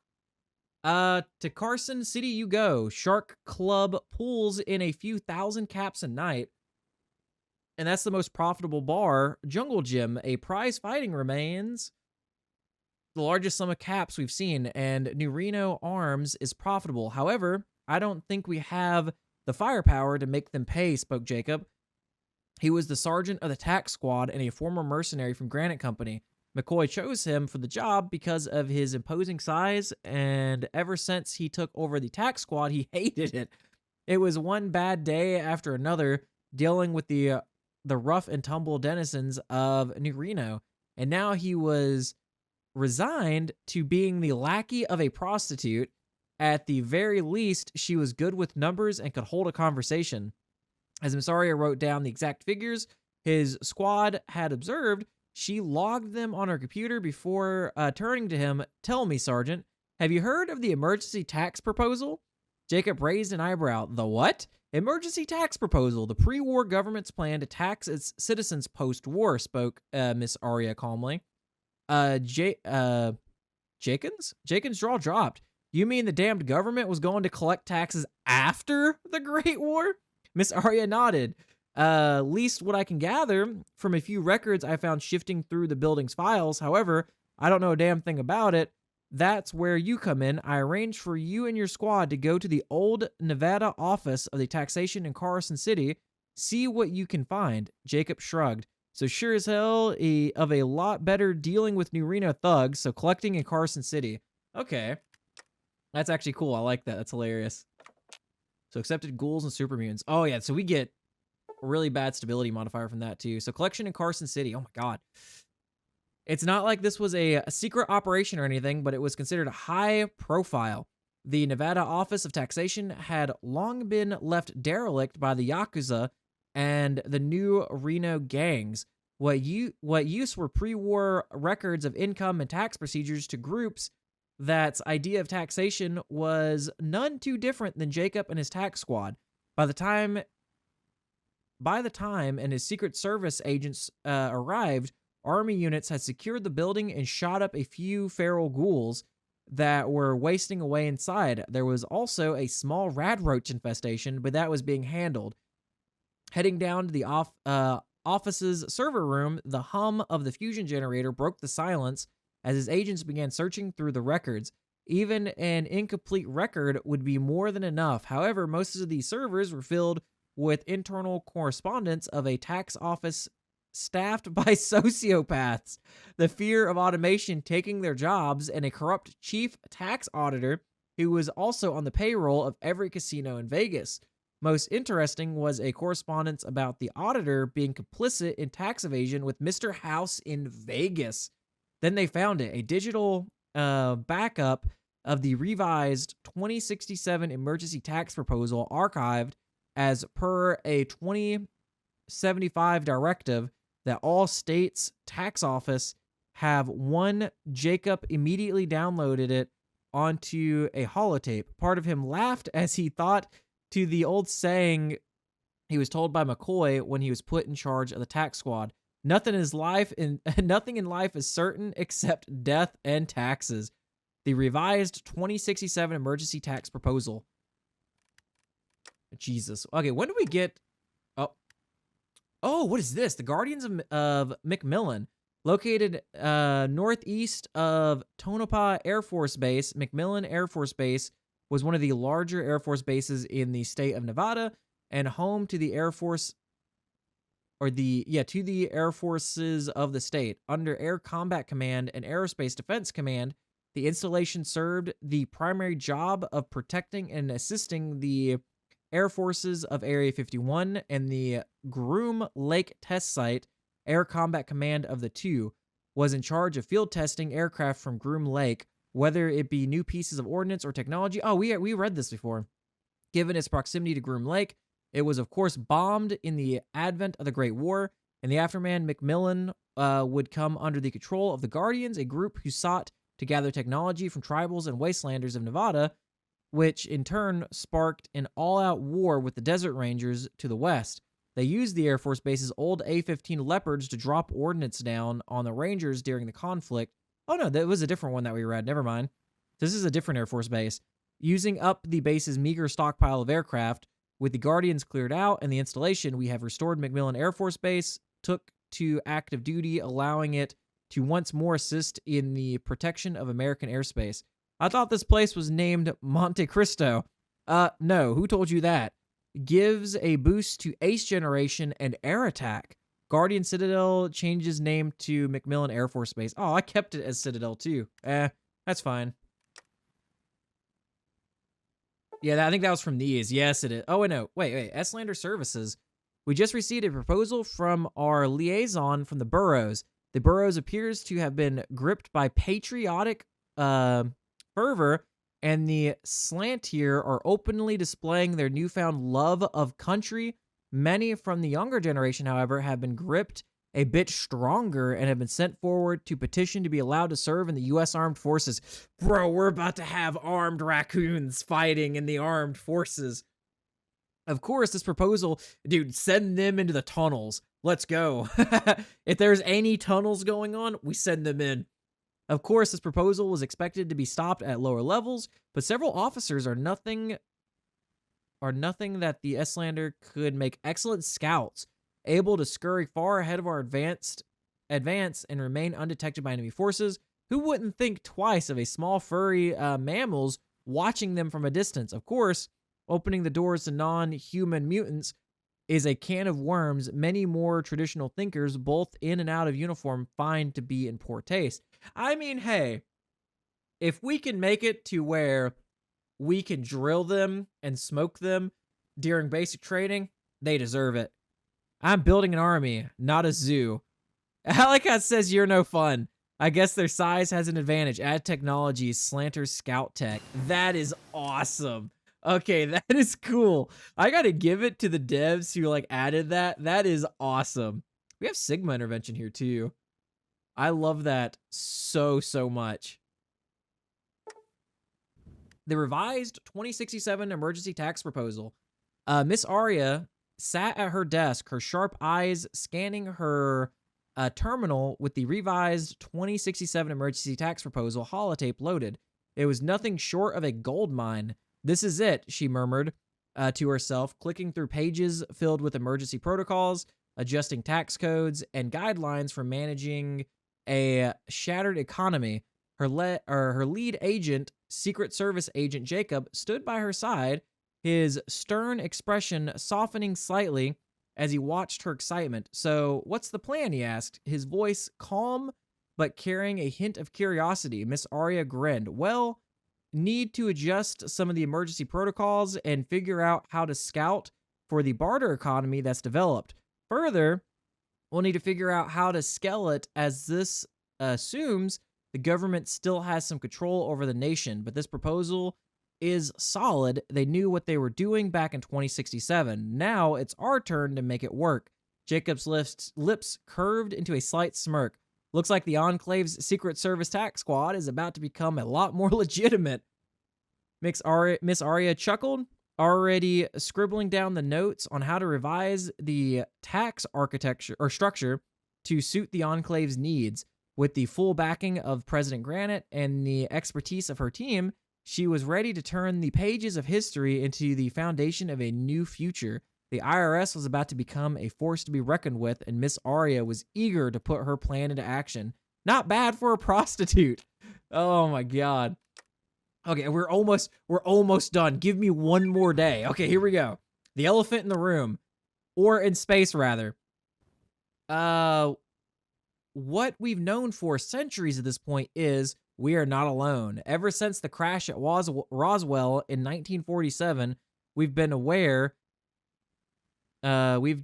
To Carson City you go. Shark Club pulls in a few thousand caps a night. And that's the most profitable bar. Jungle Gym, a prize fighting remains the largest sum of caps we've seen, and New Reno Arms is profitable. However, I don't think we have the firepower to make them pay, spoke Jacob. He was the sergeant of the tax squad and a former mercenary from Granite Company. McCoy chose him for the job because of his imposing size, and ever since he took over the tax squad, he hated it. It was one bad day after another, dealing with the rough and tumble denizens of New Reno, and now he was resigned to being the lackey of a prostitute. At the very least, she was good with numbers and could hold a conversation. As Missaria wrote down the exact figures his squad had observed, she logged them on her computer before turning to him. Tell me, Sergeant, have you heard of the emergency tax proposal? Jacob raised an eyebrow. The what? Emergency tax proposal, the pre-war government's plan to tax its citizens post-war, spoke Miss Aria calmly. Jenkins' jaw dropped. You mean the damned government was going to collect taxes after the Great War? Miss Aria nodded. Least what I can gather from a few records I found shifting through the building's files. However, I don't know a damn thing about it. That's where you come in. I arranged for you and your squad to go to the old Nevada office of the taxation in Carson City. See what you can find. Jacob shrugged. So sure as hell of a lot better dealing with New Reno thugs, so collecting in Carson City. Okay. That's actually cool. I like that. That's hilarious. So accepted ghouls and super mutants. Oh yeah, so we get a really bad stability modifier from that too. So collection in Carson City. Oh my god. It's not like this was a secret operation or anything, but it was considered a high profile. The Nevada Office of Taxation had long been left derelict by the Yakuza and the New Reno gangs. What use were pre-war records of income and tax procedures to groups that idea of taxation was none too different than Jacob and his tax squad. By the time and his Secret Service agents arrived, army units had secured the building and shot up a few feral ghouls that were wasting away inside. There was also a small rad roach infestation, but that was being handled. Heading down to the office's server room, the hum of the fusion generator broke the silence as his agents began searching through the records. Even an incomplete record would be more than enough. However, most of these servers were filled with internal correspondence of a tax office staffed by sociopaths, the fear of automation taking their jobs, and a corrupt chief tax auditor who was also on the payroll of every casino in Vegas. Most interesting was a correspondence about the auditor being complicit in tax evasion with Mr. House in Vegas. Then they found it, a digital backup of the revised 2067 emergency tax proposal archived as per a 2075 directive that all states' tax office have one. Jacob immediately downloaded it onto a holotape. Part of him laughed as he thought to the old saying he was told by McCoy when he was put in charge of the tax squad. Nothing in life is certain except death and taxes. The revised 2067 emergency tax proposal. Jesus. Okay, when do we get... Oh, what is this? The Guardians of McMillan. Located northeast of Tonopah Air Force Base, McMillan Air Force Base was one of the larger Air Force bases in the state of Nevada and home to the Air Force... to the Air Forces of the state. Under Air Combat Command and Aerospace Defense Command, the installation served the primary job of protecting and assisting the Air Forces of Area 51 and the Groom Lake Test Site. Air Combat Command of the two was in charge of field testing aircraft from Groom Lake, whether it be new pieces of ordnance or technology. Oh, we read this before. Given its proximity to Groom Lake, it was, of course, bombed in the advent of the Great War. In the aftermath, McMillan would come under the control of the Guardians, a group who sought to gather technology from tribals and wastelanders of Nevada, which in turn sparked an all-out war with the Desert Rangers to the west. They used the Air Force Base's old A-15 Leopards to drop ordnance down on the Rangers during the conflict. Oh no, that was a different one that we read. Never mind. This is a different Air Force Base. Using up the base's meager stockpile of aircraft, with the Guardians cleared out and the installation, we have restored McMillan Air Force Base, took to active duty, allowing it to once more assist in the protection of American airspace. I thought this place was named Monte Cristo. No, who told you that? Gives a boost to Ace Generation and Air Attack. Guardian Citadel changes name to McMillan Air Force Base. Oh, I kept it as Citadel too. That's fine. Yeah, I think that was from these. Yes, it is. Oh, no. Wait. Slander Services. We just received a proposal from our liaison from the Burrows. The Burrows appears to have been gripped by patriotic fervor, and the Slantier are openly displaying their newfound love of country. Many from the younger generation, however, have been gripped a bit stronger and have been sent forward to petition to be allowed to serve in the U.S. Armed Forces. Bro, we're about to have armed raccoons fighting in the armed forces. Of course, this proposal, dude, send them into the tunnels. Let's go. If there's any tunnels going on, we send them in. Of course, this proposal was expected to be stopped at lower levels, but several officers are nothing that the Slander could make excellent scouts, able to scurry far ahead of our advance and remain undetected by enemy forces. Who wouldn't think twice of a small furry mammals watching them from a distance? Of course, opening the doors to non-human mutants is a can of worms many more traditional thinkers, both in and out of uniform, find to be in poor taste. I mean, hey, if we can make it to where we can drill them and smoke them during basic training, they deserve it. I'm building an army, not a zoo. I like how it says you're no fun. I guess their size has an advantage. Add technology, Slanter Scout Tech. That is awesome. Okay, that is cool. I gotta give it to the devs who added that. That is awesome. We have Sigma intervention here too. I love that so much. The revised 2067 emergency tax proposal. Miss Arya sat at her desk, her sharp eyes scanning her terminal with the revised 2067 emergency tax proposal holotape loaded. It was nothing short of a gold mine. This is it, she murmured to herself, clicking through pages filled with emergency protocols, adjusting tax codes, and guidelines for managing a shattered economy. Her lead agent, Secret Service agent Jacob, stood by her side, his stern expression softening slightly as he watched her excitement. "So, what's the plan?" he asked, his voice calm but carrying a hint of curiosity. Miss Arya grinned. "Well, need to adjust some of the emergency protocols and figure out how to scout for the barter economy that's developed. Further, we'll need to figure out how to scale it, as this assumes the government still has some control over the nation. But this proposal is solid. They knew what they were doing back in 2067. Now it's our turn to make it work." Jacob's lips curved into a slight smirk. "Looks like the Enclave's Secret Service tax squad is about to become a lot more legitimate." Miss Arya chuckled, already scribbling down the notes on how to revise the tax architecture or structure to suit the Enclave's needs. With the full backing of President Granite and the expertise of her team, she was ready to turn the pages of history into the foundation of a new future. The IRS was about to become a force to be reckoned with, and Miss Arya was eager to put her plan into action. Not bad for a prostitute. Oh my god. Okay, we're almost done. Give me one more day. Okay, here we go. The elephant in the room, or in space rather. What we've known for centuries at this point is we are not alone. Ever since the crash at Roswell in 1947, we've been aware. We've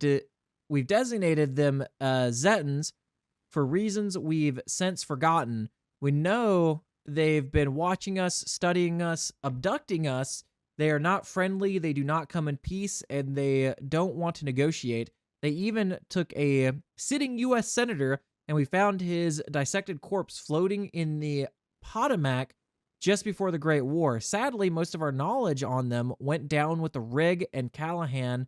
designated them Zetans for reasons we've since forgotten. We know they've been watching us, studying us, abducting us. They are not friendly. They do not come in peace, and they don't want to negotiate. They even took a sitting U.S. senator, and we found his dissected corpse floating in the Potomac just before the Great War. Sadly, most of our knowledge on them went down with the Rig and Callahan,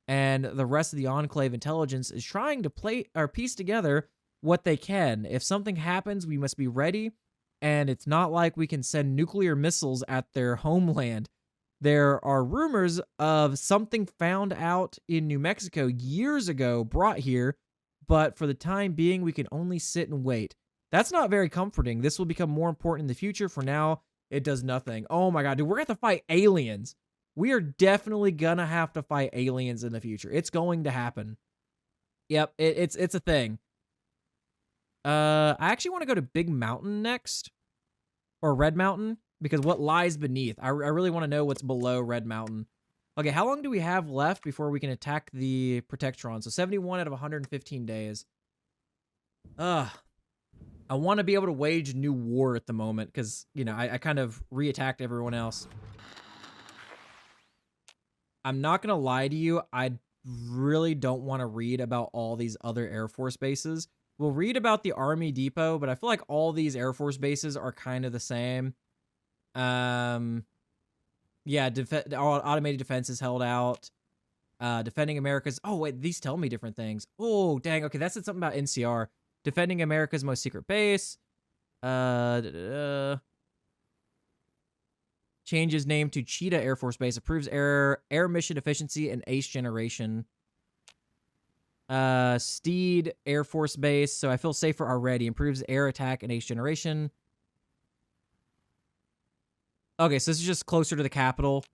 and the rest of the Enclave intelligence is trying to piece together what they can. If something happens, we must be ready, and it's not like we can send nuclear missiles at their homeland. There are rumors of something found out in New Mexico years ago brought here, but for the time being, we can only sit and wait. That's not very comforting. This will become more important in the future. For now, it does nothing. Oh my god, dude, we're going to have to fight aliens. We are definitely going to have to fight aliens in the future. It's going to happen. Yep, it's a thing. I actually want to go to Big Mountain next. Or Red Mountain. Because what lies beneath? I really want to know what's below Red Mountain. Okay, how long do we have left before we can attack the Protectron? So 71 out of 115 days. I want to be able to wage new war at the moment. Because, you know, I kind of re-attacked everyone else. I'm not going to lie to you. I really don't want to read about all these other Air Force bases. We'll read about the Army Depot, but I feel like all these Air Force bases are kind of the same. Yeah, automated defense is held out. Defending America's... Oh, wait, these tell me different things. Oh, dang. Okay, that said something about NCR. Defending America's most secret base. Changes name to Cheetah Air Force Base. Approves air mission efficiency and ace generation. Steed Air Force Base. So I feel safer already. Improves air attack and ace generation. Okay, so this is just closer to the capital.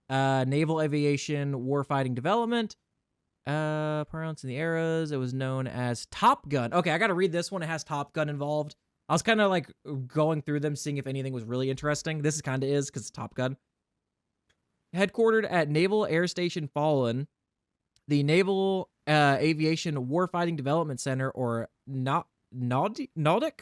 Naval Aviation Warfighting Development. Parents in the eras. It was known as Top Gun. Okay, I gotta read this one. It has Top Gun involved. I was kind of like going through them, seeing if anything was really interesting. This kind of is, because it's Top Gun. Headquartered at Naval Air Station Fallon, the Naval Aviation Warfighting Development Center, or NAUDIC,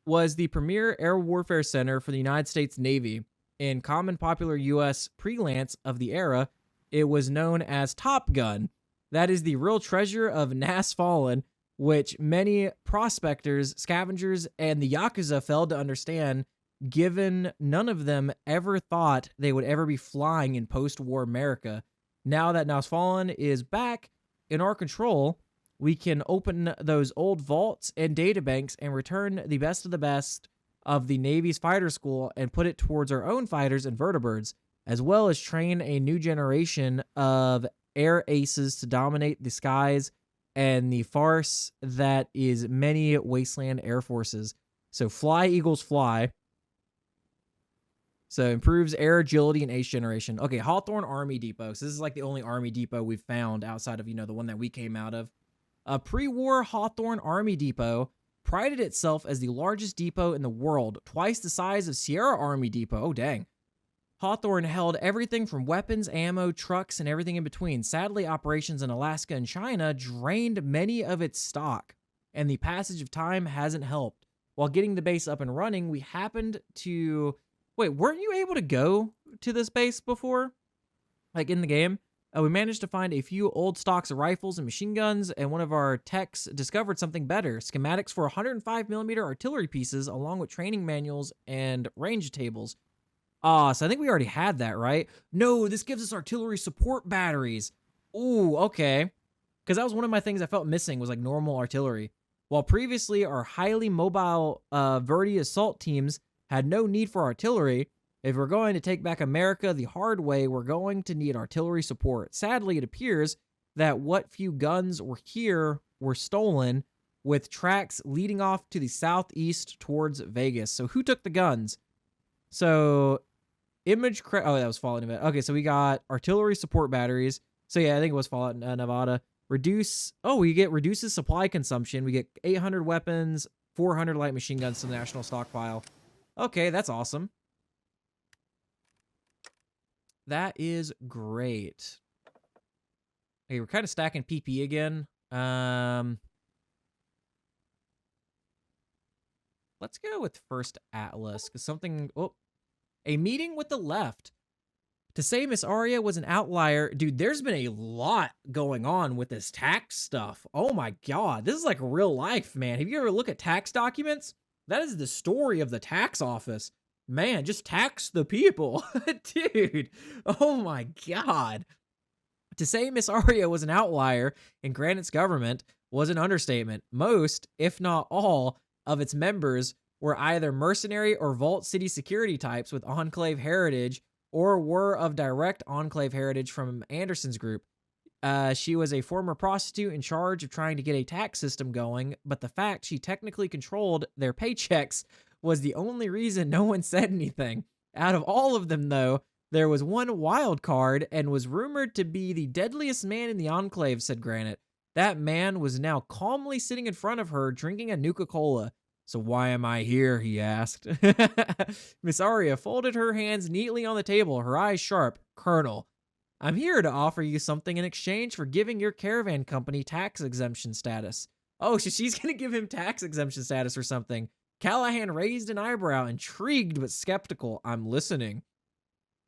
was the premier air warfare center for the United States Navy. In common popular U.S. parlance of the era, it was known as Top Gun. That is the real treasure of NAS Fallon, which many prospectors, scavengers, and the Yakuza failed to understand given none of them ever thought they would ever be flying in post-war America. Now that Nas Fallen is back in our control, we can open those old vaults and databanks and return the best of the best of the Navy's fighter school and put it towards our own fighters and vertibirds, as well as train a new generation of air aces to dominate the skies and the farce that is many Wasteland air forces. So fly, Eagles, fly. So improves air agility and ace generation. Okay, Hawthorne Army Depot. So this is like the only army depot we've found outside of, the one that we came out of. A pre-war Hawthorne Army Depot prided itself as the largest depot in the world, twice the size of Sierra Army Depot. Oh, dang. Hawthorne held everything from weapons, ammo, trucks, and everything in between. Sadly, operations in Alaska and China drained many of its stock, and the passage of time hasn't helped. While getting the base up and running, we happened to... Wait, weren't you able to go to this base before? Like in the game? We managed to find a few old stocks of rifles and machine guns, and one of our techs discovered something better. Schematics for 105mm artillery pieces, along with training manuals and range tables. So I think we already had that, right? No, this gives us artillery support batteries. Ooh, okay. Because that was one of my things I felt missing was like normal artillery. While previously our highly mobile Verdi assault teams had no need for artillery, if we're going to take back America the hard way, we're going to need artillery support. Sadly, it appears that what few guns were here were stolen, with tracks leading off to the southeast towards Vegas. So who took the guns? So oh, that was Fallout Nevada. Okay, so we got artillery support batteries. So yeah, I think it was Fallout Nevada. We get reduces supply consumption. We get 800 weapons, 400 light machine guns to the national stockpile. Okay, that's awesome. That is great. Okay, we're kind of stacking PP again. Let's go with First Atlas, because something... Oh, a meeting with the left. To say Miss Aria was an outlier... Dude, there's been a lot going on with this tax stuff. Oh my god, this is like real life, man. Have you ever looked at tax documents? That is the story of the tax office. Man, just tax the people. Dude, oh my god. To say Miss Aria was an outlier in Granite's government was an understatement. Most, if not all, of its members were either mercenary or Vault City security types with Enclave heritage, or were of direct Enclave heritage from Anderson's group. She was a former prostitute in charge of trying to get a tax system going, but the fact she technically controlled their paychecks was the only reason no one said anything. Out of all of them, though, there was one wild card and was rumored to be the deadliest man in the Enclave, said Granite. That man was now calmly sitting in front of her, drinking a Nuka-Cola. So why am I here, he asked. Miss Aria folded her hands neatly on the table, her eyes sharp. Colonel, I'm here to offer you something in exchange for giving your caravan company tax exemption status. Oh, so she's going to give him tax exemption status or something. Callahan raised an eyebrow, intrigued but skeptical. I'm listening.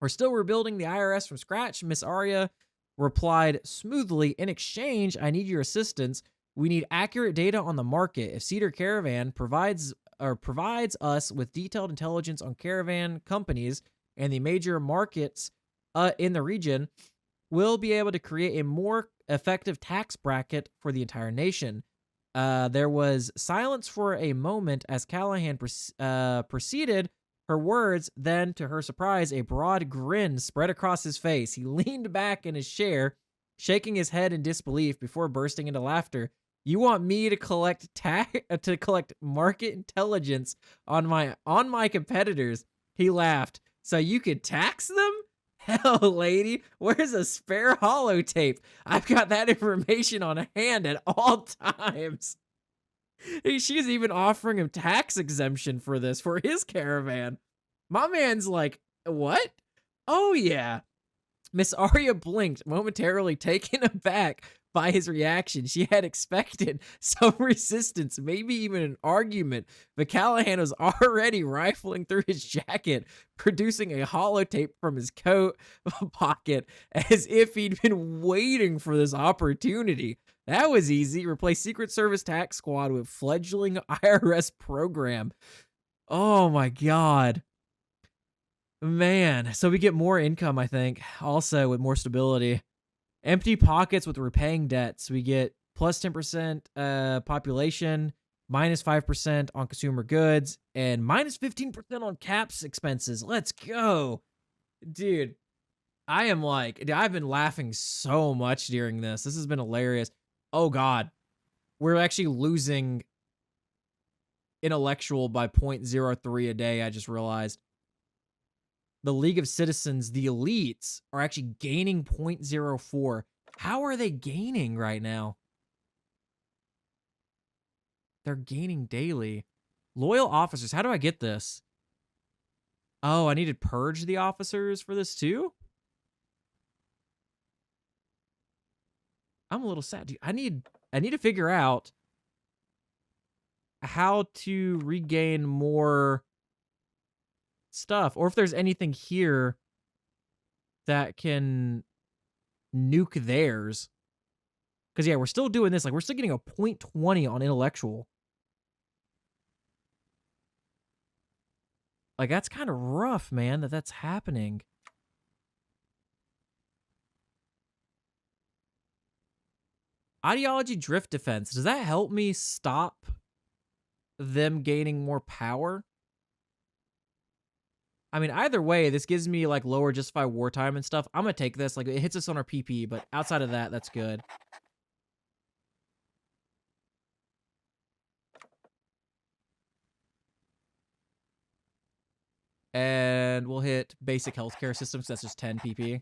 We're still rebuilding the IRS from scratch, Miss Aria replied smoothly. In exchange, I need your assistance. We need accurate data on the market. If Cedar Caravan provides us with detailed intelligence on caravan companies and the major markets in the region, we'll be able to create a more effective tax bracket for the entire nation. There was silence for a moment as Callahan proceeded her words. Then, to her surprise, a broad grin spread across his face. He leaned back in his chair, shaking his head in disbelief before bursting into laughter. You want me to collect market intelligence on my competitors? He laughed. So you could tax them? Hell, lady, where's a spare holotape? I've got that information on hand at all times. She's even offering him tax exemption for this, for his caravan. My man's like, what? Oh, yeah. Miss Aria blinked, momentarily taken aback by his reaction. She had expected some resistance, maybe even an argument, but Callahan was already rifling through his jacket, producing a holotape from his coat pocket as if he'd been waiting for this opportunity. That was easy. Replace Secret Service tax squad with fledgling IRS program. Oh my god. Man, so we get more income, I think, also with more stability. Empty pockets with repaying debts. We get plus 10% population, minus 5% on consumer goods, and minus 15% on caps expenses. Let's go. Dude, I've been laughing so much during this. This has been hilarious. Oh god. We're actually losing intellectual by 0.03 a day, I just realized. The League of Citizens, the elites, are actually gaining 0.04. How are they gaining right now? They're gaining daily. Loyal officers. How do I get this? Oh, I need to purge the officers for this too? I'm a little sad. Dude, I need to figure out how to regain more stuff, or if there's anything here that can nuke theirs. Because yeah, we're still doing this. Like, we're still getting a 0.20 on intellectual. Like, that's kind of rough, man, that's happening. Ideology drift defense. Does that help me stop them gaining more power? I mean, either way, this gives me, like, lower justified wartime and stuff. I'm gonna take this. Like, it hits us on our PP, but outside of that, that's good. And we'll hit basic healthcare systems. That's just 10 PP.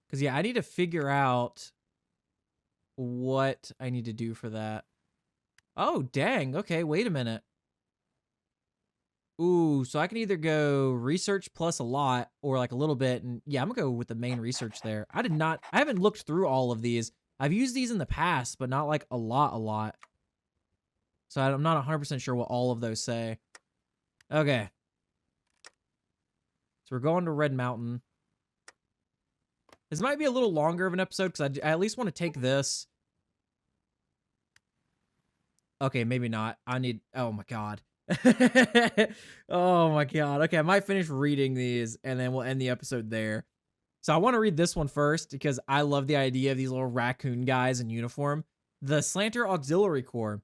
Because, yeah, I need to figure out what I need to do for that. Oh, dang. Okay, wait a minute. Ooh, so I can either go research plus a lot or like a little bit. And yeah, I'm gonna go with the main research there. I haven't looked through all of these. I've used these in the past, but not like a lot. So I'm not 100% sure what all of those say. Okay. So we're going to Red Mountain. This might be a little longer of an episode because I at least want to take this. Okay, maybe not. Oh my god. Oh my god. Okay, I might finish reading these and then we'll end the episode there. So I want to read this one first because I love the idea of these little raccoon guys in uniform. The Slanter Auxiliary Corps.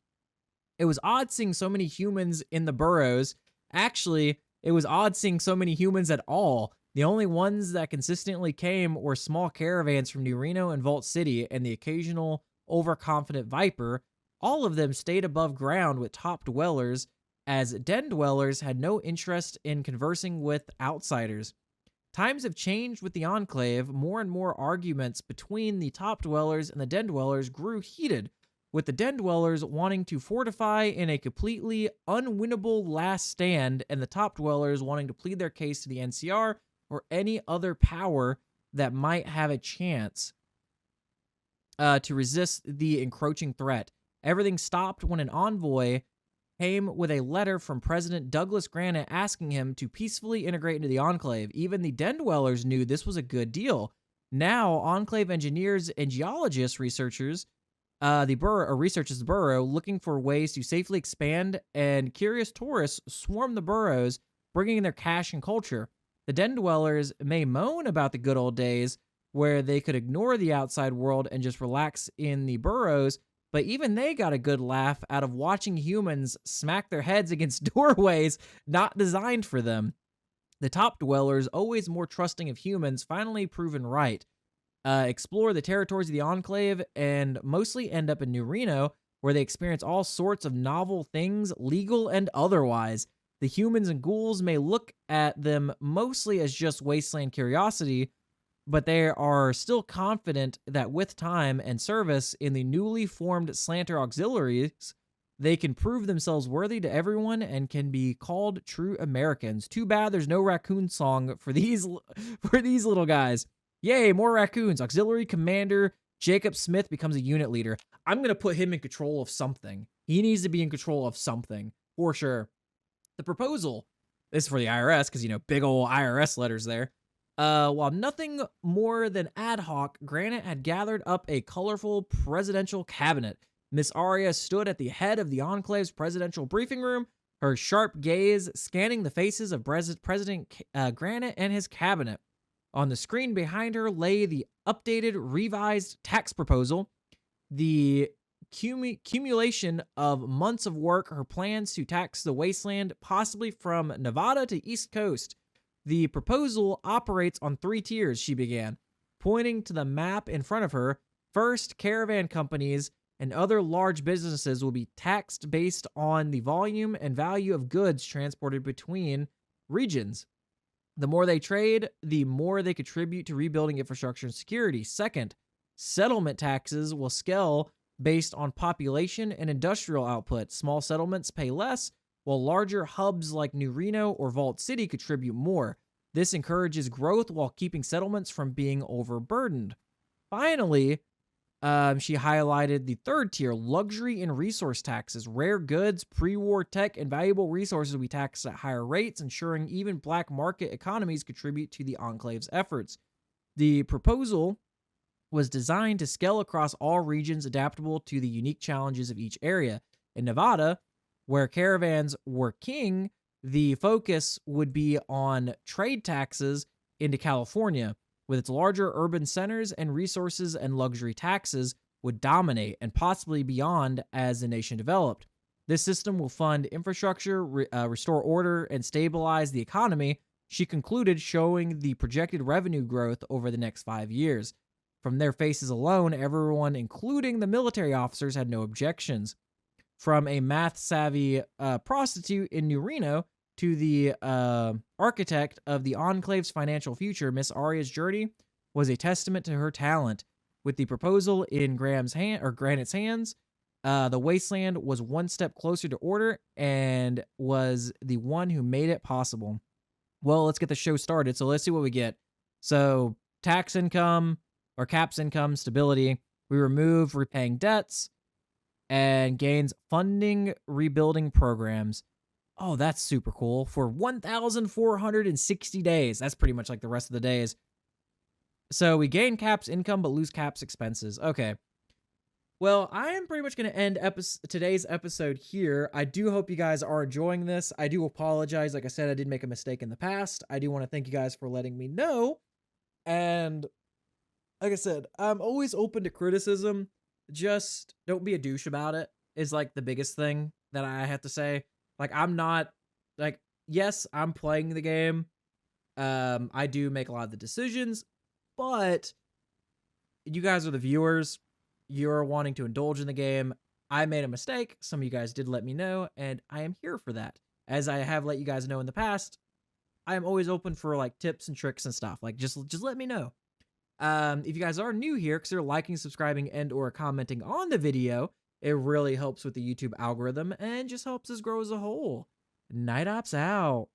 It was odd seeing so many humans in the burrows. Actually, it was odd seeing so many humans at all. The only ones that consistently came were small caravans from New Reno and Vault City and the occasional overconfident Viper. All of them stayed above ground with top dwellers, as den dwellers had no interest in conversing with outsiders. Times have changed with the Enclave. More and more arguments between the top dwellers and the den dwellers grew heated, with the den dwellers wanting to fortify in a completely unwinnable last stand, and the top dwellers wanting to plead their case to the NCR or any other power that might have a chance to resist the encroaching threat. Everything stopped when an envoy came with a letter from President Douglas Granite asking him to peacefully integrate into the Enclave. Even the den dwellers knew this was a good deal. Now, Enclave engineers and geologists researchers researches the burrow, looking for ways to safely expand, and curious tourists swarm the burrows, bringing their cash and culture. The den dwellers may moan about the good old days where they could ignore the outside world and just relax in the burrows, but even they got a good laugh out of watching humans smack their heads against doorways not designed for them. The top dwellers, always more trusting of humans, finally proven right. Explore the territories of the Enclave and mostly end up in New Reno, where they experience all sorts of novel things, legal and otherwise. The humans and ghouls may look at them mostly as just wasteland curiosity, but they are still confident that with time and service in the newly formed Slanter Auxiliaries, they can prove themselves worthy to everyone and can be called true Americans. Too bad there's no raccoon song for these little guys. Yay, more raccoons. Auxiliary Commander Jacob Smith becomes a unit leader. I'm going to put him in control of something. He needs to be in control of something, for sure. The proposal, this is for the IRS, because, big old IRS letters there. While nothing more than ad hoc, Granite had gathered up a colorful presidential cabinet. Miss Arya stood at the head of the Enclave's presidential briefing room, her sharp gaze scanning the faces of President Granite and his cabinet. On the screen behind her lay the updated, revised tax proposal, the cumulation of months of work, her plans to tax the Wasteland, possibly from Nevada to East Coast. The proposal operates on 3 tiers, she began, pointing to the map in front of her. First, caravan companies and other large businesses will be taxed based on the volume and value of goods transported between regions. The more they trade, the more they contribute to rebuilding infrastructure and security. Second, settlement taxes will scale based on population and industrial output. Small settlements pay less, while larger hubs like New Reno or Vault City contribute more. This encourages growth while keeping settlements from being overburdened. Finally, she highlighted the third tier, luxury and resource taxes. Rare goods, pre-war tech, and valuable resources will be taxed at higher rates, ensuring even black market economies contribute to the Enclave's efforts. The proposal was designed to scale across all regions, adaptable to the unique challenges of each area. In Nevada, where caravans were king, the focus would be on trade taxes into California. With its larger urban centers and resources, and luxury taxes would dominate and possibly beyond as the nation developed. This system will fund infrastructure, restore order, and stabilize the economy, she concluded, showing the projected revenue growth over the next 5 years. From their faces alone, everyone, including the military officers, had no objections. From a math-savvy prostitute in New Reno to the architect of the Enclave's financial future, Miss Aria's journey was a testament to her talent. With the proposal in Granite's hands, the Wasteland was one step closer to order and was the one who made it possible. Well, let's get the show started. So let's see what we get. So tax income or caps income stability. We remove repaying debts and gains funding rebuilding programs. Oh, that's super cool. For 1,460 days. That's pretty much like the rest of the days. So we gain caps income, but lose caps expenses. Okay. Well, I am pretty much going to end today's episode here. I do hope you guys are enjoying this. I do apologize. Like I said, I did make a mistake in the past. I do want to thank you guys for letting me know. And like I said, I'm always open to criticism. Just don't be a douche about it is like the biggest thing that I have to say. Like, I'm not, like, yes, I'm playing the game. I do make a lot of the decisions, but you guys are the viewers. You're wanting to indulge in the game. I made a mistake. Some of you guys did let me know, and I am here for that. As I have let you guys know in the past, I am always open for, like, tips and tricks and stuff. Like, just let me know. If you guys are new here, consider liking, subscribing, and or commenting on the video. It really helps with the YouTube algorithm and just helps us grow as a whole. Night Ops out.